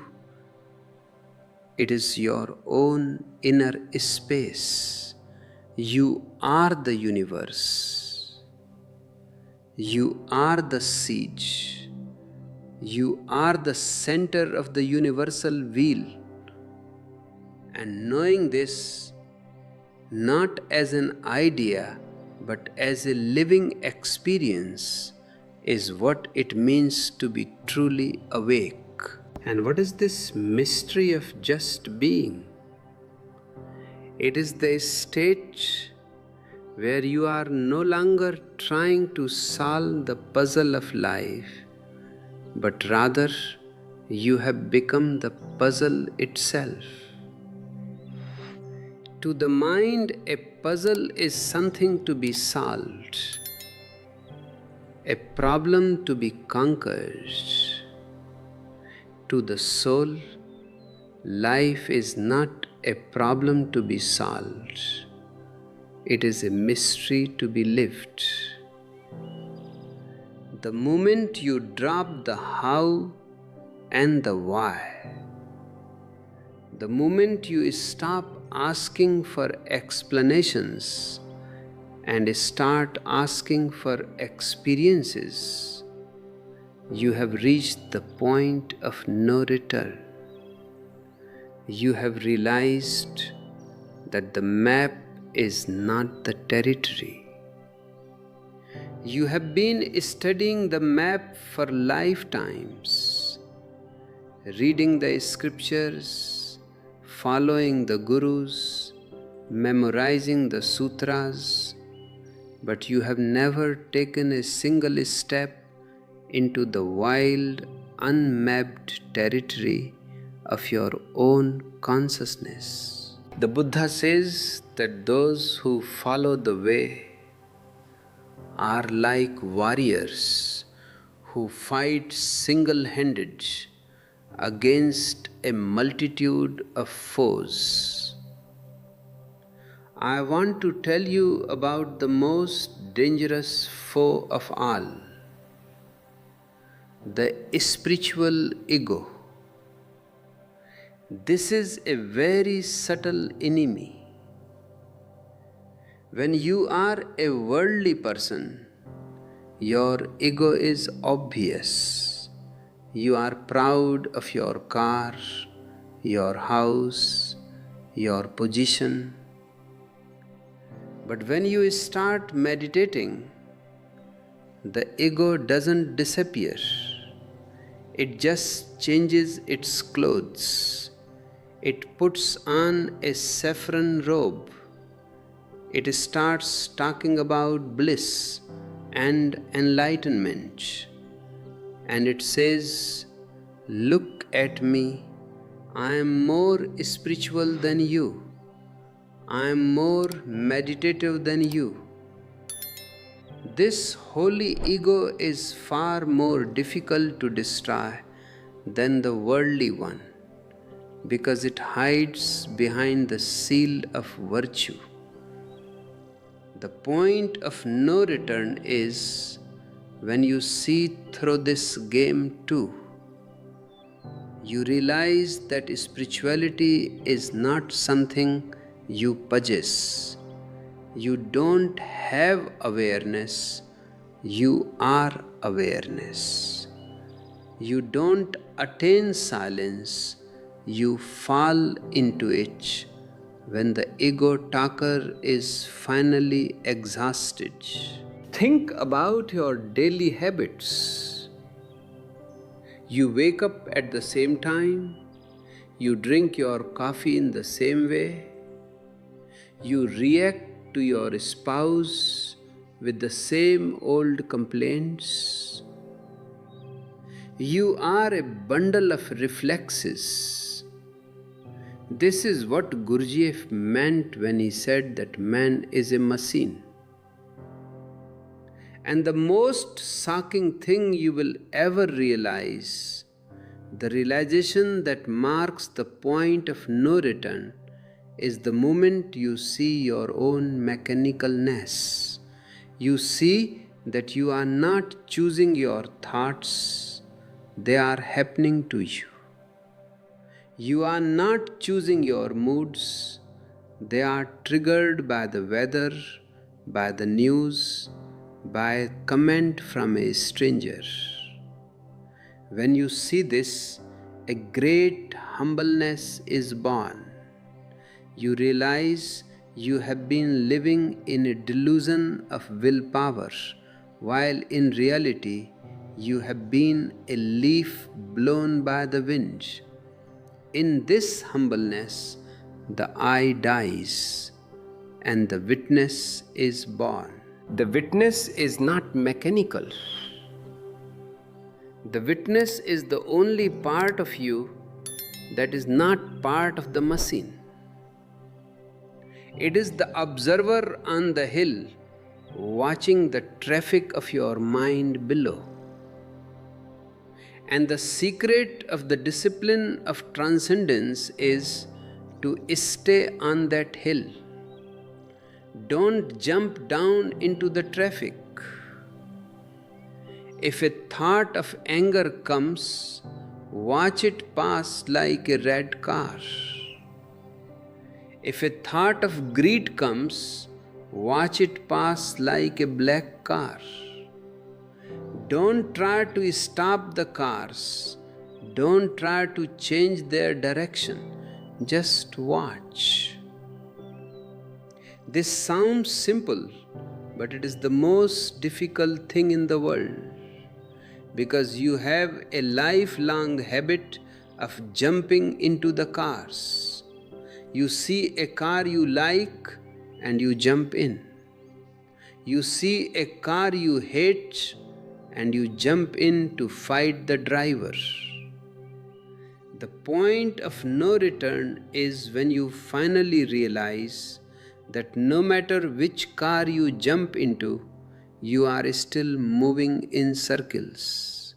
It is your own inner space. You are the universe. You are the seed. You are the center of the universal wheel. And knowing this, not as an idea, but as a living experience, is what it means to be truly awake. And what is this mystery of just being? It is the state where you are no longer trying to solve the puzzle of life, but rather you have become the puzzle itself. To the mind, a puzzle is something to be solved, a problem to be conquered. To the soul, life is not a problem to be solved. It is a mystery to be lived. The moment you drop the how and the why, the moment you stop asking for explanations and start asking for experiences, you have reached the point of no return. You have realized that the map is not the territory. You have been studying the map for lifetimes, reading the scriptures, following the gurus, memorizing the sutras, but you have never taken a single step into the wild, unmapped territory of your own consciousness. The Buddha says that those who follow the way are like warriors who fight single-handed against a multitude of foes. I want to tell you about the most dangerous foe of all, the spiritual ego. This is a very subtle enemy. When you are a worldly person, your ego is obvious. You are proud of your car, your house, your position. But when you start meditating, the ego doesn't disappear. It just changes its clothes. It puts on a saffron robe it starts talking about bliss and enlightenment. And it says, "Look at me, I am more spiritual than you. I am more meditative than you." This holy ego is far more difficult to destroy than the worldly one because it hides behind the shield of virtue. The point of no return is when you see through this game too. You realize that spirituality is not something you possess. You don't have awareness, you are awareness. You don't attain silence, you fall into it when the ego talker is finally exhausted. Think about your daily habits. You wake up at the same time, you drink your coffee in the same way, you react to your spouse with the same old complaints. You are a bundle of reflexes. This is what Gurdjieff meant when he said that man is a machine. And the most shocking thing you will ever realize, the realization that marks the point of no return, is the moment you see your own mechanicalness. You see that you are not choosing your thoughts, they are happening to you. You are not choosing your moods, they are triggered by the weather, by the news, by a comment from a stranger. When you see this, a great humbleness is born. You realize you have been living in a delusion of willpower, while in reality you have been a leaf blown by the wind. In this humbleness, the I dies and the witness is born. The witness is not mechanical. The witness is the only part of you that is not part of the machine. It is the observer on the hill watching the traffic of your mind below. And the secret of the discipline of transcendence is to stay on that hill. Don't jump down into the traffic. If a thought of anger comes, watch it pass like a red car. If a thought of greed comes, watch it pass like a black car. Don't try to stop the cars. Don't try to change their direction. Just watch. This sounds simple, but it is the most difficult thing in the world, because you have a lifelong habit of jumping into the cars. You see a car you like and you jump in. You see a car you hate and you jump in to fight the driver. The point of no return is when you finally realize that no matter which car you jump into, you are still moving in circles.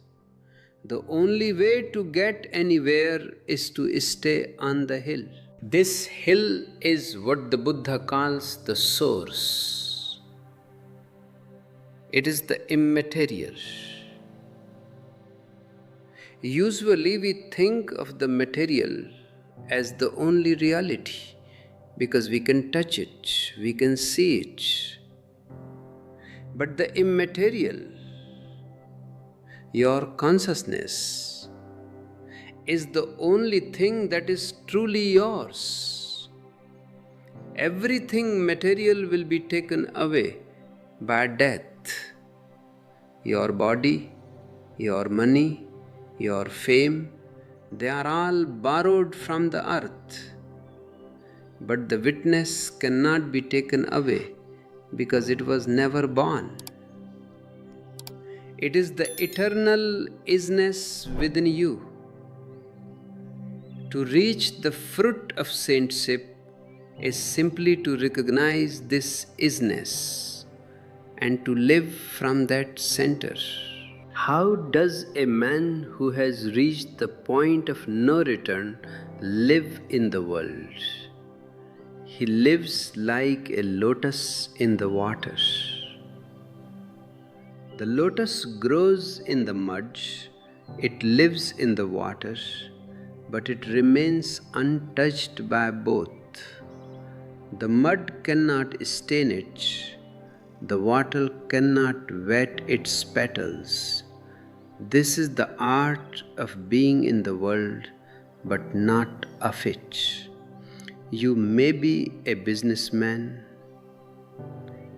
The only way to get anywhere is to stay on the hill. This hill is what the Buddha calls the source. It is the immaterial. Usually we think of the material as the only reality because we can touch it, we can see it. But the immaterial, your consciousness, is the only thing that is truly yours. Everything material will be taken away by death. Your body, your money, your fame, they are all borrowed from the earth. but the witness cannot be taken away because it was never born. It is the eternal isness within you. To reach the fruit of saintship is simply to recognize this isness and to live from that center. How does a man who has reached the point of no return live in the world? He lives like a lotus in the water. The lotus grows in the mud, it lives in the water, but it remains untouched by both. The mud cannot stain it, the water cannot wet its petals. This is the art of being in the world, but not of it. You may be a businessman,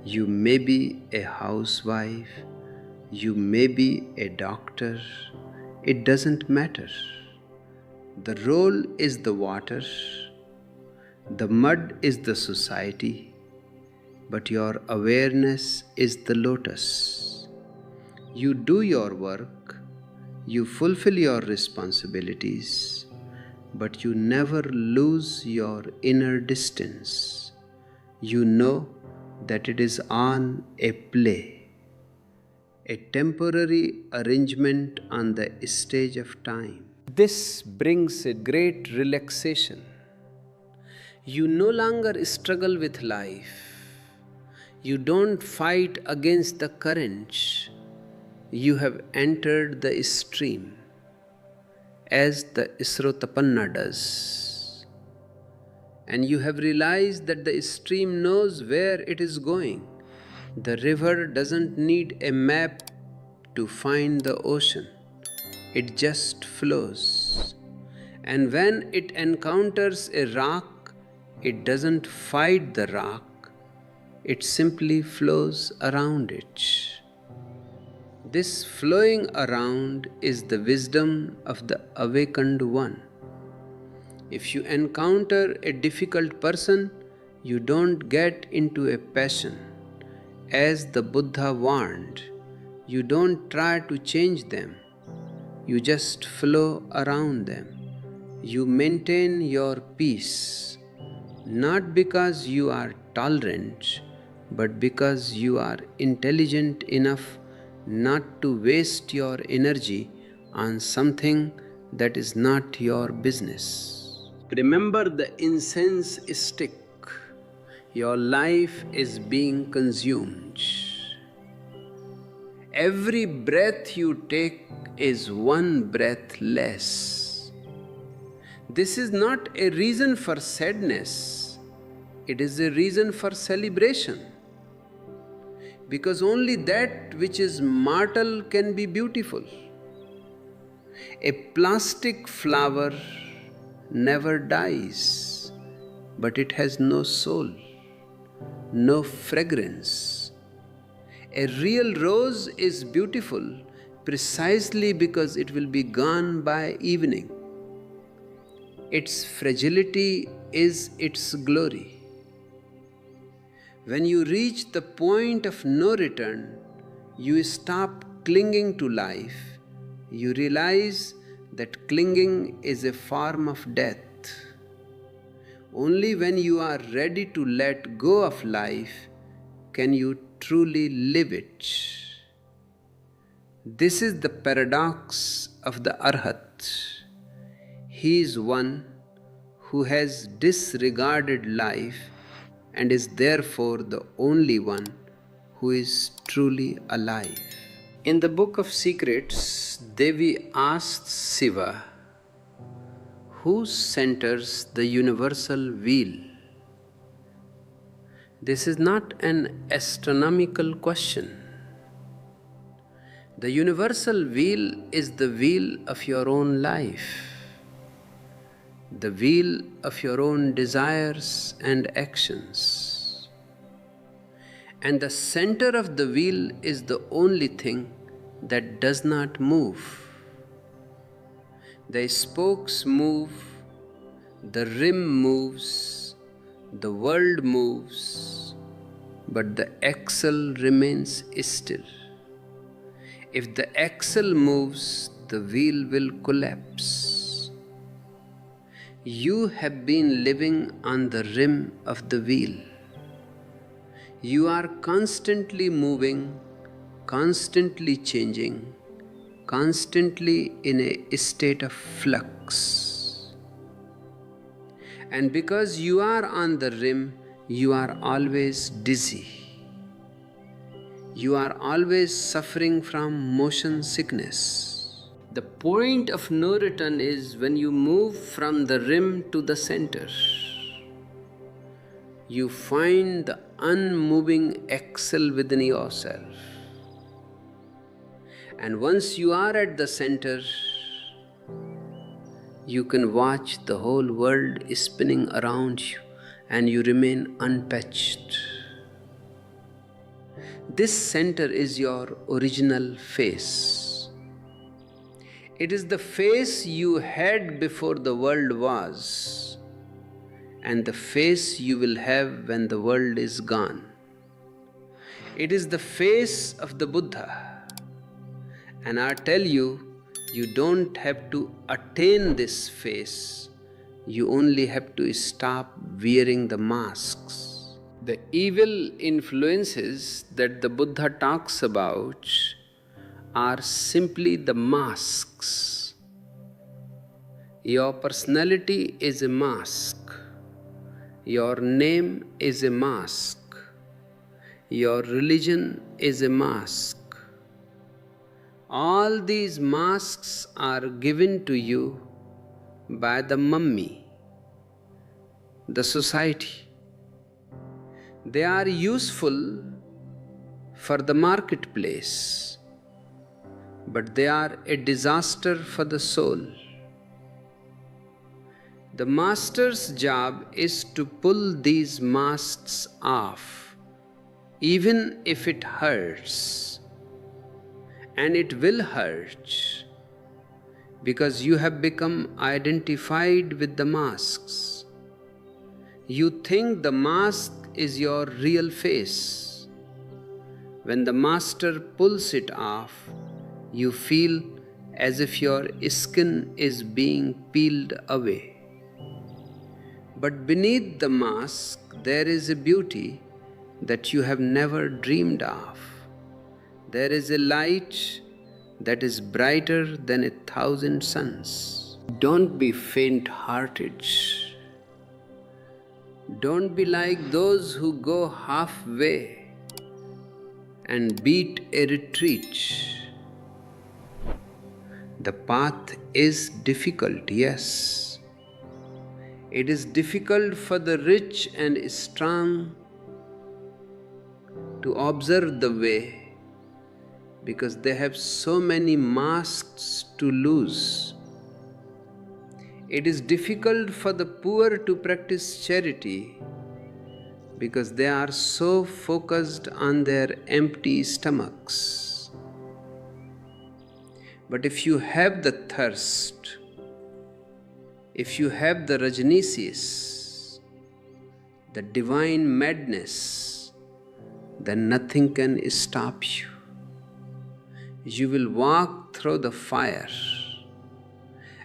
you may be a housewife, you may be a doctor, it doesn't matter. The role is the water, the mud is the society, but your awareness is the lotus. You do your work, you fulfill your responsibilities, but you never lose your inner distance. You know that it is on a play, a temporary arrangement on the stage of time. This brings a great relaxation. You no longer struggle with life. You don't fight against the currents. You have entered the stream, as the Srotapanna does. And you have realized that the stream knows where it is going. The river doesn't need a map to find the ocean. It just flows. And when it encounters a rock, it doesn't fight the rock. It simply flows around it. This flowing around is the wisdom of the awakened one. If you encounter a difficult person, you don't get into a passion. As the Buddha warned, you don't try to change them. You just flow around them. You maintain your peace, not because you are tolerant, but because you are intelligent enough not to waste your energy on something that is not your business. Remember the incense stick. Your life is being consumed. Every breath you take is one breath less. This is not a reason for sadness, it is a reason for celebration. Because only that which is mortal can be beautiful. A plastic flower never dies, but it has no soul, no fragrance. A real rose is beautiful precisely because it will be gone by evening. Its fragility is its glory. When you reach the point of no return, you stop clinging to life. You realize that clinging is a form of death. Only when you are ready to let go of life can you truly live it. This is the paradox of the Arhat. He is one who has disregarded life and is therefore the only one who is truly alive. In the Book of Secrets, Devi asked Shiva, who centers the universal wheel? This is not an astronomical question. The universal wheel is the wheel of your own life, the wheel of your own desires and actions. And the center of the wheel is the only thing that does not move. The spokes move, the rim moves, The world moves, but the axle remains still. If the axle moves, the wheel will collapse. You have been living on the rim of the wheel. You are constantly moving, constantly changing, constantly in a state of flux. And because you are on the rim, you are always dizzy. You are always suffering from motion sickness. The point of no return is when you move from the rim to the center. You find the unmoving axle within yourself. And once you are at the center, you can watch the whole world spinning around you and you remain unpatched. This center is your original face. It is the face you had before the world was, and the face you will have when the world is gone. It is the face of the Buddha. And I tell you, you don't have to attain this face. You only have to stop wearing the masks. The evil influences that the Buddha talks about are simply the masks. Your personality is a mask. Your name is a mask. Your religion is a mask. All these masks are given to you by the mummy, the society. They are useful for the marketplace, but they are a disaster for the soul. The master's job is to pull these masks off, even if it hurts. And it will hurt, because you have become identified with the masks. You think the mask is your real face. When the master pulls it off, you feel as if your skin is being peeled away. But beneath the mask, there is a beauty that you have never dreamed of. There is a light that is brighter than 1,000 suns. Don't be faint-hearted. Don't be like those who go halfway and beat a retreat. The path is difficult, yes. It is difficult for the rich and strong to observe the way, because they have so many masks to lose. It is difficult for the poor to practice charity, because they are so focused on their empty stomachs. But if you have the thirst, if you have the Rajneesis, the divine madness, then nothing can stop you. You will walk through the fire,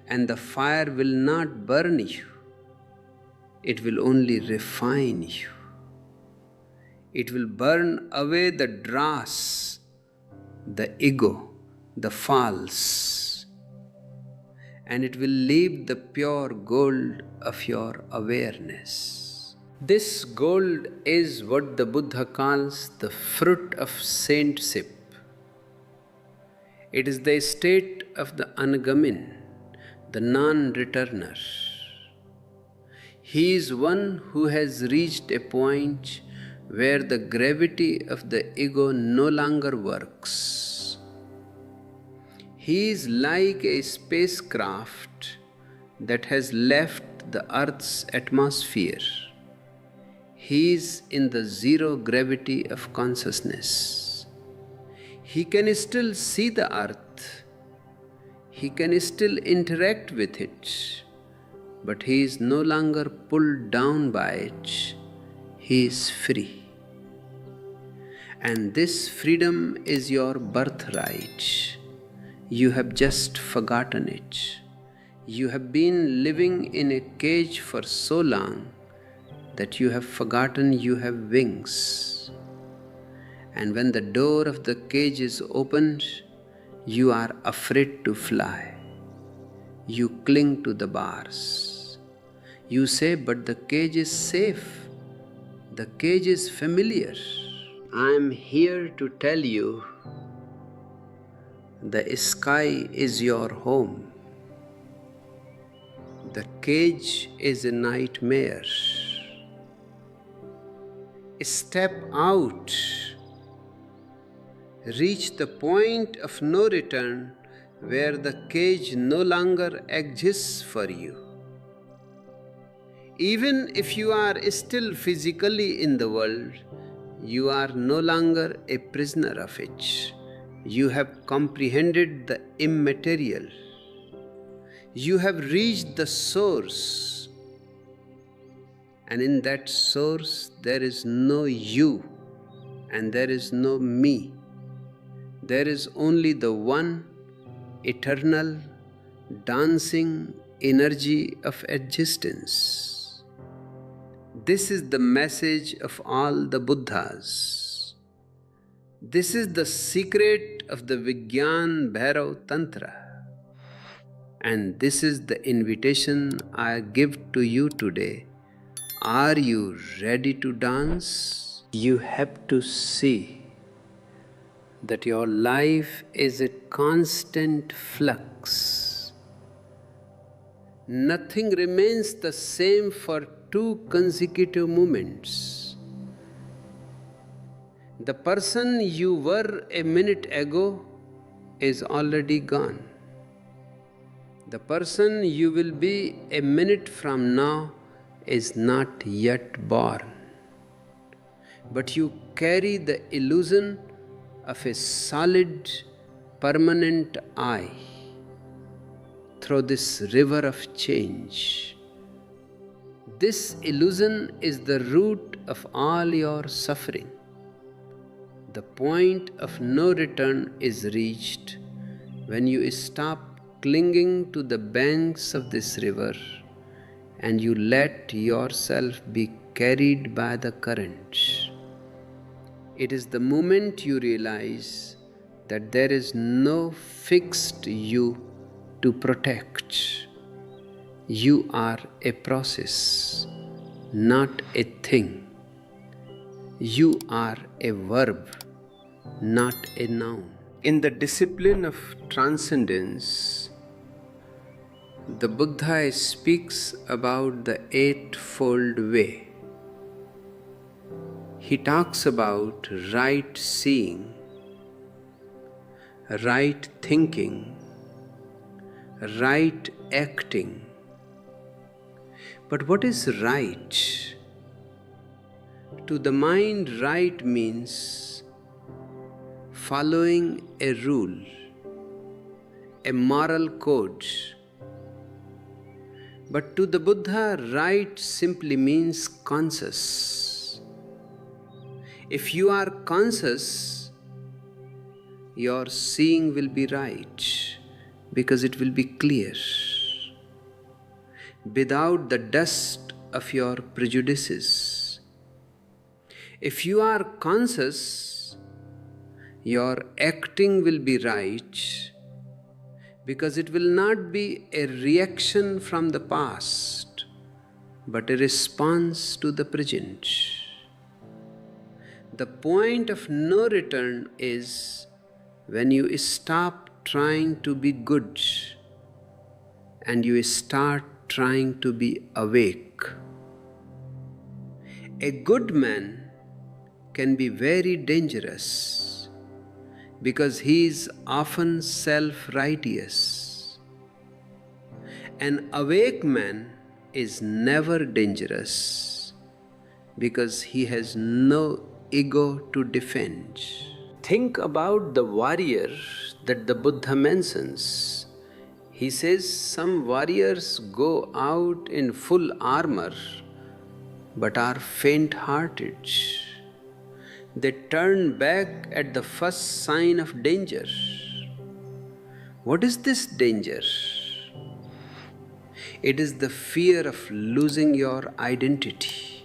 and the fire will not burn you. It will only refine you. It will burn away the dross, the ego, the false, and it will leave the pure gold of your awareness. This gold is what the Buddha calls the fruit of saintship. It is the state of the Anagamin, the non-returner. He is one who has reached a point where the gravity of the ego no longer works. He is like a spacecraft that has left the Earth's atmosphere. He is in the zero gravity of consciousness. He can still see the earth, he can still interact with it, but he is no longer pulled down by it, he is free. And this freedom is your birthright. You have just forgotten it. You have been living in a cage for so long that you have forgotten you have wings. And when the door of the cage is opened, you are afraid to fly. You cling to the bars. You say, but the cage is safe. The cage is familiar. I am here to tell you, the sky is your home. The cage is a nightmare. Step out. Reach the point of no return where the cage no longer exists for you. Even if you are still physically in the world, you are no longer a prisoner of it. You have comprehended the immaterial. You have reached the source. And in that source, there is no you and there is no me. There is only the one eternal, dancing energy of existence. This is the message of all the Buddhas. This is the secret of the Vigyan Bhairav Tantra. And this is the invitation I give to you today. Are you ready to dance? You have to see that your life is a constant flux. Nothing remains the same for 2 consecutive moments. The person you were a minute ago is already gone. The person you will be a minute from now is not yet born. But you carry the illusion of a solid, permanent I through this river of change. This illusion is the root of all your suffering. The point of no return is reached when you stop clinging to the banks of this river and you let yourself be carried by the current. It is the moment you realize that there is no fixed you to protect. You are a process, not a thing. You are a verb, not a noun. In the discipline of transcendence, the Buddha speaks about the Eightfold Way. He talks about right seeing, right thinking, right acting. But what is right? To the mind, right means following a rule, a moral code. But to the Buddha, right simply means conscious. If you are conscious, your seeing will be right because it will be clear, without the dust of your prejudices. If you are conscious, your acting will be right because it will not be a reaction from the past, but a response to the present. The point of no return is when you stop trying to be good and you start trying to be awake. A good man can be very dangerous because he is often self-righteous. An awake man is never dangerous because he has no ego to defend. Think about the warrior that the Buddha mentions. He says some warriors go out in full armor, but are faint-hearted. They turn back at the first sign of danger. What is this danger? It is the fear of losing your identity.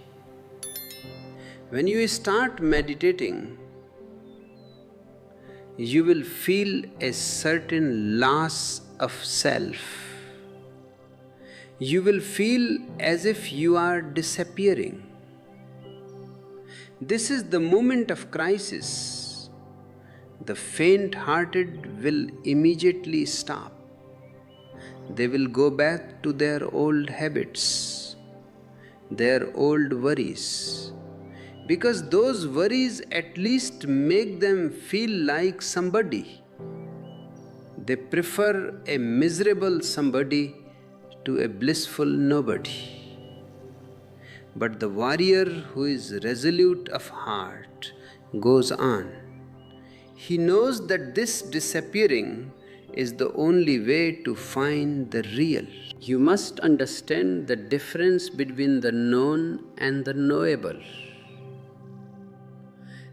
When you start meditating, you will feel a certain loss of self. You will feel as if you are disappearing. This is the moment of crisis. The faint-hearted will immediately stop. They will go back to their old habits, their old worries, because those worries at least make them feel like somebody. They prefer a miserable somebody to a blissful nobody. But the warrior who is resolute of heart goes on. He knows that this disappearing is the only way to find the real. You must understand the difference between the known and the knowable.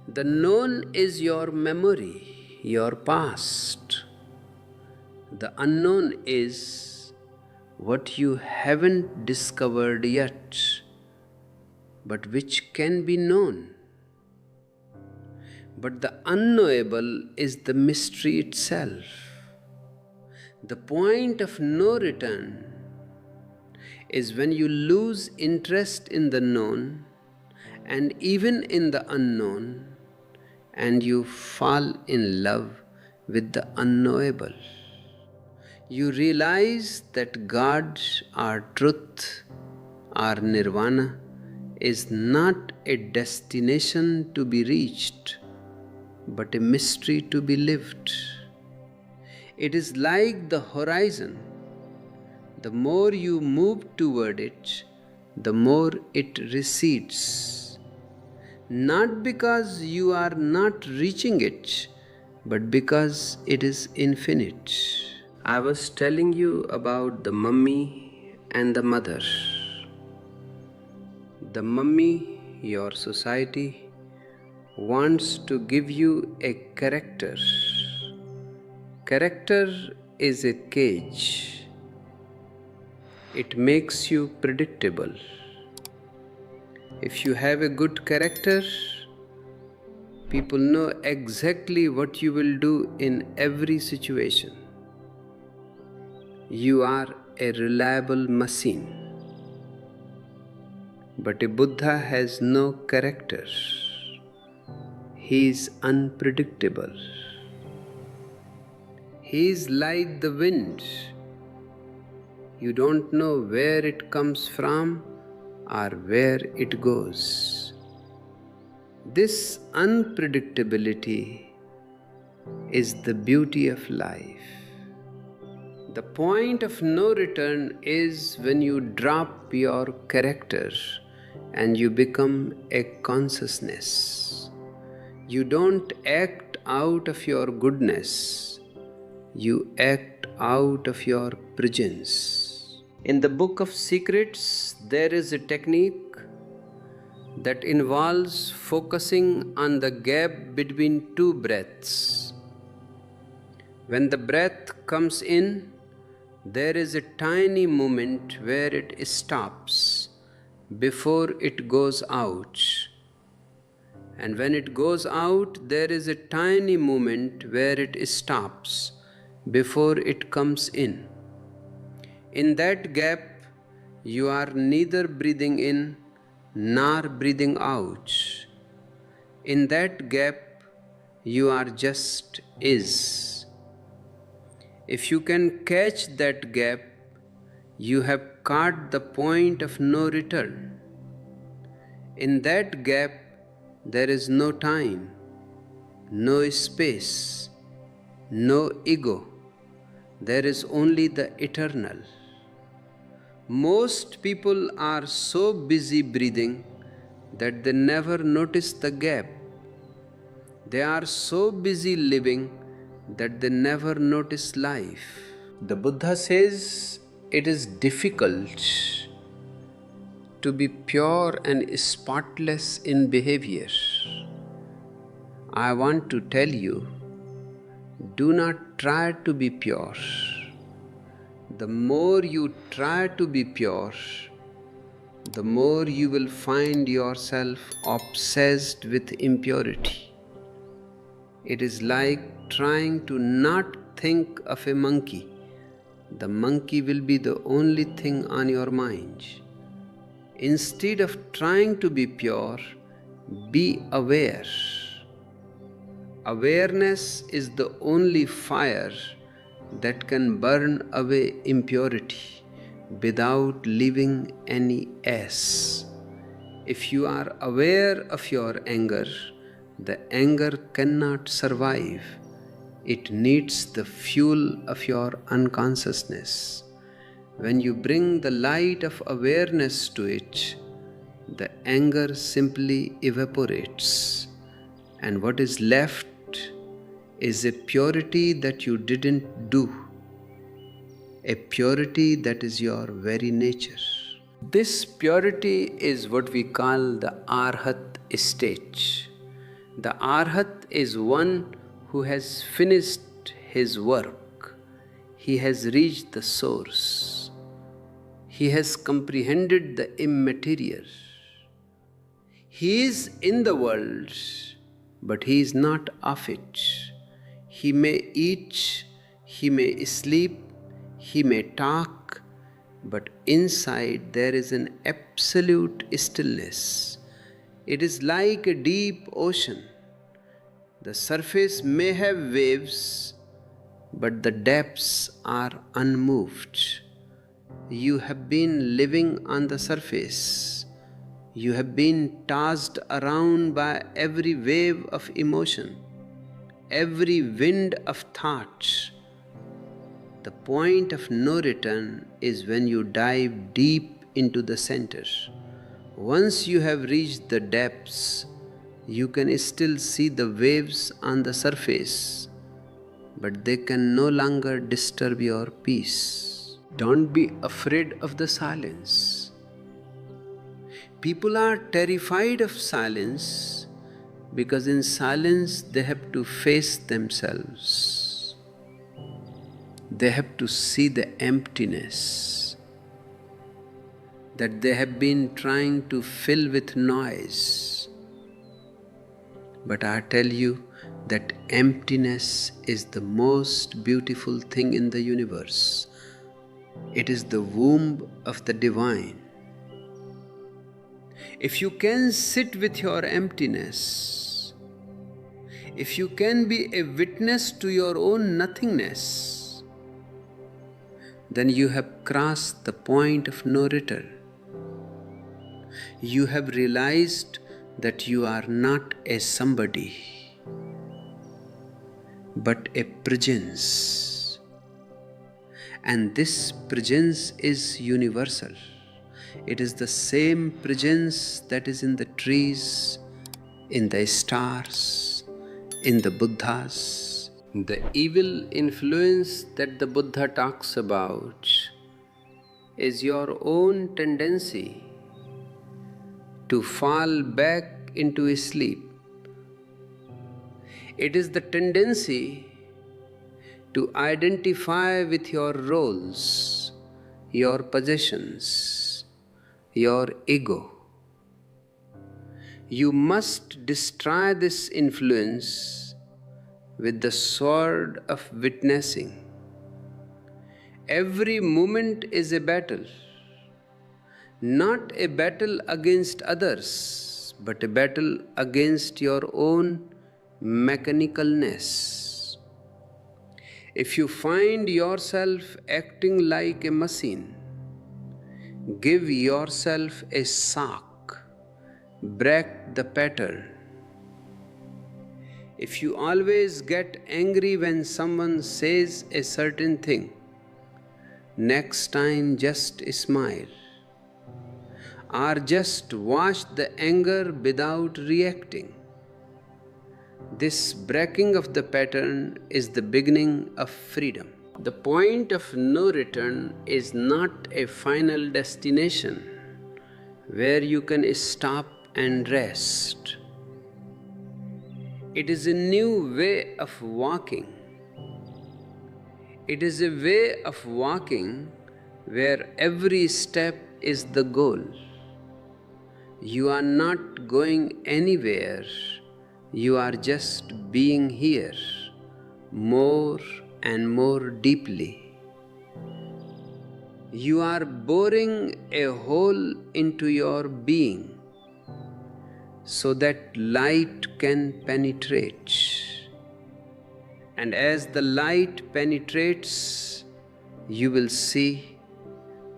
The known is your memory, your past. The unknown is what you haven't discovered yet, but which can be known. But the unknowable is the mystery itself. The point of no return is when you lose interest in the known and even in the unknown, and you fall in love with the unknowable. You realize that God, our truth, our nirvana, is not a destination to be reached, but a mystery to be lived. It is like the horizon. The more you move toward it, the more it recedes. Not because you are not reaching it, but because it is infinite. I was telling you about the mummy and the mother. The mummy, your society, wants to give you a character. Character is a cage. It makes you predictable. If you have a good character, people know exactly what you will do in every situation. You are a reliable machine. But a Buddha has no character. He is unpredictable. He is like the wind. You don't know where it comes from or where it goes. This unpredictability is the beauty of life. The point of no return is when you drop your character and you become a consciousness. You don't act out of your goodness. You act out of your presence. In the Book of Secrets, there is a technique that involves focusing on the gap between two breaths. When the breath comes in, there is a tiny moment where it stops before it goes out. And when it goes out, there is a tiny moment where it stops before it comes in. In that gap, you are neither breathing in nor breathing out. In that gap, you are just is. If you can catch that gap, you have caught the point of no return. In that gap, there is no time, no space, no ego. There is only the eternal. Most people are so busy breathing that they never notice the gap. They are so busy living that they never notice life. The Buddha says it is difficult to be pure and spotless in behavior. I want to tell you, do not try to be pure. The more you try to be pure, the more you will find yourself obsessed with impurity. It is like trying to not think of a monkey. The monkey will be the only thing on your mind. Instead of trying to be pure, be aware. Awareness is the only fire that can burn away impurity without leaving any ash. If you are aware of your anger, the anger cannot survive. It needs the fuel of your unconsciousness. When you bring the light of awareness to it, the anger simply evaporates, and what is left is a purity that you didn't do, a purity that is your very nature. This purity is what we call the Arhat stage. The Arhat is one who has finished his work. He has reached the source. He has comprehended the immaterial. He is in the world, but he is not of it. He may eat, he may sleep, he may talk, but inside there is an absolute stillness. It is like a deep ocean. The surface may have waves, but the depths are unmoved. You have been living on the surface. You have been tossed around by every wave of emotion, every wind of thought. The point of no return is when you dive deep into the center. Once you have reached the depths, you can still see the waves on the surface, but they can no longer disturb your peace. Don't be afraid of the silence. People are terrified of silence because in silence they have to face themselves. They have to see the emptiness that they have been trying to fill with noise. But I tell you that emptiness is the most beautiful thing in the universe. It is the womb of the divine. If you can sit with your emptiness, if you can be a witness to your own nothingness, then you have crossed the point of no return. You have realized that you are not a somebody, but a presence. And this presence is universal. It is the same presence that is in the trees, in the stars, in the Buddhas. The evil influence that the Buddha talks about is your own tendency to fall back into sleep. It is the tendency to identify with your roles, your possessions, your ego. You must destroy this influence with the sword of witnessing. Every moment is a battle, not a battle against others, but a battle against your own mechanicalness. If you find yourself acting like a machine, give yourself a shock, break the pattern. If you always get angry when someone says a certain thing, next time just smile, or just watch the anger without reacting. This breaking of the pattern is the beginning of freedom. The point of no return is not a final destination. where you can stop and rest. It is a new way of walking. It is a way of walking where every step is the goal. You are not going anywhere, you are just being here, more and more deeply. You are boring a hole into your being so that light can penetrate. And as the light penetrates, you will see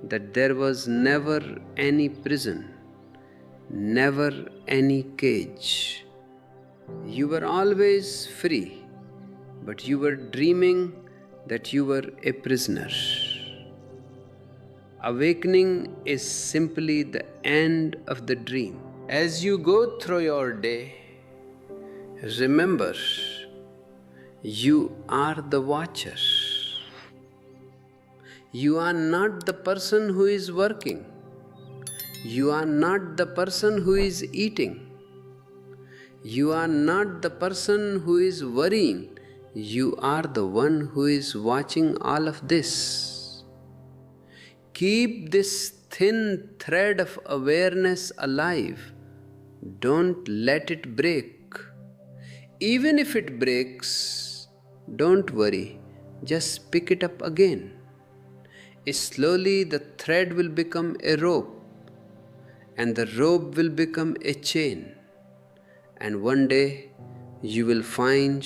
that there was never any prison, never any cage. You were always free, but you were dreaming that you were a prisoner. Awakening is simply the end of the dream. As you go through your day, remember, you are the watcher. You are not the person who is working. You are not the person who is eating. You are not the person who is worrying. You are the one who is watching all of this. Keep this thin thread of awareness alive. Don't let it break. Even if it breaks, don't worry, just pick it up again. Slowly the thread will become a rope, and the rope will become a chain. And one day you will find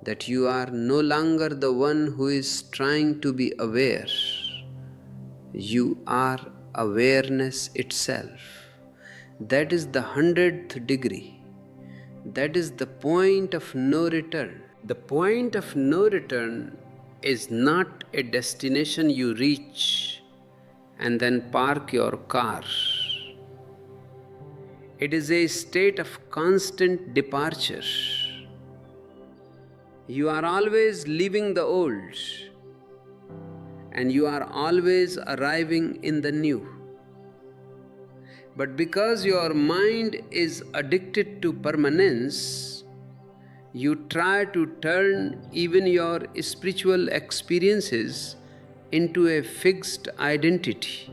that you are no longer the one who is trying to be aware. You are awareness itself. That is the 100th degree. That is the point of no return. The point of no return is not a destination you reach and then park your car. It is a state of constant departure. You are always leaving the old, and you are always arriving in the new. But because your mind is addicted to permanence, you try to turn even your spiritual experiences into a fixed identity.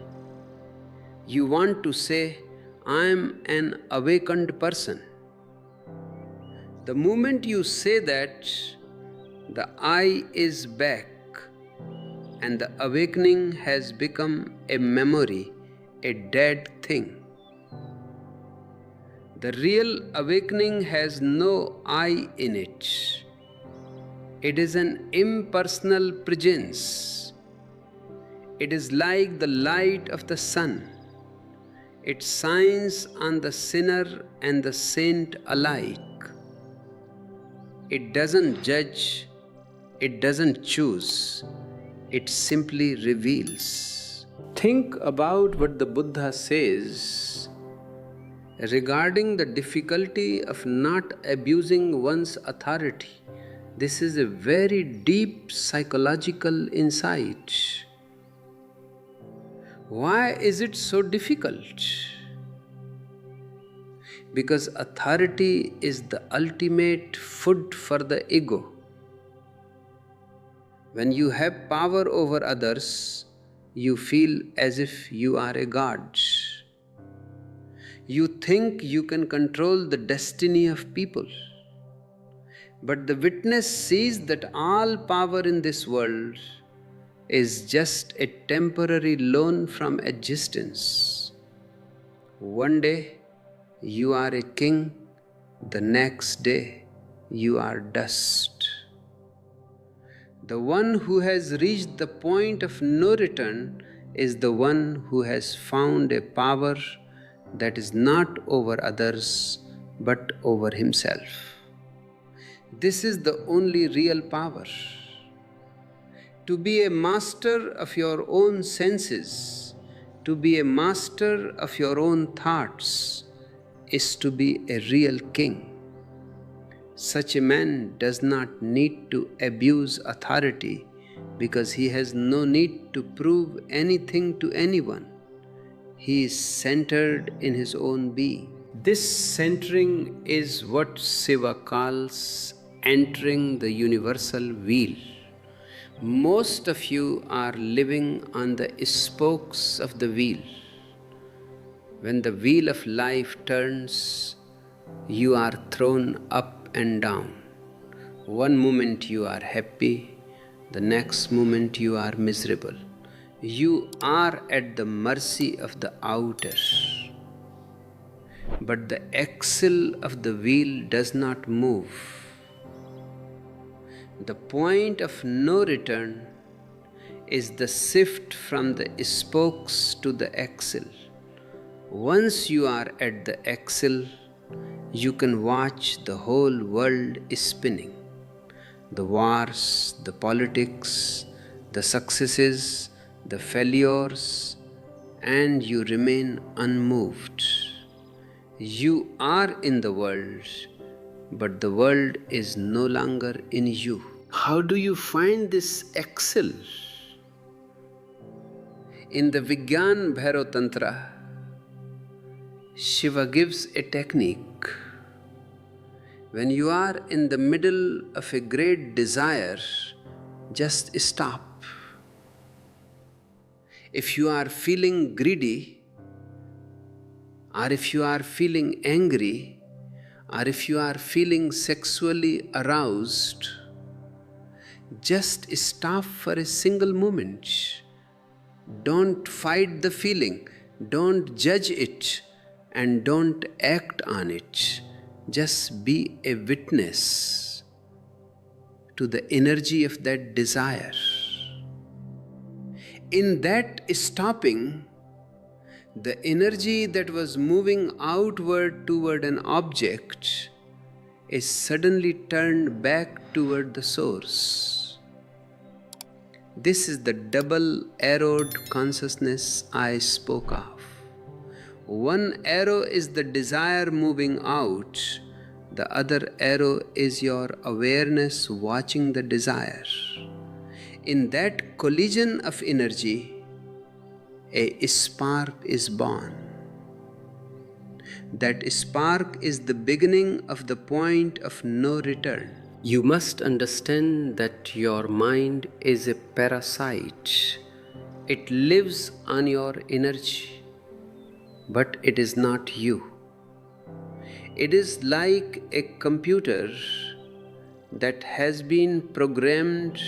You want to say, I am an awakened person. The moment you say that, the I is back, and the awakening has become a memory, a dead thing. The real awakening has no I in it. It is an impersonal presence. It is like the light of the sun. It shines on the sinner and the saint alike. It doesn't judge, it doesn't choose, it simply reveals. Think about what the Buddha says regarding the difficulty of not abusing one's authority. This is a very deep psychological insight. Why is it so difficult? Because authority is the ultimate food for the ego. When you have power over others, you feel as if you are a god. You think you can control the destiny of people. But the witness sees that all power in this world is just a temporary loan from existence. One day you are a king, the next day you are dust. The one who has reached the point of no return is the one who has found a power that is not over others but over himself. This is the only real power. To be a master of your own senses, to be a master of your own thoughts, is to be a real king. Such a man does not need to abuse authority because he has no need to prove anything to anyone. He is centered in his own being. This centering is what Shiva calls entering the universal wheel. Most of you are living on the spokes of the wheel. When the wheel of life turns, you are thrown up and down. One moment you are happy, the next moment you are miserable. You are at the mercy of the outer. But the axle of the wheel does not move. The point of no return is the shift from the spokes to the axle. Once you are at the axle, you can watch the whole world spinning. The wars, the politics, the successes, the failures, and you remain unmoved. You are in the world, but the world is no longer in you. How do you find this axle? In the Vigyan Bhairav Tantra, Shiva gives a technique. When you are in the middle of a great desire, just stop. If you are feeling greedy, or if you are feeling angry, or if you are feeling sexually aroused, just stop for a single moment. Don't fight the feeling, don't judge it, and don't act on it. Just be a witness to the energy of that desire. In that stopping, the energy that was moving outward toward an object is suddenly turned back toward the source. This is the double-arrowed consciousness I spoke of. One arrow is the desire moving out, the other arrow is your awareness watching the desire. In that collision of energy, a spark is born. That spark is the beginning of the point of no return. You must understand that your mind is a parasite. It lives on your energy, but it is not you. It is like a computer that has been programmed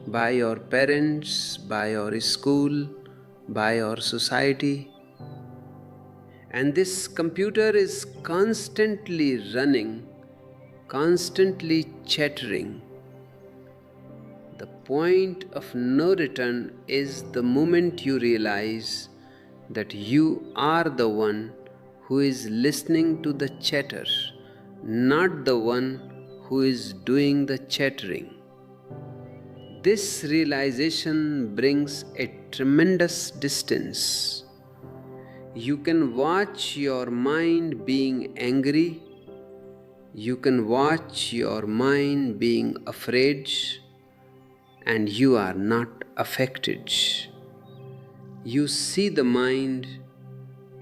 by your parents, by your school, by your society. And this computer is constantly running, constantly chattering. The point of no return is the moment you realize that you are the one who is listening to the chatter, not the one who is doing the chattering. This realization brings a tremendous distance. You can watch your mind being angry. You can watch your mind being afraid, and you are not affected. You see the mind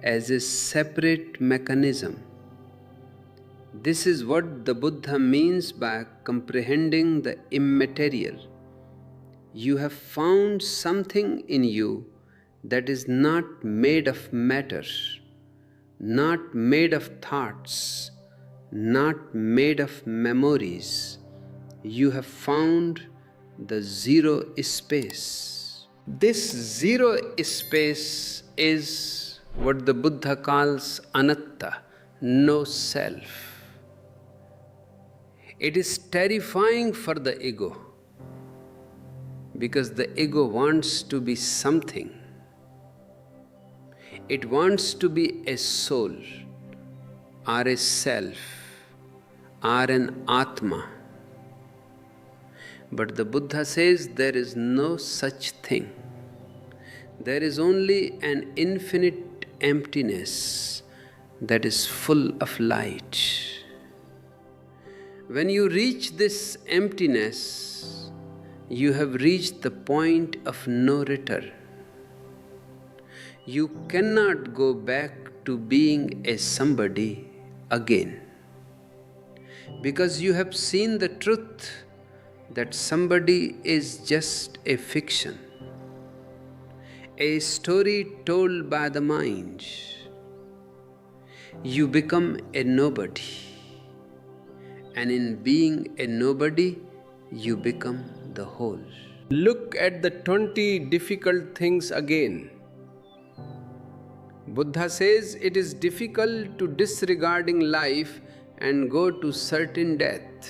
as a separate mechanism. This is what the Buddha means by comprehending the immaterial. You have found something in you that is not made of matter, not made of thoughts, not made of memories. You have found the zero space. This zero space is what the Buddha calls anatta, no self. It is terrifying for the ego, because the ego wants to be something. It wants to be a soul, or a self, or an Atma. But the Buddha says there is no such thing. There is only an infinite emptiness that is full of light. When you reach this emptiness, you have reached the point of no return. You cannot go back to being a somebody again, because you have seen the truth that somebody is just a fiction, a story told by the mind. You become a nobody, and in being a nobody, you become the whole. Look at the 20 difficult things again. Buddha says it is difficult to disregarding life and go to certain death.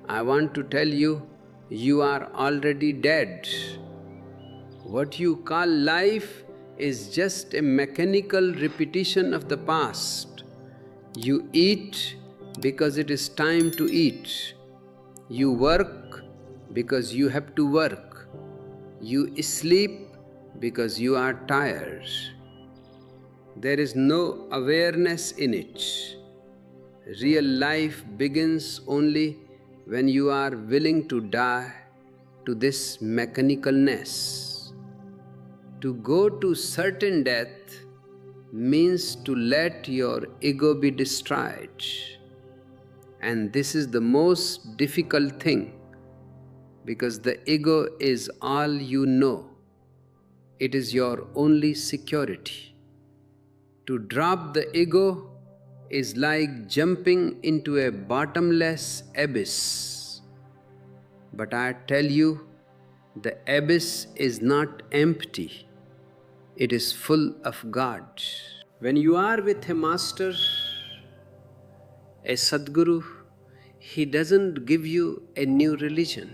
I want to tell you, you are already dead. What you call life is just a mechanical repetition of the past. You eat because it is time to eat. You work because you have to work. You sleep because you are tired. There is no awareness in it. Real life begins only when you are willing to die to this mechanicalness. To go to certain death means to let your ego be destroyed. And this is the most difficult thing, because the ego is all you know. It is your only security. To drop the ego is like jumping into a bottomless abyss. But I tell you, the abyss is not empty. It is full of God. When you are with a master, a Sadguru, he doesn't give you a new religion.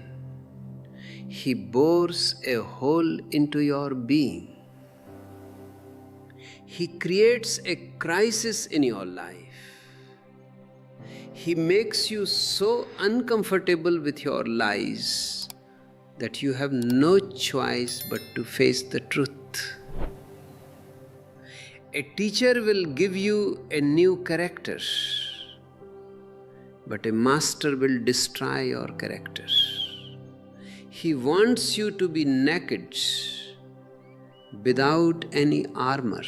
He bores a hole into your being. He creates a crisis in your life. He makes you so uncomfortable with your lies that you have no choice but to face the truth. A teacher will give you a new character, but a master will destroy your character. He wants you to be naked, without any armor,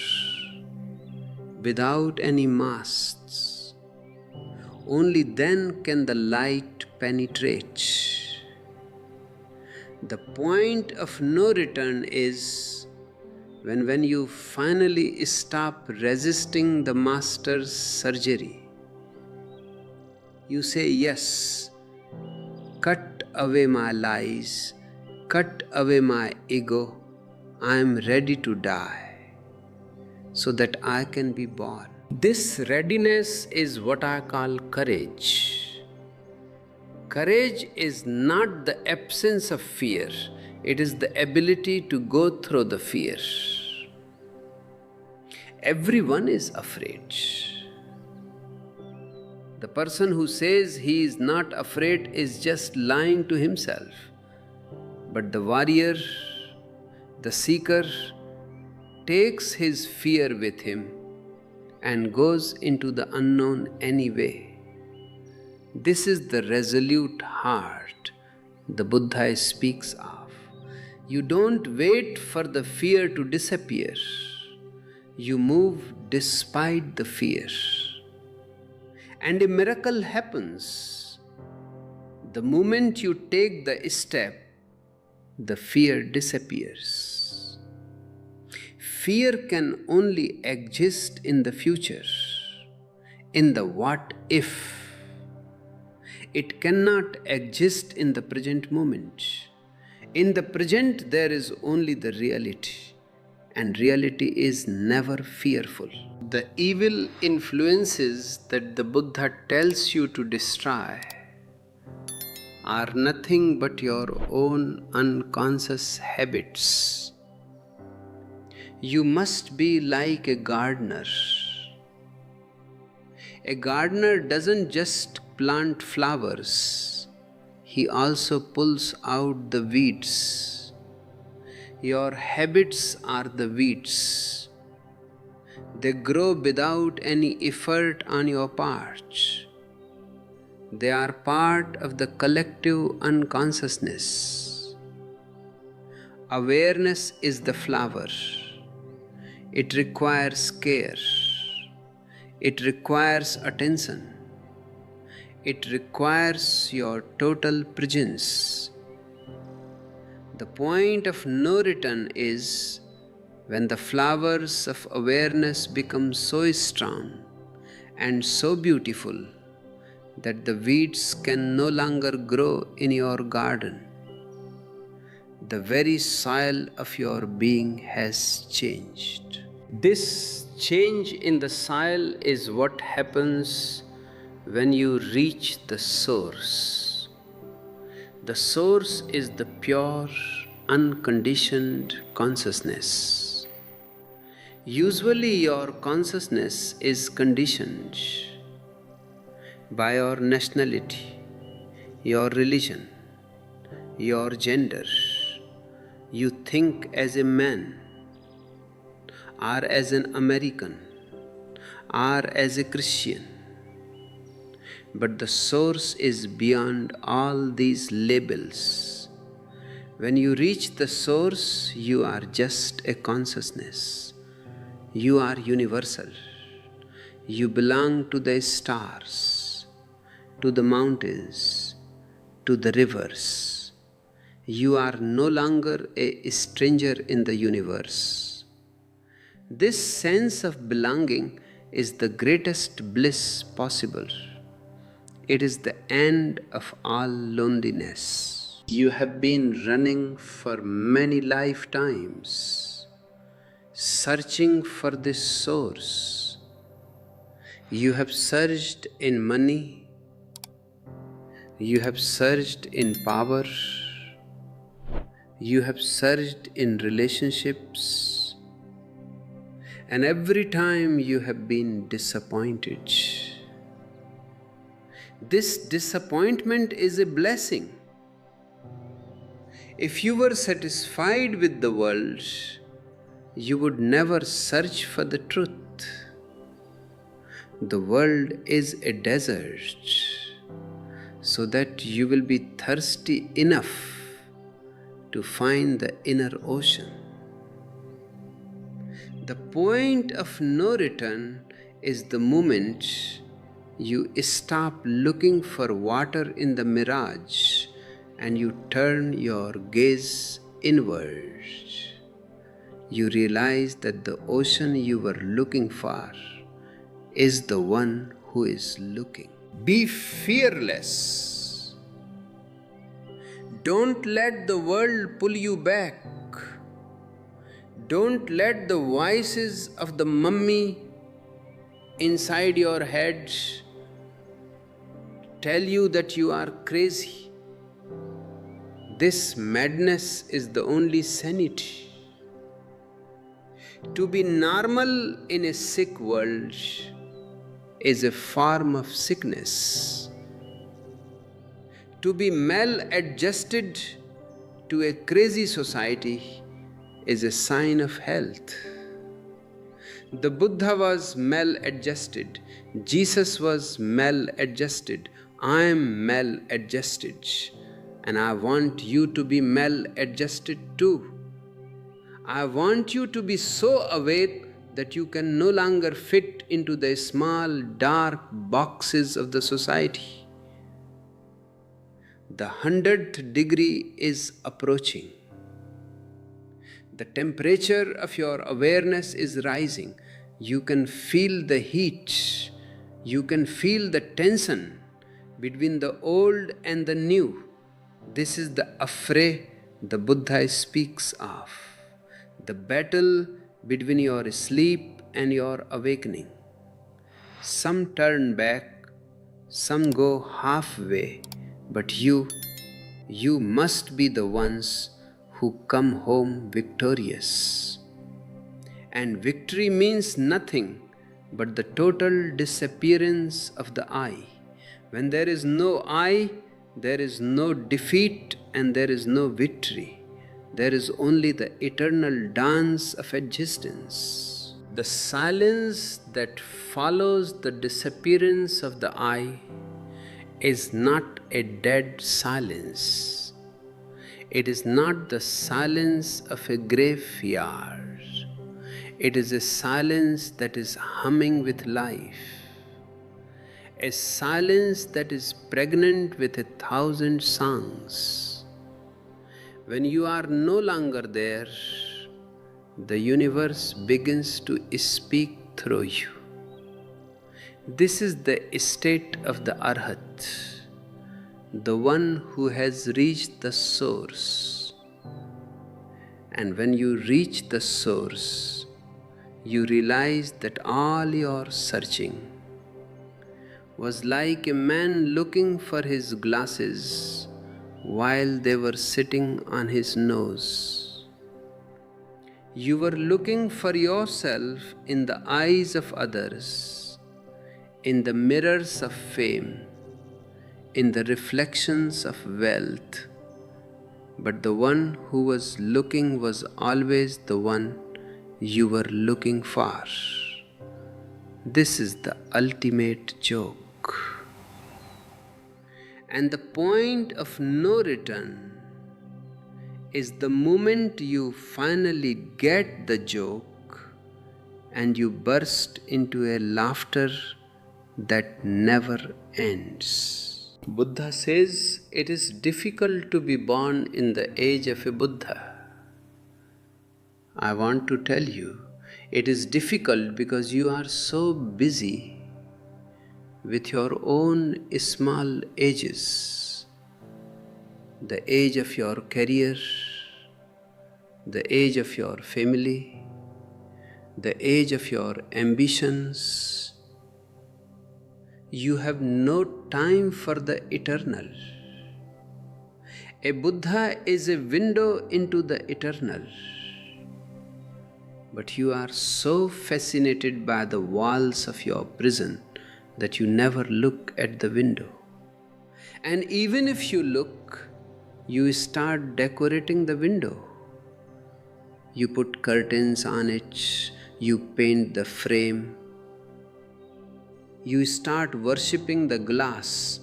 without any masks. Only then can the light penetrate. The point of no return is when you finally stop resisting the master's surgery. You say, yes, cut away my lies, cut away my ego. I am ready to die so that I can be born. This readiness is what I call courage. Courage is not the absence of fear, it is the ability to go through the fear. Everyone is afraid. The person who says he is not afraid is just lying to himself. But the warrior, the seeker, takes his fear with him and goes into the unknown anyway. This is the resolute heart the Buddha speaks of. You don't wait for the fear to disappear. You move despite the fear. And a miracle happens. The moment you take the step, the fear disappears. Fear can only exist in the future, in the what if. It cannot exist in the present moment. In the present, there is only the reality, and reality is never fearful. The evil influences that the Buddha tells you to destroy are nothing but your own unconscious habits. You must be like a gardener. A gardener doesn't just plant flowers, he also pulls out the weeds. Your habits are the weeds. They grow without any effort on your part. They are part of the collective unconsciousness. Awareness is the flower. It requires care. It requires attention. It requires your total presence. The point of no return is when the flowers of awareness become so strong and so beautiful that the weeds can no longer grow in your garden. The very soil of your being has changed. This change in the soil is what happens when you reach the source. The source is the pure, unconditioned consciousness. Usually, your consciousness is conditioned by your nationality, your religion, your gender. You think as a man, or as an American, or as a Christian. But the source is beyond all these labels. When you reach the source, you are just a consciousness. You are universal. You belong to the stars, to the mountains, to the rivers. You are no longer a stranger in the universe. This sense of belonging is the greatest bliss possible. It is the end of all loneliness. You have been running for many lifetimes, searching for this source. You have searched in money, you have searched in power, you have searched in relationships, and every time you have been disappointed. This disappointment is a blessing. If you were satisfied with the world, you would never search for the truth. The world is a desert, so that you will be thirsty enough to find the inner ocean. The point of no return is the moment you stop looking for water in the mirage and you turn your gaze inward. You realize that the ocean you were looking for is the one who is looking. Be fearless. Don't let the world pull you back. Don't let the voices of the mummy inside your head tell you that you are crazy. This madness is the only sanity. To be normal in a sick world is a form of sickness. To be maladjusted to a crazy society is a sign of health. The Buddha was maladjusted. Jesus was maladjusted. I am maladjusted. And I want you to be maladjusted too. I want you to be so awake that you can no longer fit into the small, dark boxes of the society. The 100th degree is approaching. The temperature of your awareness is rising. You can feel the heat. You can feel the tension between the old and the new. This is the affray the Buddha speaks of. The battle between your sleep and your awakening. Some turn back, some go halfway, but you must be the ones who come home victorious. And victory means nothing but the total disappearance of the I. When there is no I, there is no defeat and there is no victory. There is only the eternal dance of existence. The silence that follows the disappearance of the I is not a dead silence. It is not the silence of a graveyard. It is a silence that is humming with life, a silence that is pregnant with 1,000 songs. When you are no longer there, the universe begins to speak through you. This is the state of the Arhat, the one who has reached the source. And when you reach the source, you realize that all your searching was like a man looking for his glasses while they were sitting on his nose. You were looking for yourself in the eyes of others, in the mirrors of fame, in the reflections of wealth, but the one who was looking was always the one you were looking for. This is the ultimate joke. And the point of no return is the moment you finally get the joke and you burst into a laughter that never ends. Buddha says it is difficult to be born in the age of a Buddha. I want to tell you, it is difficult because you are so busy with your own small ages. The age of your career, the age of your family, the age of your ambitions. You have no time for the eternal. A Buddha is a window into the eternal. But you are so fascinated by the walls of your prison that you never look at the window. And even if you look, you start decorating the window. You put curtains on it, you paint the frame, you start worshipping the glass.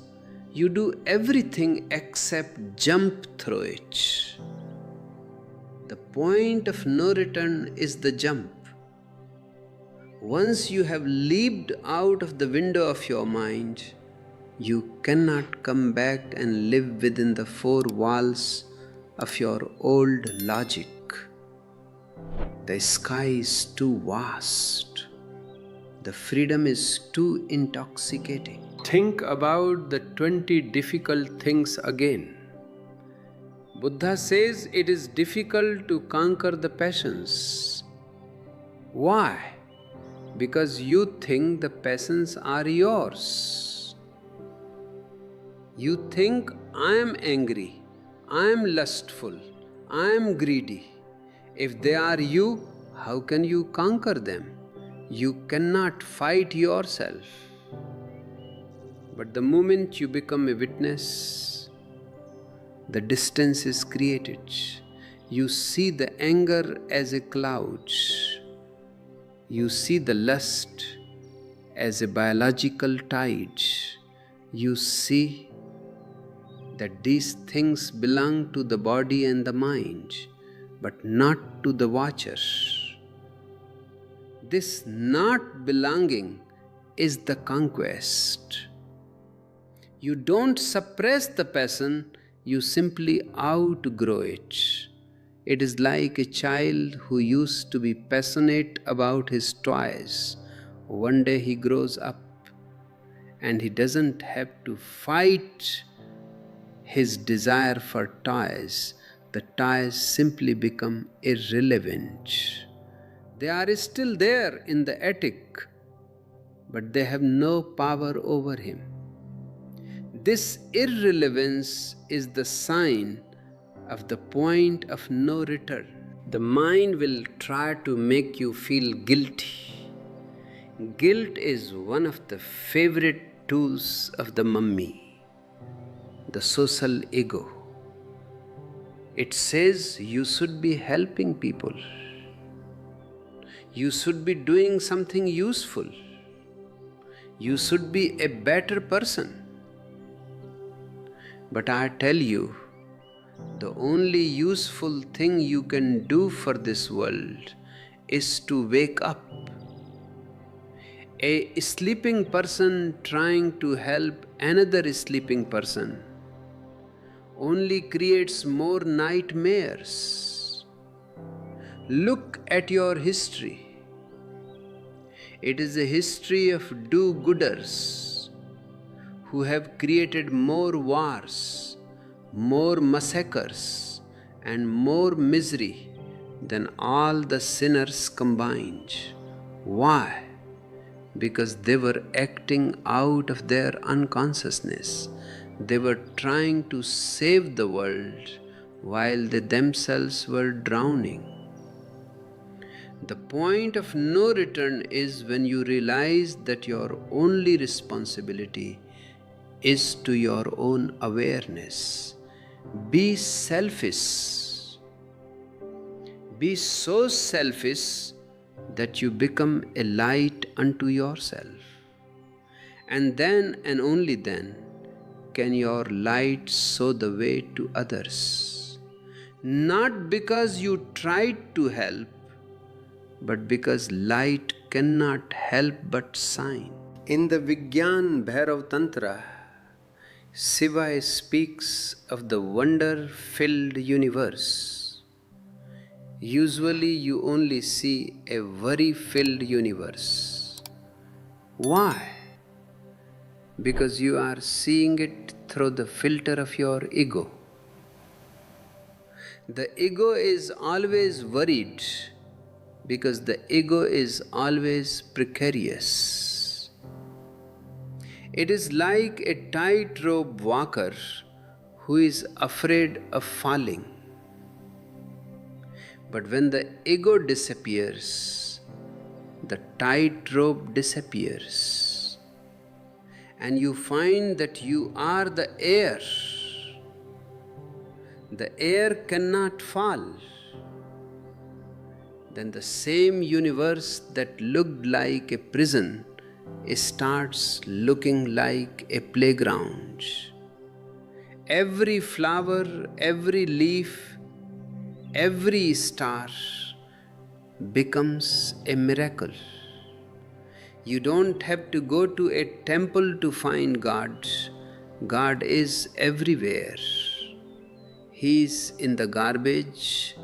You do everything except jump through it. The point of no return is the jump. Once you have leaped out of the window of your mind, you cannot come back and live within the four walls of your old logic. The sky is too vast. The freedom is too intoxicating. Think about the 20 difficult things again. Buddha says it is difficult to conquer the passions. Why? Because you think the passions are yours. You think, I am angry, I am lustful, I am greedy. If they are you, how can you conquer them? You cannot fight yourself. But the moment you become a witness, the distance is created. You see the anger as a cloud. You see the lust as a biological tide. You see that these things belong to the body and the mind, but not to the watcher. This not belonging is the conquest. You don't suppress the passion, you simply outgrow it. It is like a child who used to be passionate about his toys. One day he grows up and he doesn't have to fight his desire for toys. The toys simply become irrelevant. They are still there in the attic, but they have no power over him. This irrelevance is the sign of the point of no return. The mind will try to make you feel guilty. Guilt is one of the favorite tools of the mummy, the social ego. It says you should be helping people. You should be doing something useful. You should be a better person. But I tell you, the only useful thing you can do for this world is to wake up. A sleeping person trying to help another sleeping person only creates more nightmares. Look at your history. It is a history of do-gooders who have created more wars, more massacres, and more misery than all the sinners combined. Why? Because they were acting out of their unconsciousness. They were trying to save the world while they themselves were drowning. The point of no return is when you realize that your only responsibility is to your own awareness. Be selfish. Be so selfish that you become a light unto yourself. And then and only then can your light show the way to others. Not because you tried to help, but because light cannot help but shine. In the Vigyan Bhairav Tantra, Shiva speaks of the wonder-filled universe. Usually you only see a worry-filled universe. Why? Because you are seeing it through the filter of your ego. The ego is always worried because the ego is always precarious. It is like a tightrope walker who is afraid of falling. But when the ego disappears, the tightrope disappears, and you find that you are the air. The air cannot fall. Then the same universe that looked like a prison starts looking like a playground. Every flower, every leaf, every star becomes a miracle. You don't have to go to a temple to find God. God is everywhere. He is in the garbage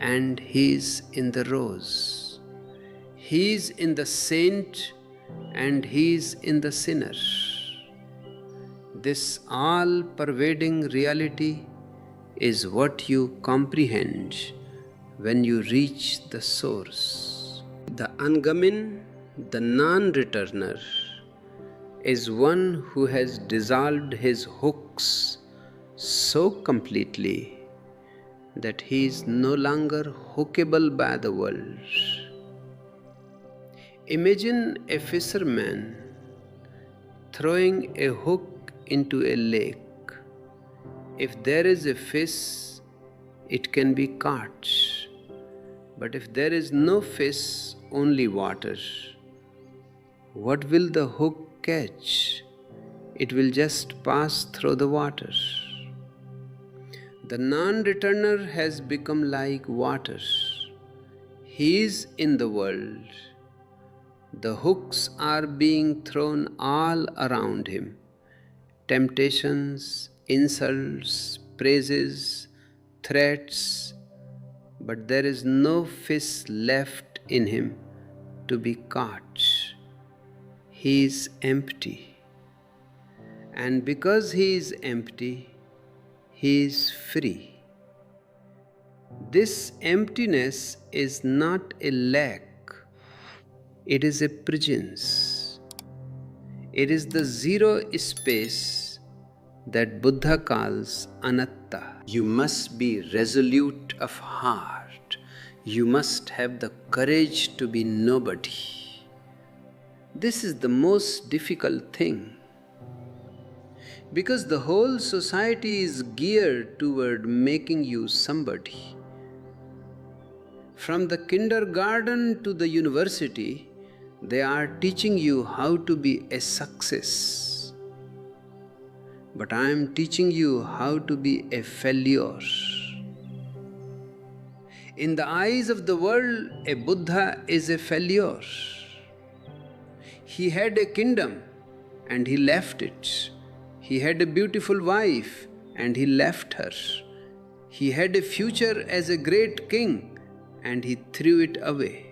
and He is in the rose. He is in the saint and He is in the sinner. This all-pervading reality is what you comprehend when you reach the source. The Angamin, the non-returner, is one who has dissolved his hooks so completely that he is no longer hookable by the world. Imagine a fisherman throwing a hook into a lake. If there is a fish, it can be caught. But if there is no fish, only water, what will the hook catch? It will just pass through the water. The non-returner has become like water. He is in the world. The hooks are being thrown all around him. Temptations, insults, praises, threats, but there is no fish left in him to be caught. He is empty. And because he is empty, he is free. This emptiness is not a lack, it is a presence. It is the zero space that Buddha calls anatta. You must be resolute of heart. You must have the courage to be nobody. This is the most difficult thing, because the whole society is geared toward making you somebody. From the kindergarten to the university, they are teaching you how to be a success. But I am teaching you how to be a failure. In the eyes of the world, a Buddha is a failure. He had a kingdom and he left it. He had a beautiful wife and he left her. He had a future as a great king and he threw it away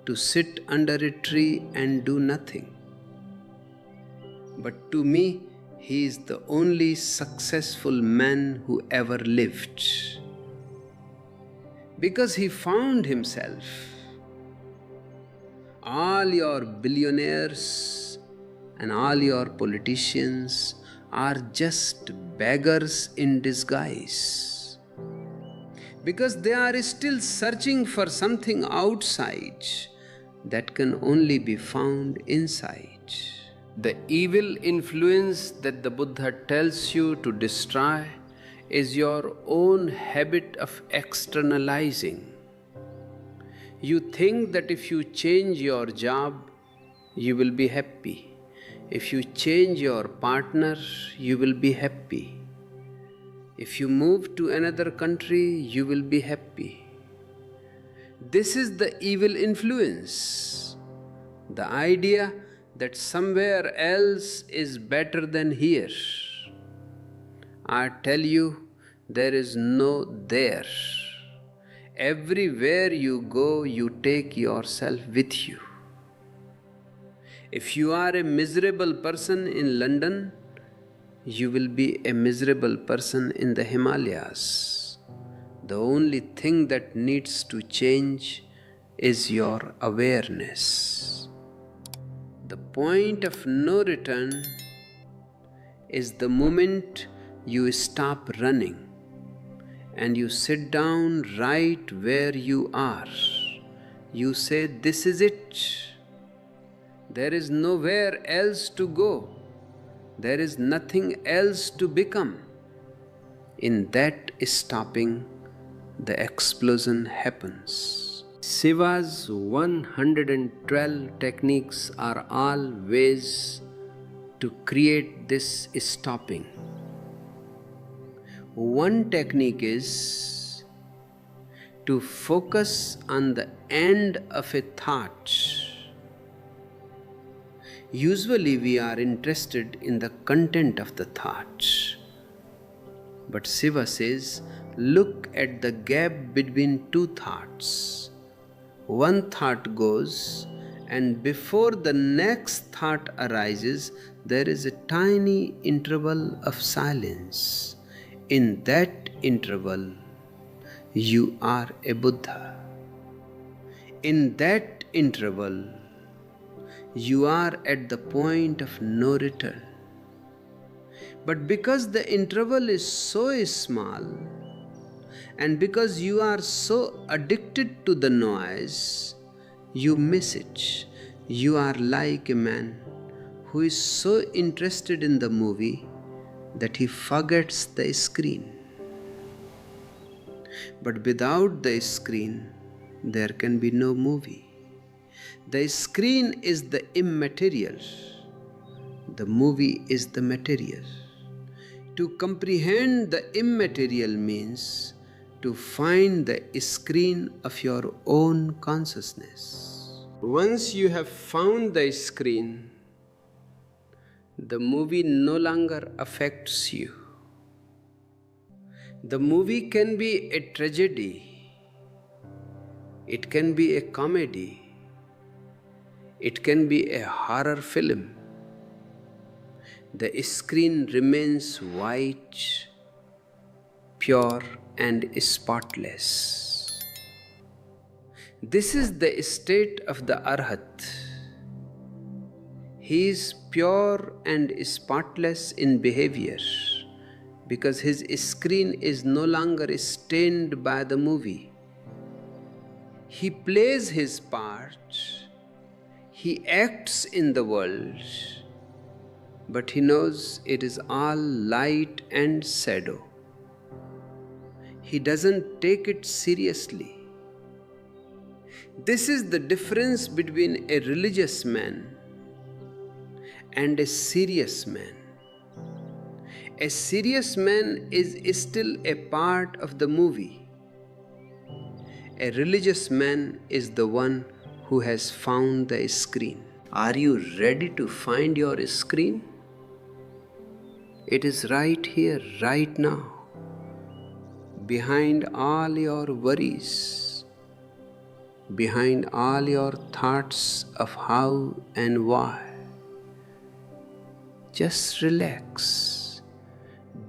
to sit under a tree and do nothing. But to me, he is the only successful man who ever lived. Because he found himself. All your billionaires and all your politicians are just beggars in disguise. Because they are still searching for something outside that can only be found inside. The evil influence that the Buddha tells you to destroy is your own habit of externalizing. You think that if you change your job, you will be happy. If you change your partner, you will be happy. If you move to another country, you will be happy. This is the evil influence. The idea that somewhere else is better than here. I tell you, there is no there. Everywhere you go, you take yourself with you. If you are a miserable person in London, you will be a miserable person in the Himalayas. The only thing that needs to change is your awareness. The point of no return is the moment you stop running and you sit down right where you are. You say, "This is it. There is nowhere else to go. There is nothing else to become." In that stopping, the explosion happens. Shiva's 112 techniques are all ways to create this stopping. One technique is to focus on the end of a thought. Usually we are interested in the content of the thought. But Shiva says, look at the gap between two thoughts. One thought goes, and before the next thought arises, there is a tiny interval of silence. In that interval, you are a Buddha. In that interval, you are at the point of no return. But because the interval is so small, and because you are so addicted to the noise, you miss it. You are like a man who is so interested in the movie that he forgets the screen. But without the screen, there can be no movie. The screen is the immaterial. The movie is the material. To comprehend the immaterial means to find the screen of your own consciousness. Once you have found the screen, the movie no longer affects you. The movie can be a tragedy. It can be a comedy. It can be a horror film. The screen remains white, pure and spotless. This is the state of the Arhat. He is pure and spotless in behavior because his screen is no longer stained by the movie. He plays his part. He acts in the world, but he knows it is all light and shadow. He doesn't take it seriously. This is the difference between a religious man and a serious man. A serious man is still a part of the movie. A religious man is the one who has found the screen. Are you ready to find your screen? It is right here, right now, behind all your worries, behind all your thoughts of how and why. Just relax.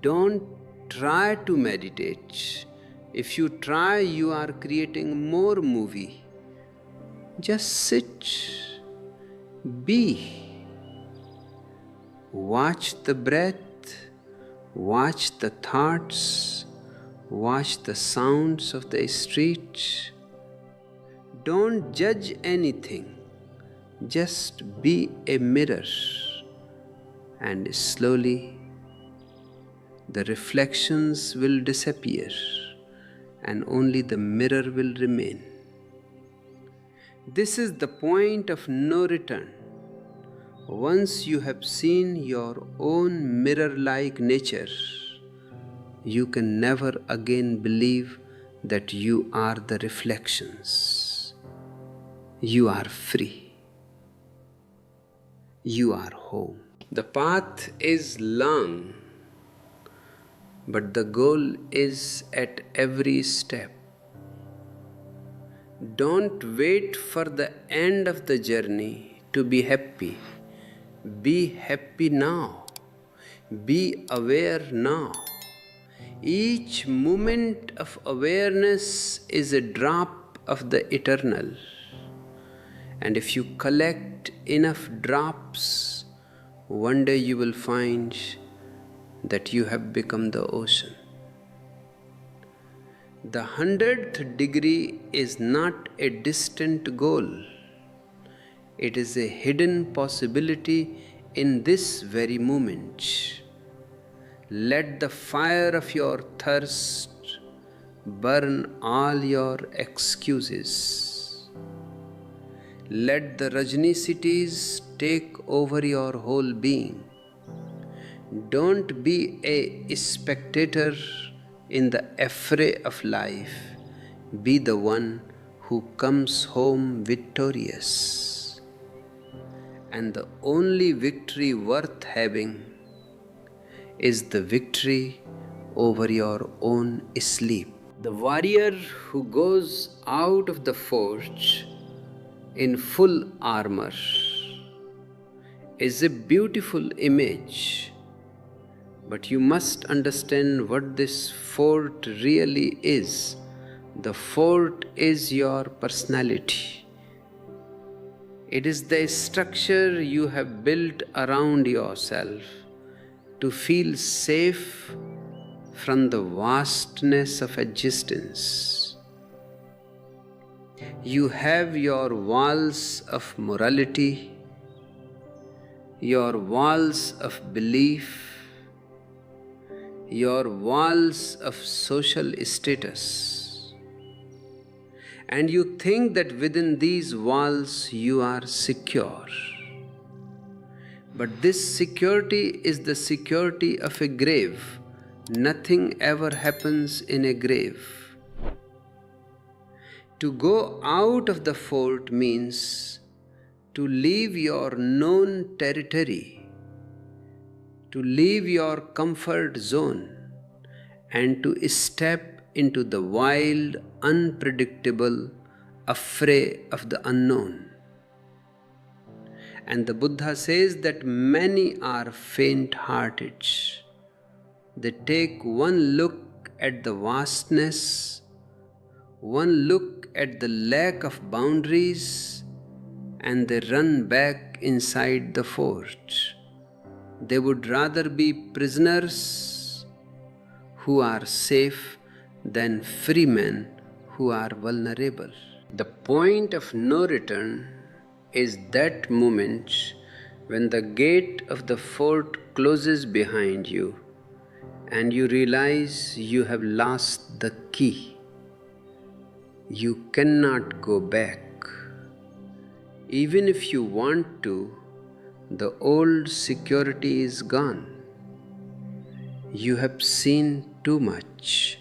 Don't try to meditate. If you try, you are creating more movie. Just sit, be. Watch the breath, watch the thoughts, watch the sounds of the street. Don't judge anything. Just be a mirror. And slowly the reflections will disappear and only the mirror will remain. This is the point of no return. Once you have seen your own mirror-like nature, you can never again believe that you are the reflections. You are free. You are home. The path is long, but the goal is at every step. Don't wait for the end of the journey to be happy. Be happy now. Be aware now. Each moment of awareness is a drop of the eternal. And if you collect enough drops, one day you will find that you have become the ocean. The 100th degree is not a distant goal. It is a hidden possibility in this very moment. Let the fire of your thirst burn all your excuses. Let the Rajnisitis take over your whole being. Don't be a spectator in the affray of life. Be the one who comes home victorious. And the only victory worth having is the victory over your own sleep. The warrior who goes out of the forge in full armor is a beautiful image, but you must understand what this fort really is. The fort is your personality. It is the structure you have built around yourself to feel safe from the vastness of existence. You have your walls of morality, your walls of belief, your walls of social status. And you think that within these walls you are secure. But this security is the security of a grave. Nothing ever happens in a grave. To go out of the fort means to leave your known territory, to leave your comfort zone, and to step into the wild, unpredictable affray of the unknown. And the Buddha says that many are faint-hearted. They take one look at the vastness, one look at the lack of boundaries, and they run back inside the fort. They would rather be prisoners who are safe than free men who are vulnerable. The point of no return is that moment when the gate of the fort closes behind you and you realize you have lost the key. You cannot go back. Even if you want to, the old security is gone. You have seen too much.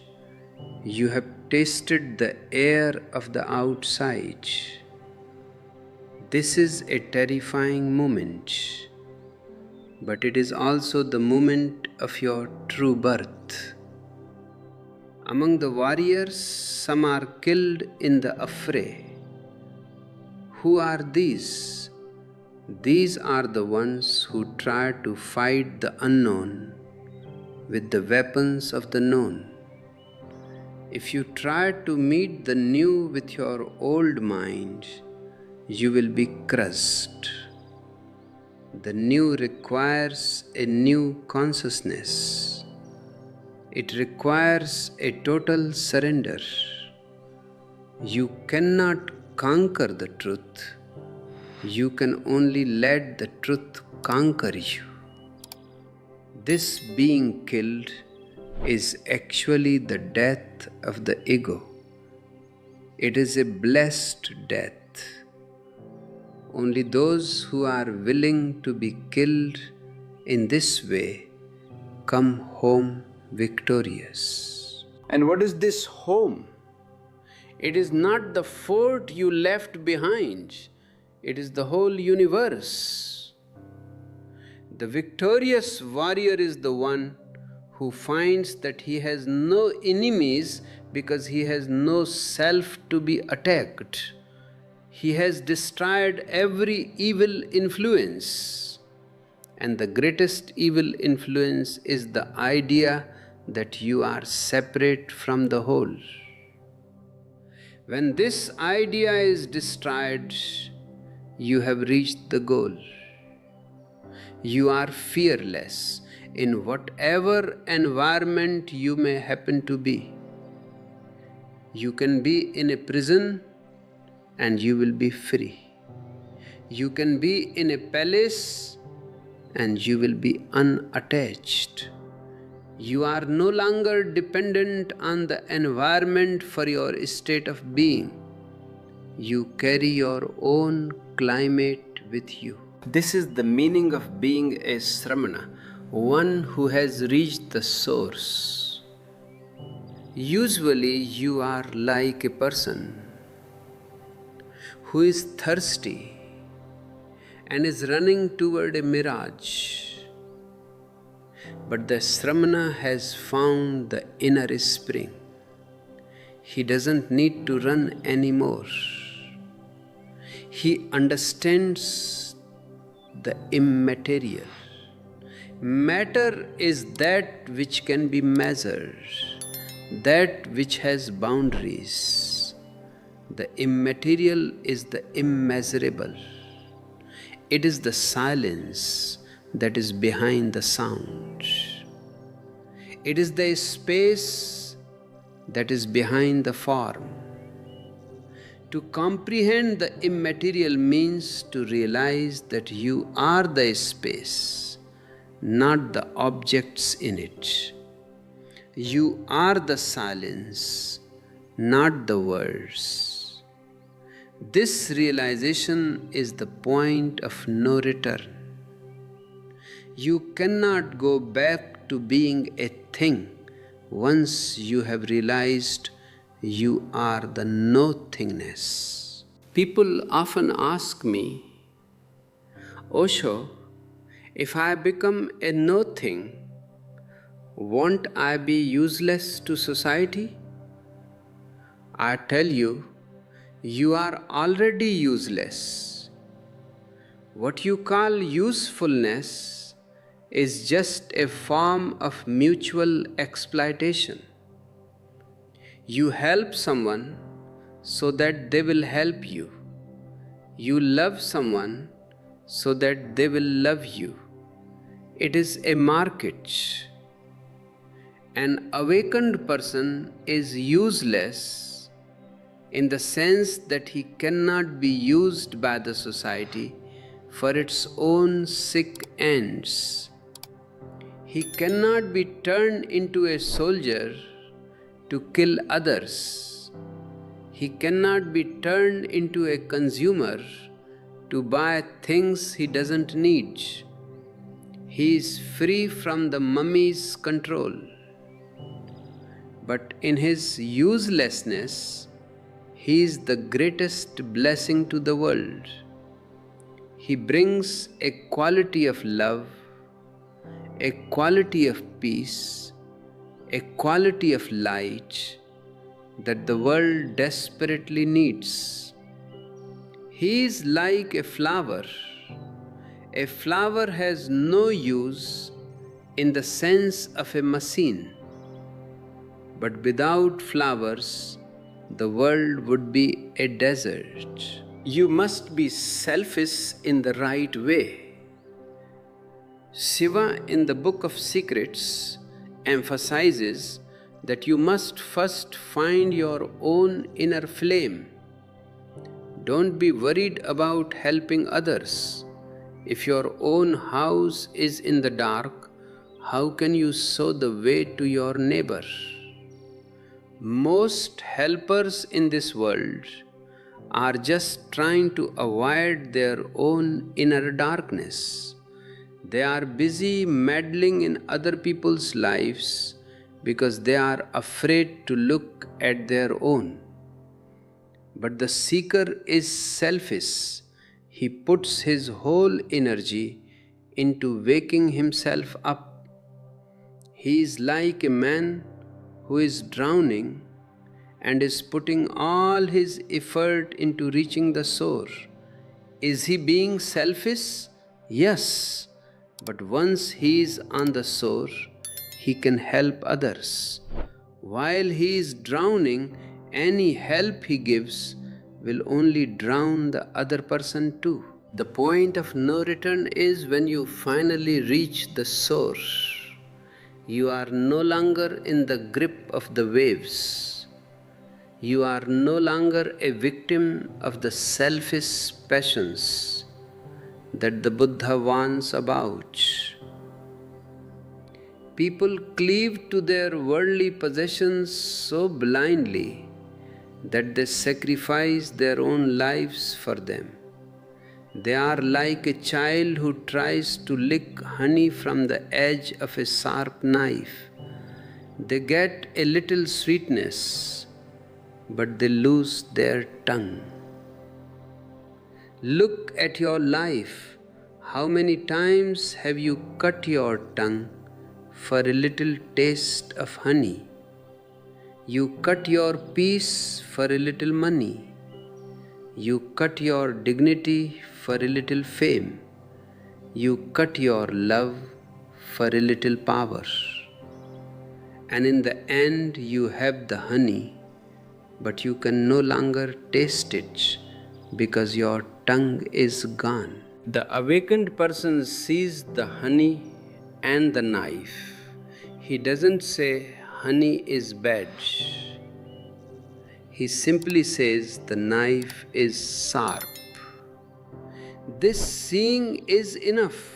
You have tasted the air of the outside. This is a terrifying moment, but it is also the moment of your true birth. Among the warriors, some are killed in the affray. Who are these? These are the ones who try to fight the unknown with the weapons of the known. If you try to meet the new with your old mind, you will be crushed. The new requires a new consciousness. It requires a total surrender. You cannot conquer the truth. You can only let the truth conquer you. This being killed is actually the death of the ego. It is a blessed death. Only those who are willing to be killed in this way come home victorious. And what is this home? It is not the fort you left behind. It is the whole universe. The victorious warrior is the one who finds that he has no enemies because he has no self to be attacked. He has destroyed every evil influence. And the greatest evil influence is the idea that you are separate from the whole. When this idea is destroyed, you have reached the goal. You are fearless in whatever environment you may happen to be. You can be in a prison and you will be free. You can be in a palace and you will be unattached. You are no longer dependent on the environment for your state of being. You carry your own climate with you. This is the meaning of being a Sramana, one who has reached the source. Usually you are like a person who is thirsty and is running toward a mirage. But the Sramana has found the inner spring. He doesn't need to run anymore. He understands the immaterial. Matter is that which can be measured, that which has boundaries. The immaterial is the immeasurable. It is the silence that is behind the sound. It is the space that is behind the form. To comprehend the immaterial means to realize that you are the space, not the objects in it. You are the silence, not the words. This realization is the point of no return. You cannot go back to being a thing once you have realized you are the nothingness. People often ask me, Osho, if I become a nothing, won't I be useless to society? I tell you, you are already useless. What you call usefulness is just a form of mutual exploitation. You help someone so that they will help you. You love someone so that they will love you. It is a market. An awakened person is useless in the sense that he cannot be used by the society for its own sick ends. He cannot be turned into a soldier to kill others. He cannot be turned into a consumer to buy things he doesn't need. He is free from the mummy's control. but in his uselessness, he is the greatest blessing to the world. He brings a quality of love, a quality of peace, a quality of light that the world desperately needs. He is like a flower. A flower has no use in the sense of a machine, but without flowers, the world would be a desert. You must be selfish in the right way. Shiva, in the Book of Secrets, emphasizes that you must first find your own inner flame. Don't be worried about helping others. If your own house is in the dark, how can you show the way to your neighbor? Most helpers in this world are just trying to avoid their own inner darkness. They are busy meddling in other people's lives because they are afraid to look at their own. But the seeker is selfish. He puts his whole energy into waking himself up. He is like a man who is drowning and is putting all his effort into reaching the shore. Is he being selfish? Yes. But once he is on the shore, he can help others. While he is drowning, any help he gives will only drown the other person too. The point of no return is when you finally reach the shore. You are no longer in the grip of the waves. You are no longer a victim of the selfish passions that the Buddha warns about. People cleave to their worldly possessions so blindly that they sacrifice their own lives for them. They are like a child who tries to lick honey from the edge of a sharp knife. They get a little sweetness, but they lose their tongue. Look at your life. How many times have you cut your tongue for a little taste of honey? You cut your peace for a little money. You cut your dignity for a little fame. You cut your love for a little power. And in the end, you have the honey, but you can no longer taste it because your tongue is gone. The awakened person sees the honey and the knife. He doesn't say honey is bad. He simply says the knife is sharp. This seeing is enough.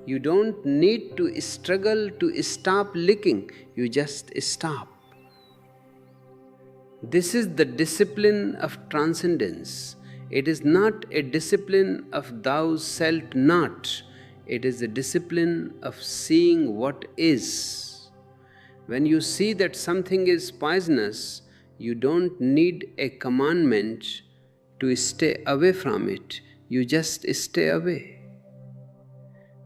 You don't need to struggle to stop licking, you just stop. This is the discipline of transcendence. It is not a discipline of thou shalt not. It is a discipline of seeing what is. When you see that something is poisonous, you don't need a commandment to stay away from it. You just stay away.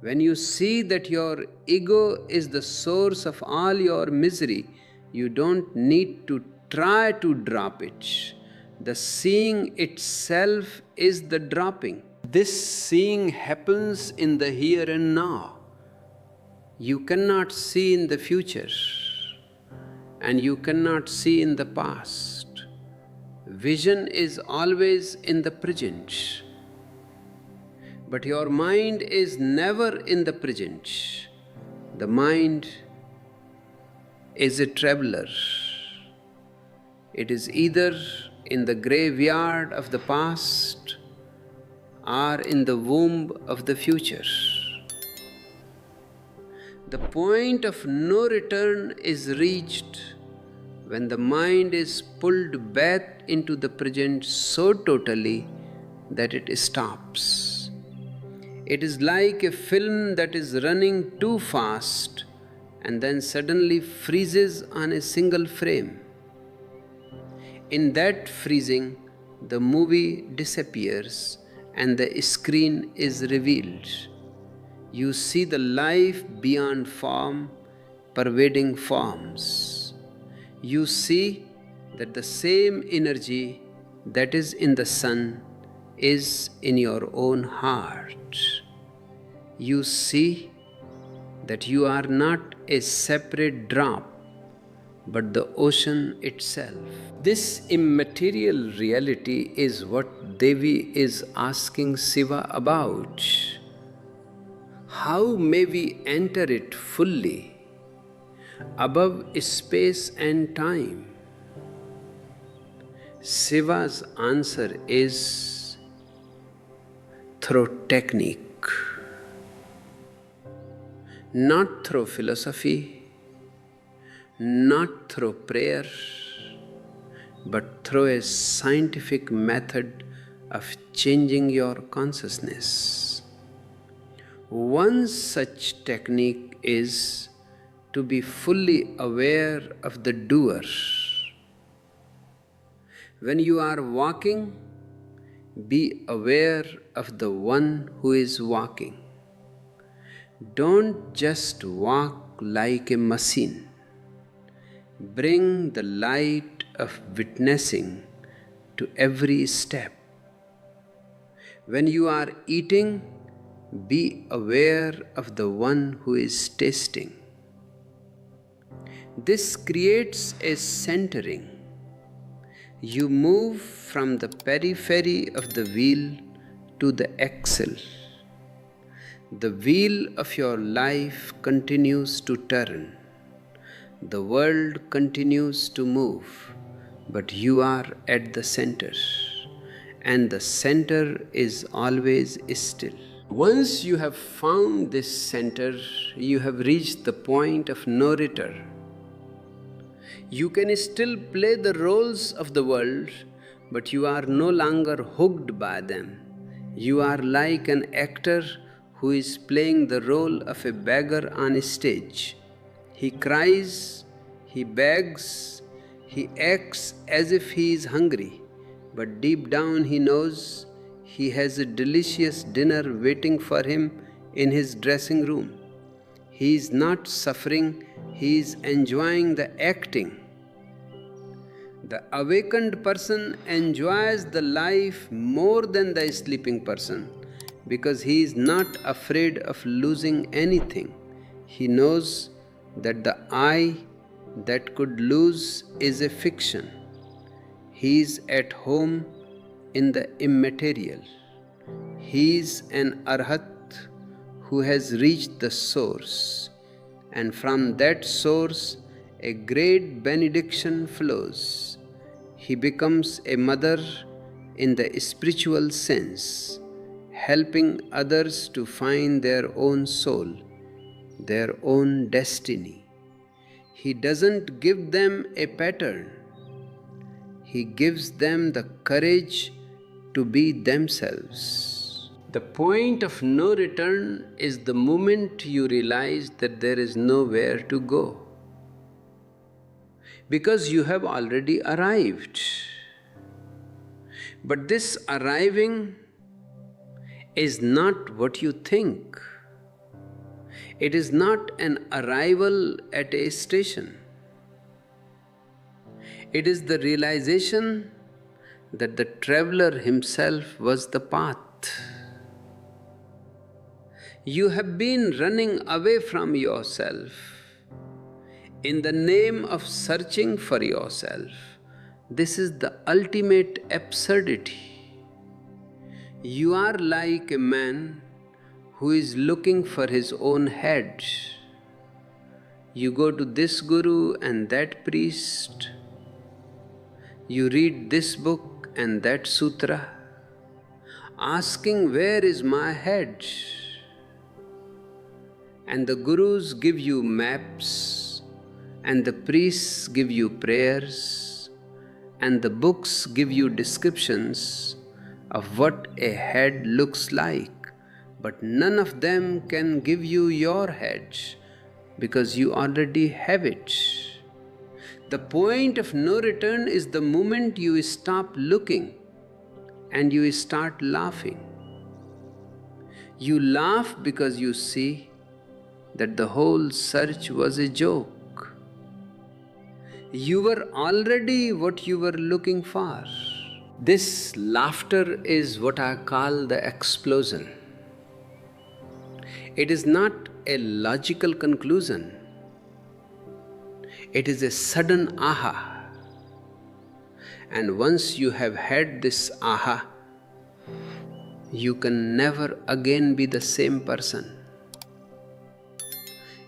When you see that your ego is the source of all your misery, you don't need to try to drop it. The seeing itself is the dropping. This seeing happens in the here and now. You cannot see in the future, and you cannot see in the past. Vision is always in the present. But your mind is never in the present. The mind is a traveler. It is either in the graveyard of the past or in the womb of the future. The point of no return is reached when the mind is pulled back into the present so totally that it stops. It is like a film that is running too fast and then suddenly freezes on a single frame. In that freezing, the movie disappears and the screen is revealed. You see the life beyond form, pervading forms. You see that the same energy that is in the sun is in your own heart. You see that you are not a separate drop, but the ocean itself. This immaterial reality is what Devi is asking Shiva about. How may we enter it fully, above space and time? Shiva's answer is through technique, not through philosophy, not through prayer, but through a scientific method of changing your consciousness. One such technique is to be fully aware of the doer. When you are walking, be aware of the one who is walking. Don't just walk like a machine. Bring the light of witnessing to every step. When you are eating, be aware of the one who is tasting. This creates a centering. You move from the periphery of the wheel to the axle. The wheel of your life continues to turn. The world continues to move, but you are at the center, and the center is always still. Once you have found this center, you have reached the point of no return. You can still play the roles of the world, but you are no longer hooked by them. You are like an actor who is playing the role of a beggar on a stage. He cries, he begs, he acts as if he is hungry, but deep down he knows he has a delicious dinner waiting for him in his dressing room. He is not suffering, he is enjoying the acting. The awakened person enjoys the life more than the sleeping person because he is not afraid of losing anything. He knows that the I that could lose is a fiction. He is at home in the immaterial. He is an arhat who has reached the source, and from that source a great benediction flows. He becomes a mother in the spiritual sense, helping others to find their own soul, their own destiny. He doesn't give them a pattern. He gives them the courage to be themselves. The point of no return is the moment you realize that there is nowhere to go, because you have already arrived. But this arriving is not what you think. It is not an arrival at a station. It is the realization that the traveler himself was the path. You have been running away from yourself in the name of searching for yourself. This is the ultimate absurdity. You are like a man who is looking for his own head. You go to this guru and that priest. You read this book and that sutra, asking, where is my head? And the gurus give you maps, and the priests give you prayers, and the books give you descriptions of what a head looks like, but none of them can give you your head. because you already have it. The point of no return is the moment you stop looking and you start laughing. You laugh because you see that the whole search was a joke. You were already what you were looking for. This laughter is what I call the explosion. It is not a logical conclusion. It is a sudden aha. And once you have had this aha, you can never again be the same person.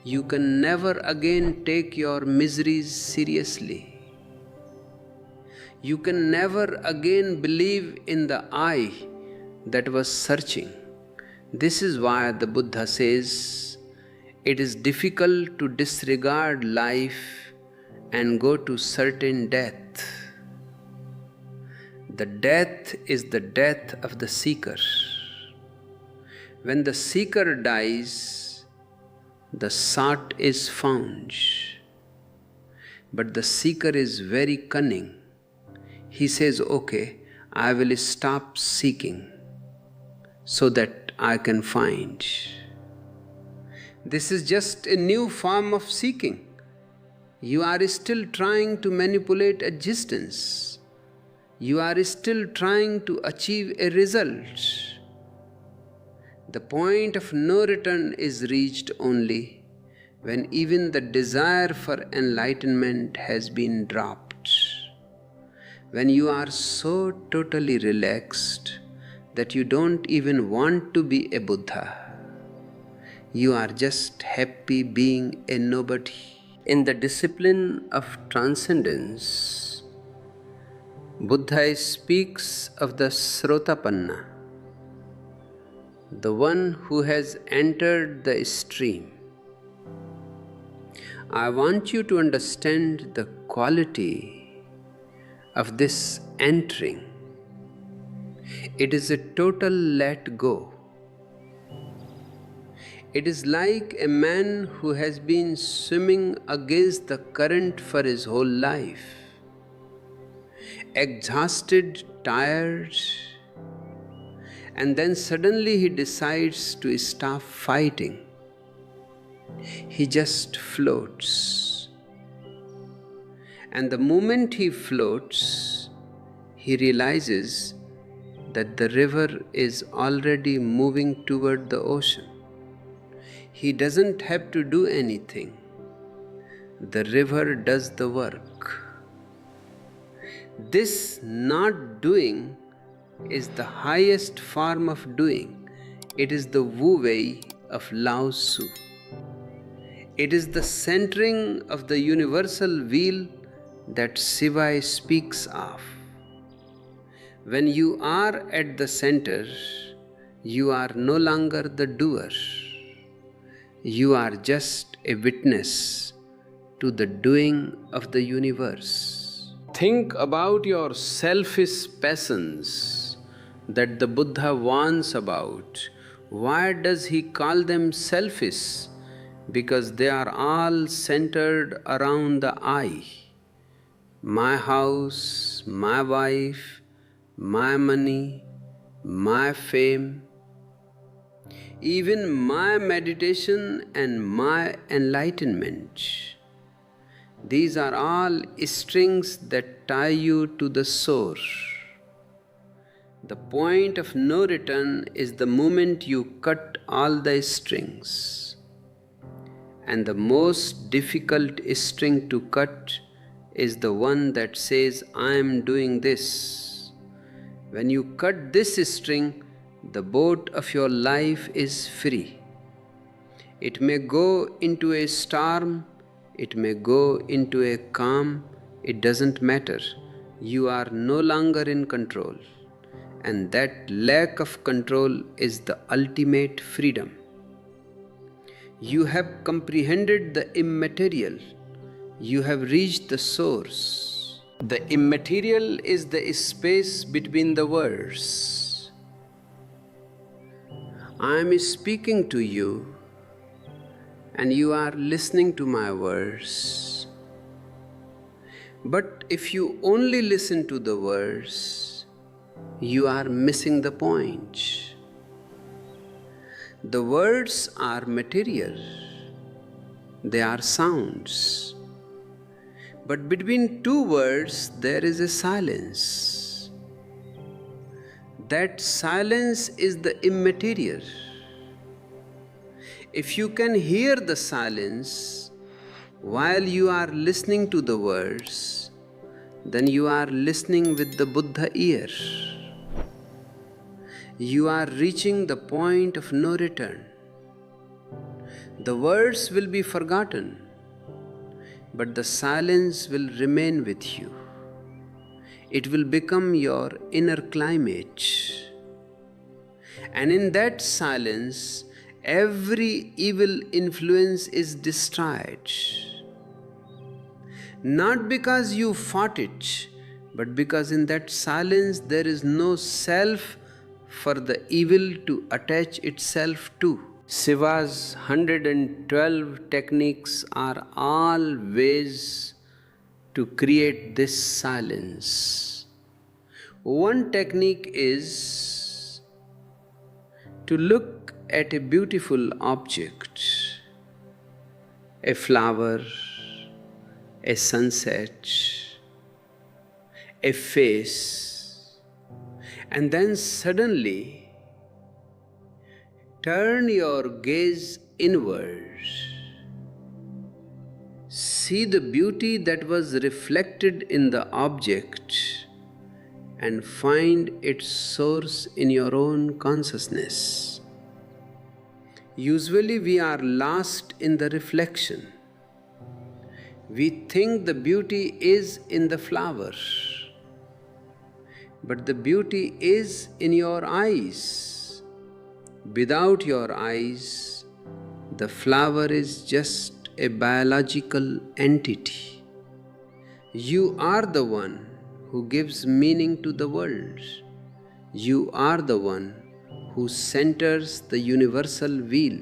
You can never again take your miseries seriously. You can never again believe in the I that was searching. This is why the Buddha says it is difficult to disregard life and go to certain death. The death is the death of the seeker. When the seeker dies, the sought is found. But the seeker is very cunning. He says, okay, I will stop seeking so that I can find. This is just a new form of seeking. You are still trying to manipulate existence. You are still trying to achieve a result. The point of no return is reached only when even the desire for enlightenment has been dropped. When you are so totally relaxed that you don't even want to be a Buddha. You are just happy being a nobody. In the discipline of transcendence, Buddha speaks of the Srotapanna, the one who has entered the stream. I want you to understand the quality of this entering. It is a total let go. It is like a man who has been swimming against the current for his whole life. Exhausted, tired, and then suddenly he decides to stop fighting. He just floats. And the moment he floats, he realizes that the river is already moving toward the ocean. He doesn't have to do anything. The river does the work. This not doing is the highest form of doing. It is the Wu Wei of Lao Tzu. It is the centering of the universal wheel that Shiva speaks of. When you are at the center, you are no longer the doer. You are just a witness to the doing of the universe. Think about your selfish passions that the Buddha warns about. Why does he call them selfish? Because they are all centered around the I. My house, my wife, my money, my fame, even my meditation and my enlightenment. These are all strings that tie you to the source. The point of no return is the moment you cut all the strings. And the most difficult string to cut is the one that says, I am doing this. When you cut this string, the boat of your life is free. It may go into a storm, it may go into a calm, it doesn't matter. You are no longer in control. And that lack of control is the ultimate freedom. You have comprehended the immaterial. You have reached the source. The immaterial is the space between the worlds. I am speaking to you and you are listening to my words. But if you only listen to the words, you are missing the point. The words are material, they are sounds. But between two words, there is a silence. That silence is the immaterial. If you can hear the silence while you are listening to the words, then you are listening with the Buddha ear. You are reaching the point of no return. The words will be forgotten, but the silence will remain with you. It will become your inner climate. And in that silence, every evil influence is destroyed. Not because you fought it, but because in that silence there is no self for the evil to attach itself to. Shiva's 112 techniques are all ways to create this silence. One technique is to look at a beautiful object, a flower, a sunset, a face, and then suddenly turn your gaze inward. See the beauty that was reflected in the object and find its source in your own consciousness. Usually we are lost in the reflection. We think the beauty is in the flower, but the beauty is in your eyes. Without your eyes, the flower is just a biological entity. You are the one who gives meaning to the world. You are the one who centers the universal wheel.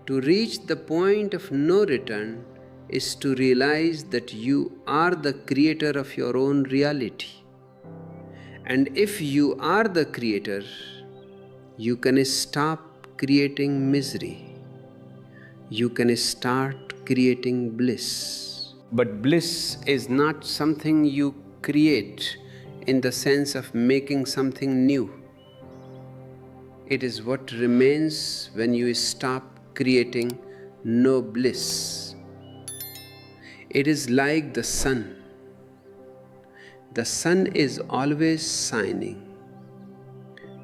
To reach the point of no return is to realize that you are the creator of your own reality. And if you are the creator, you can stop creating misery. You can start creating bliss. But bliss is not something you create in the sense of making something new. It is what remains when you stop creating no bliss. It is like the sun. The sun is always shining,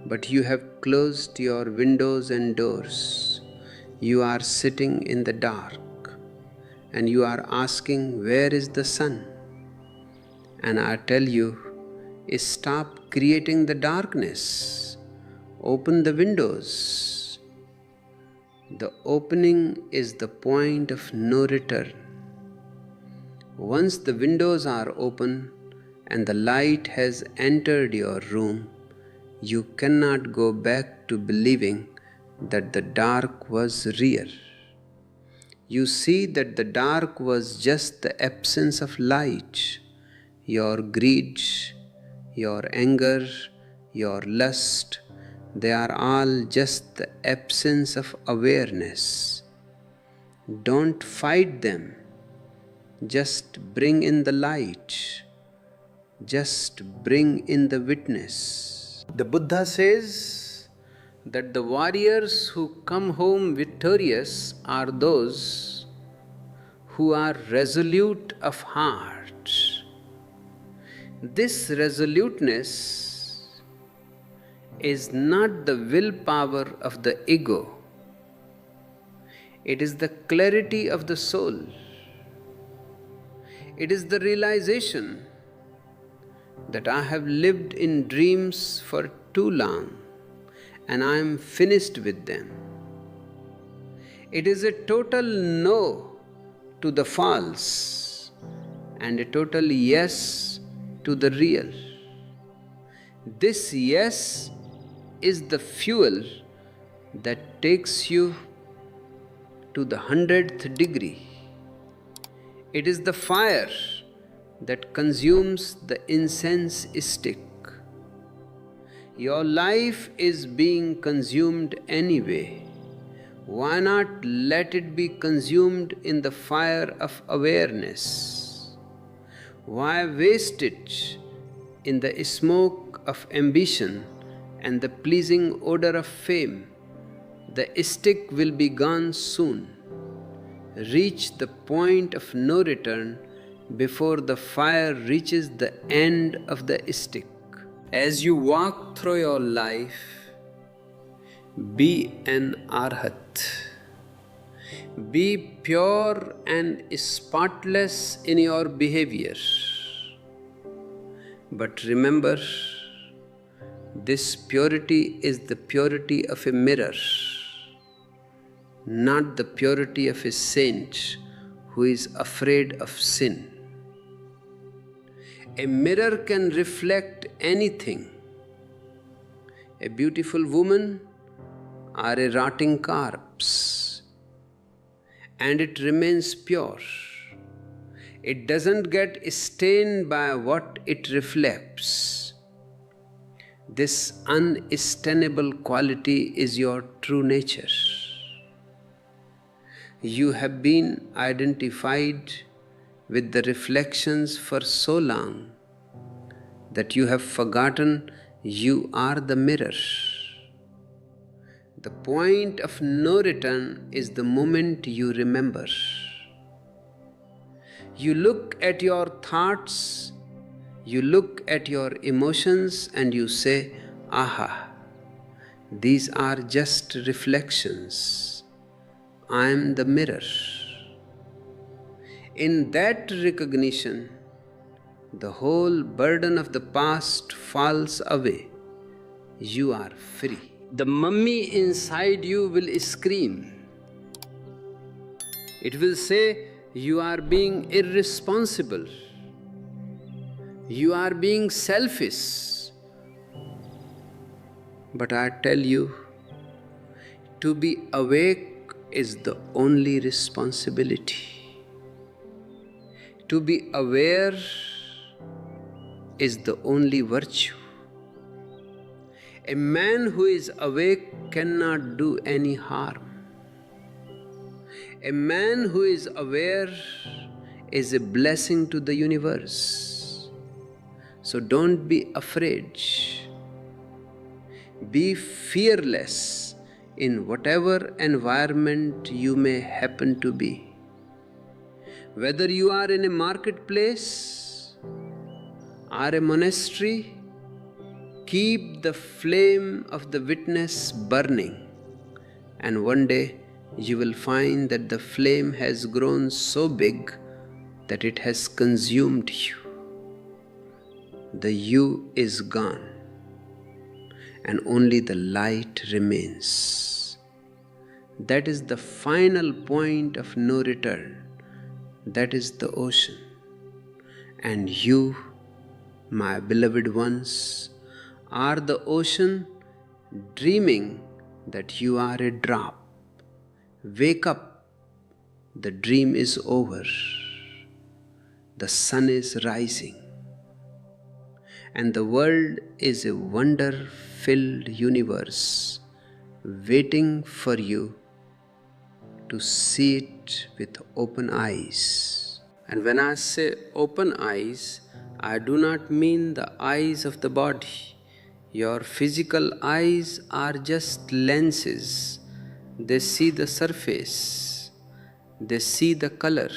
but you have closed your windows and doors. You are sitting in the dark and you are asking, where is the sun? And I tell you, stop creating the darkness. Open the windows. The opening is the point of no return. Once the windows are open and the light has entered your room, you cannot go back to believing that the dark was real. You see that the dark was just the absence of light. Your greed, your anger, your lust, they are all just the absence of awareness. Don't fight them. Just bring in the light. Just bring in the witness. The Buddha says that the warriors who come home victorious are those who are resolute of heart. This resoluteness is not the willpower of the ego. It is the clarity of the soul. It is the realization that I have lived in dreams for too long and I am finished with them. It is a total no to the false and a total yes to the real. This yes is the fuel that takes you to the 100th degree. It is the fire that consumes the incense stick. Your life is being consumed anyway. Why not let it be consumed in the fire of awareness? Why waste it in the smoke of ambition and the pleasing odor of fame? The stick will be gone soon. Reach the point of no return before the fire reaches the end of the stick. As you walk through your life, be an arhat. Be pure and spotless in your behavior. But remember, this purity is the purity of a mirror, not the purity of a saint who is afraid of sin. A mirror can reflect anything: a beautiful woman or a rotting corpse, and it remains pure. It doesn't get stained by what it reflects. This unstainable quality is your true nature. You have been identified with the reflections for so long that you have forgotten you are the mirror. The point of no return is the moment you remember. You look at your thoughts, you look at your emotions, and you say, "Aha, these are just reflections. I am the mirror." In that recognition, the whole burden of the past falls away. You are free. The mummy inside you will scream. It will say, "You are being irresponsible. You are being selfish." But I tell you, to be awake is the only responsibility. To be aware is the only virtue. A man who is awake cannot do any harm. A man who is aware is a blessing to the universe. So don't be afraid. Be fearless in whatever environment you may happen to be. Whether you are in a marketplace or a monastery, keep the flame of the witness burning, and one day you will find that the flame has grown so big that it has consumed you. The you is gone, and only the light remains. That is the final point of no return. That is the ocean. And you, my beloved ones, are the ocean, dreaming that you are a drop. Wake up, the dream is over. The sun is rising, and the world is a wonder-filled universe waiting for you to see it with open eyes. And when I say open eyes, I do not mean the eyes of the body. Your physical eyes are just lenses. They see the surface, they see the color,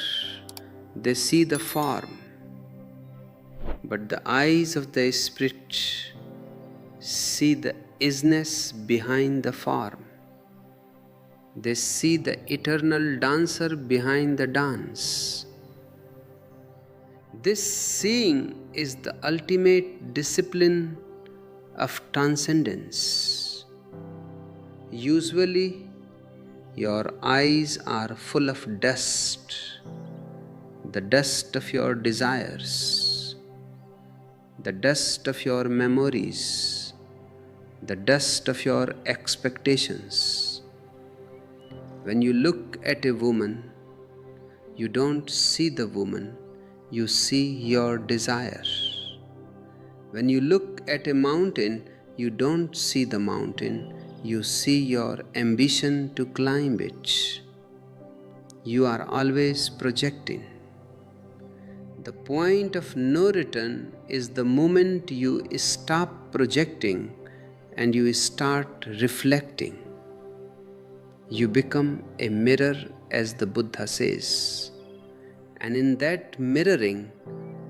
they see the form. But the eyes of the spirit see the isness behind the form. They see the eternal dancer behind the dance. This seeing is the ultimate discipline of transcendence. Usually, your eyes are full of dust, the dust of your desires, the dust of your memories, the dust of your expectations. When you look at a woman, you don't see the woman, you see your desire. When you look at a mountain, you don't see the mountain, you see your ambition to climb it. You are always projecting. The point of no return is the moment you stop projecting and you start reflecting. You become a mirror, as the Buddha says, and in that mirroring,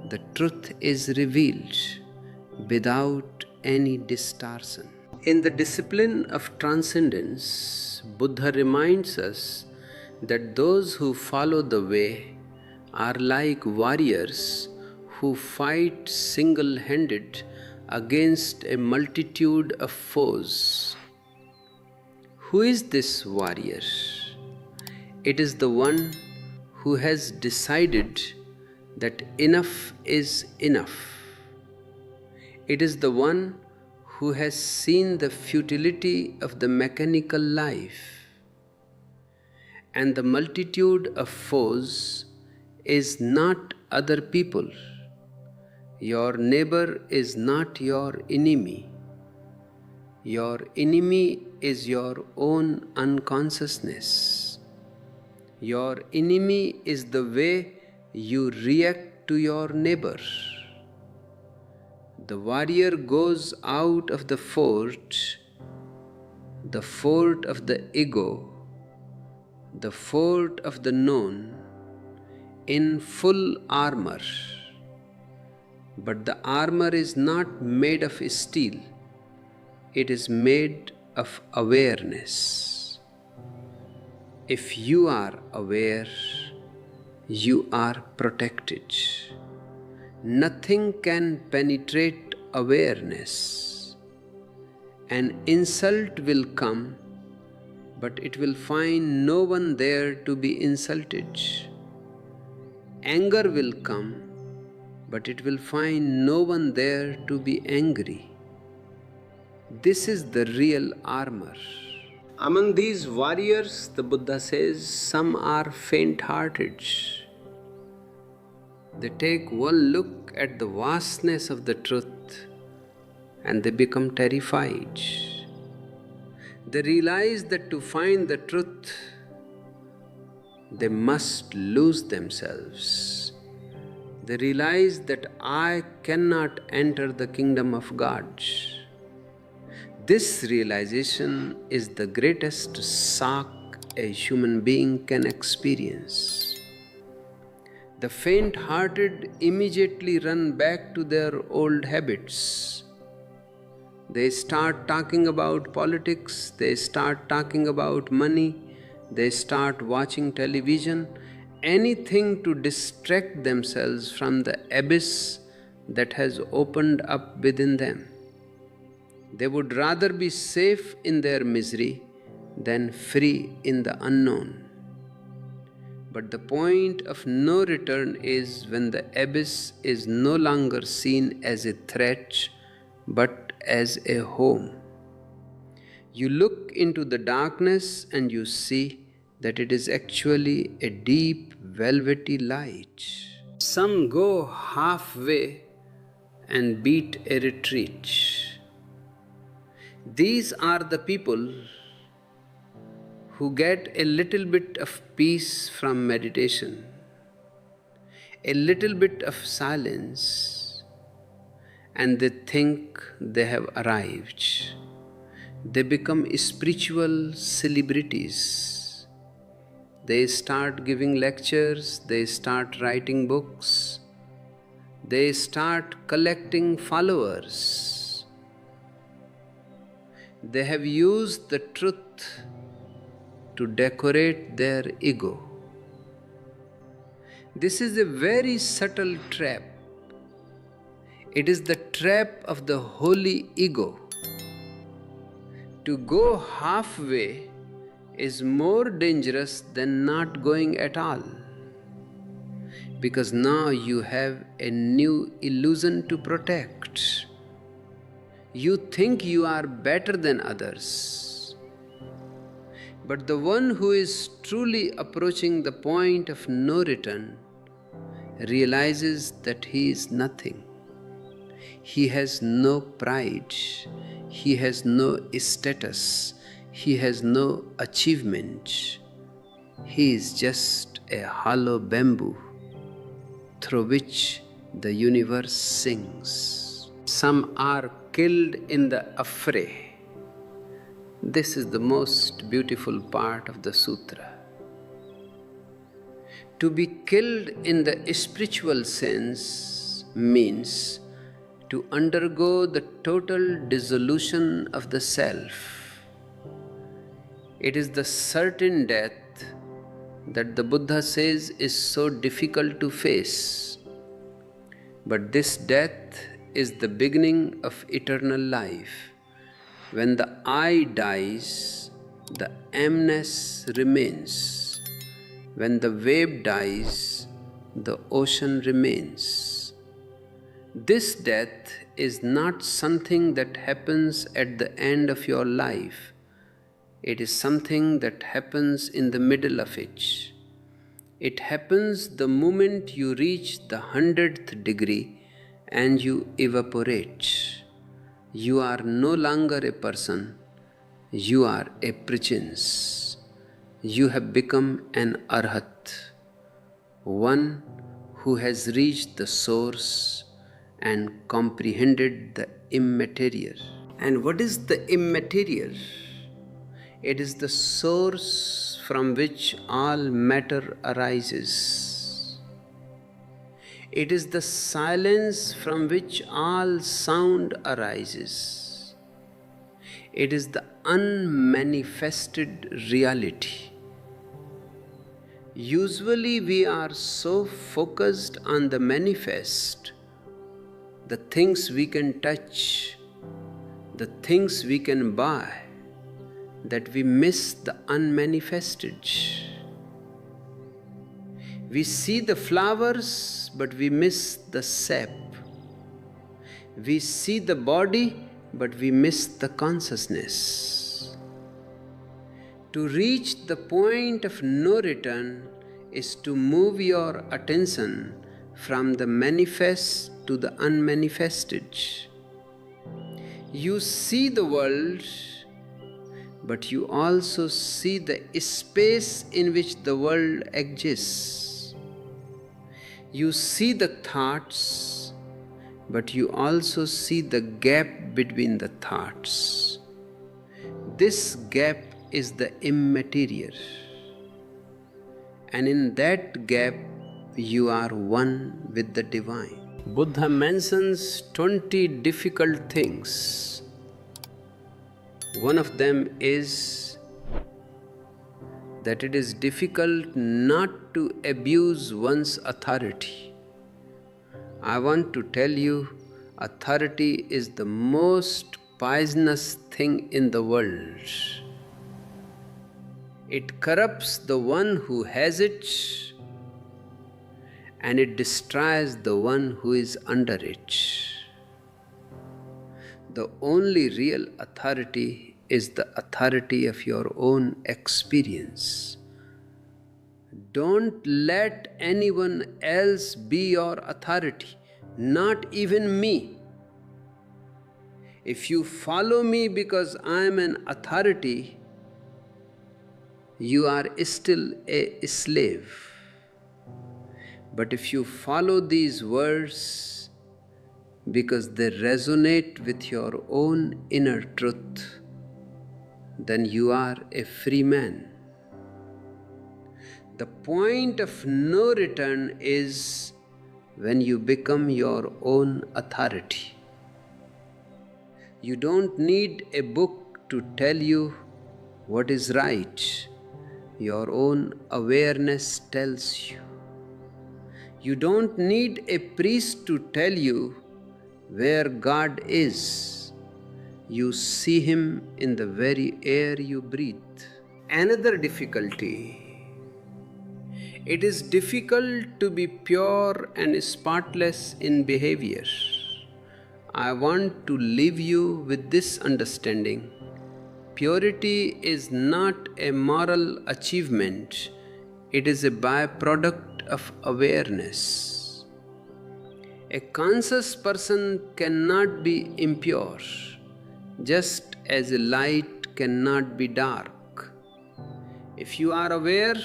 the truth is revealed without any distortion. In the discipline of transcendence, Buddha reminds us that those who follow the way are like warriors who fight single-handed against a multitude of foes. Who is this warrior? It is the one who has decided that enough is enough. It is the one who has seen the futility of the mechanical life. And the multitude of foes is not other people. Your neighbor is not your enemy. Your enemy is your own unconsciousness. Your enemy is the way you react to your neighbor. The warrior goes out of the fort of the ego, the fort of the known, in full armor. But the armor is not made of steel, it is made of awareness. If you are aware, you are protected. Nothing can penetrate awareness. An insult will come, but it will find no one there to be insulted. Anger will come, but it will find no one there to be angry. This is the real armor. Among these warriors, the Buddha says, some are faint-hearted. They take one look at the vastness of the truth and they become terrified. They realize that to find the truth, they must lose themselves. They realize that I cannot enter the kingdom of God. This realization is the greatest shock a human being can experience. The faint-hearted immediately run back to their old habits. They start talking about politics, they start talking about money, they start watching television, anything to distract themselves from the abyss that has opened up within them. They would rather be safe in their misery than free in the unknown. But the point of no return is when the abyss is no longer seen as a threat, but as a home. You look into the darkness and you see that it is actually a deep, velvety light. Some go halfway and beat a retreat. These are the people who get a little bit of peace from meditation, a little bit of silence, and they think they have arrived. They become spiritual celebrities. They start giving lectures, they start writing books, they start collecting followers. They have used the truth to decorate their ego. This is a very subtle trap. It is the trap of the holy ego. To go halfway is more dangerous than not going at all, because now you have a new illusion to protect. You think you are better than others. But the one who is truly approaching the point of no return realizes that he is nothing. He has no pride, he has no status, he has no achievement. He is just a hollow bamboo through which the universe sings. Some are killed in the affray. This is the most beautiful part of the sutra. To be killed in the spiritual sense means to undergo the total dissolution of the self. It is the certain death that the Buddha says is so difficult to face. But this death is the beginning of eternal life. When the I dies, the amness remains. When the wave dies, the ocean remains. This death is not something that happens at the end of your life. It is something that happens in the middle of it. It happens the moment you reach the 100th degree and you evaporate. You are no longer a person, you are a presence. You have become an arhat, one who has reached the source and comprehended the immaterial. And what is the immaterial? It is the source from which all matter arises. It is the silence from which all sound arises. It is the unmanifested reality. Usually we are so focused on the manifest, the things we can touch, the things we can buy, that we miss the unmanifested. We see the flowers, but we miss the sap. We see the body, but we miss the consciousness. To reach the point of no return is to move your attention from the manifest to the unmanifested. You see the world, but you also see the space in which the world exists. You see the thoughts, but you also see the gap between the thoughts. This gap is the immaterial. And in that gap, you are one with the divine. Buddha mentions 20 difficult things. One of them is that it is difficult not to abuse one's authority. I want to tell you, authority is the most poisonous thing in the world. It corrupts the one who has it, and it destroys the one who is under it. The only real authority is the authority of your own experience. Don't let anyone else be your authority, not even me. If you follow me because I am an authority, you are still a slave. But if you follow these words because they resonate with your own inner truth, then you are a free man. The point of no return is when you become your own authority. You don't need a book to tell you what is right. Your own awareness tells you. You don't need a priest to tell you where God is. You see Him in the very air you breathe. Another difficulty. It is difficult to be pure and spotless in behavior. I want to leave you with this understanding. Purity is not a moral achievement, it is a byproduct of awareness. A conscious person cannot be impure, just as a light cannot be dark. If you are aware,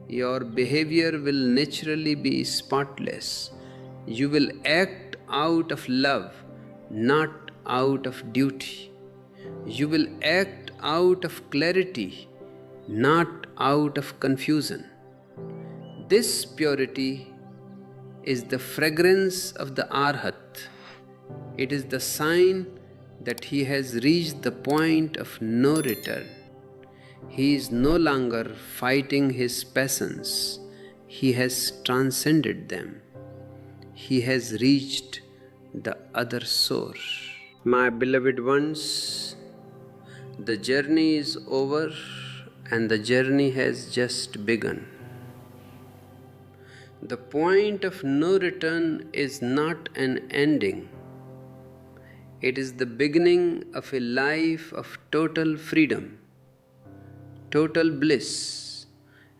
your behavior will naturally be spotless. You will act out of love, not out of duty. You will act out of clarity, not out of confusion. This purity is the fragrance of the Arhat. It is the sign that he has reached the point of no return. He is no longer fighting his passions. He has transcended them. He has reached the other source. My beloved ones, the journey is over and the journey has just begun. The point of no return is not an ending. It is the beginning of a life of total freedom, total bliss,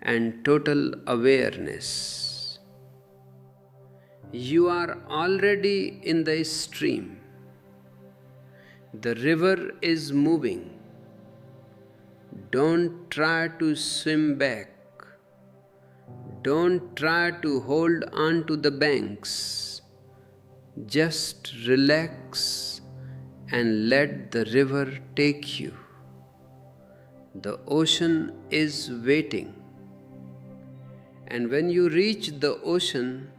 and total awareness. You are already in the stream. The river is moving. Don't try to swim back. Don't try to hold on to the banks. Just relax and let the river take you. The ocean is waiting. And when you reach the ocean,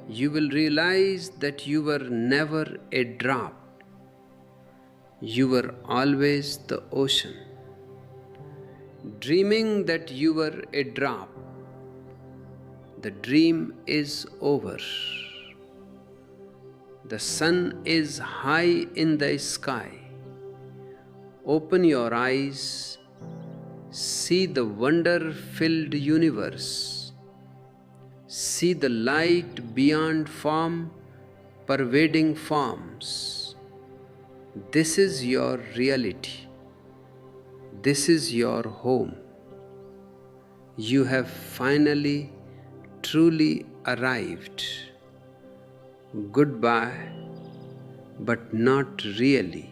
you will realize that you were never a drop. You were always the ocean. Dreaming that you were a drop, the dream is over. The sun is high in the sky. Open your eyes, see the wonder-filled universe. See the light beyond form, pervading forms. This is your reality. This is your home. You have finally, truly arrived. Goodbye, but not really.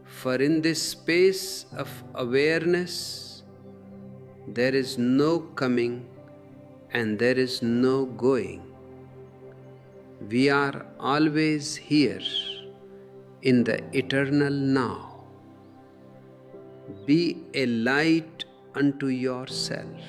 For in this space of awareness, there is no coming and there is no going. We are always here in the eternal now. Be a light unto yourself.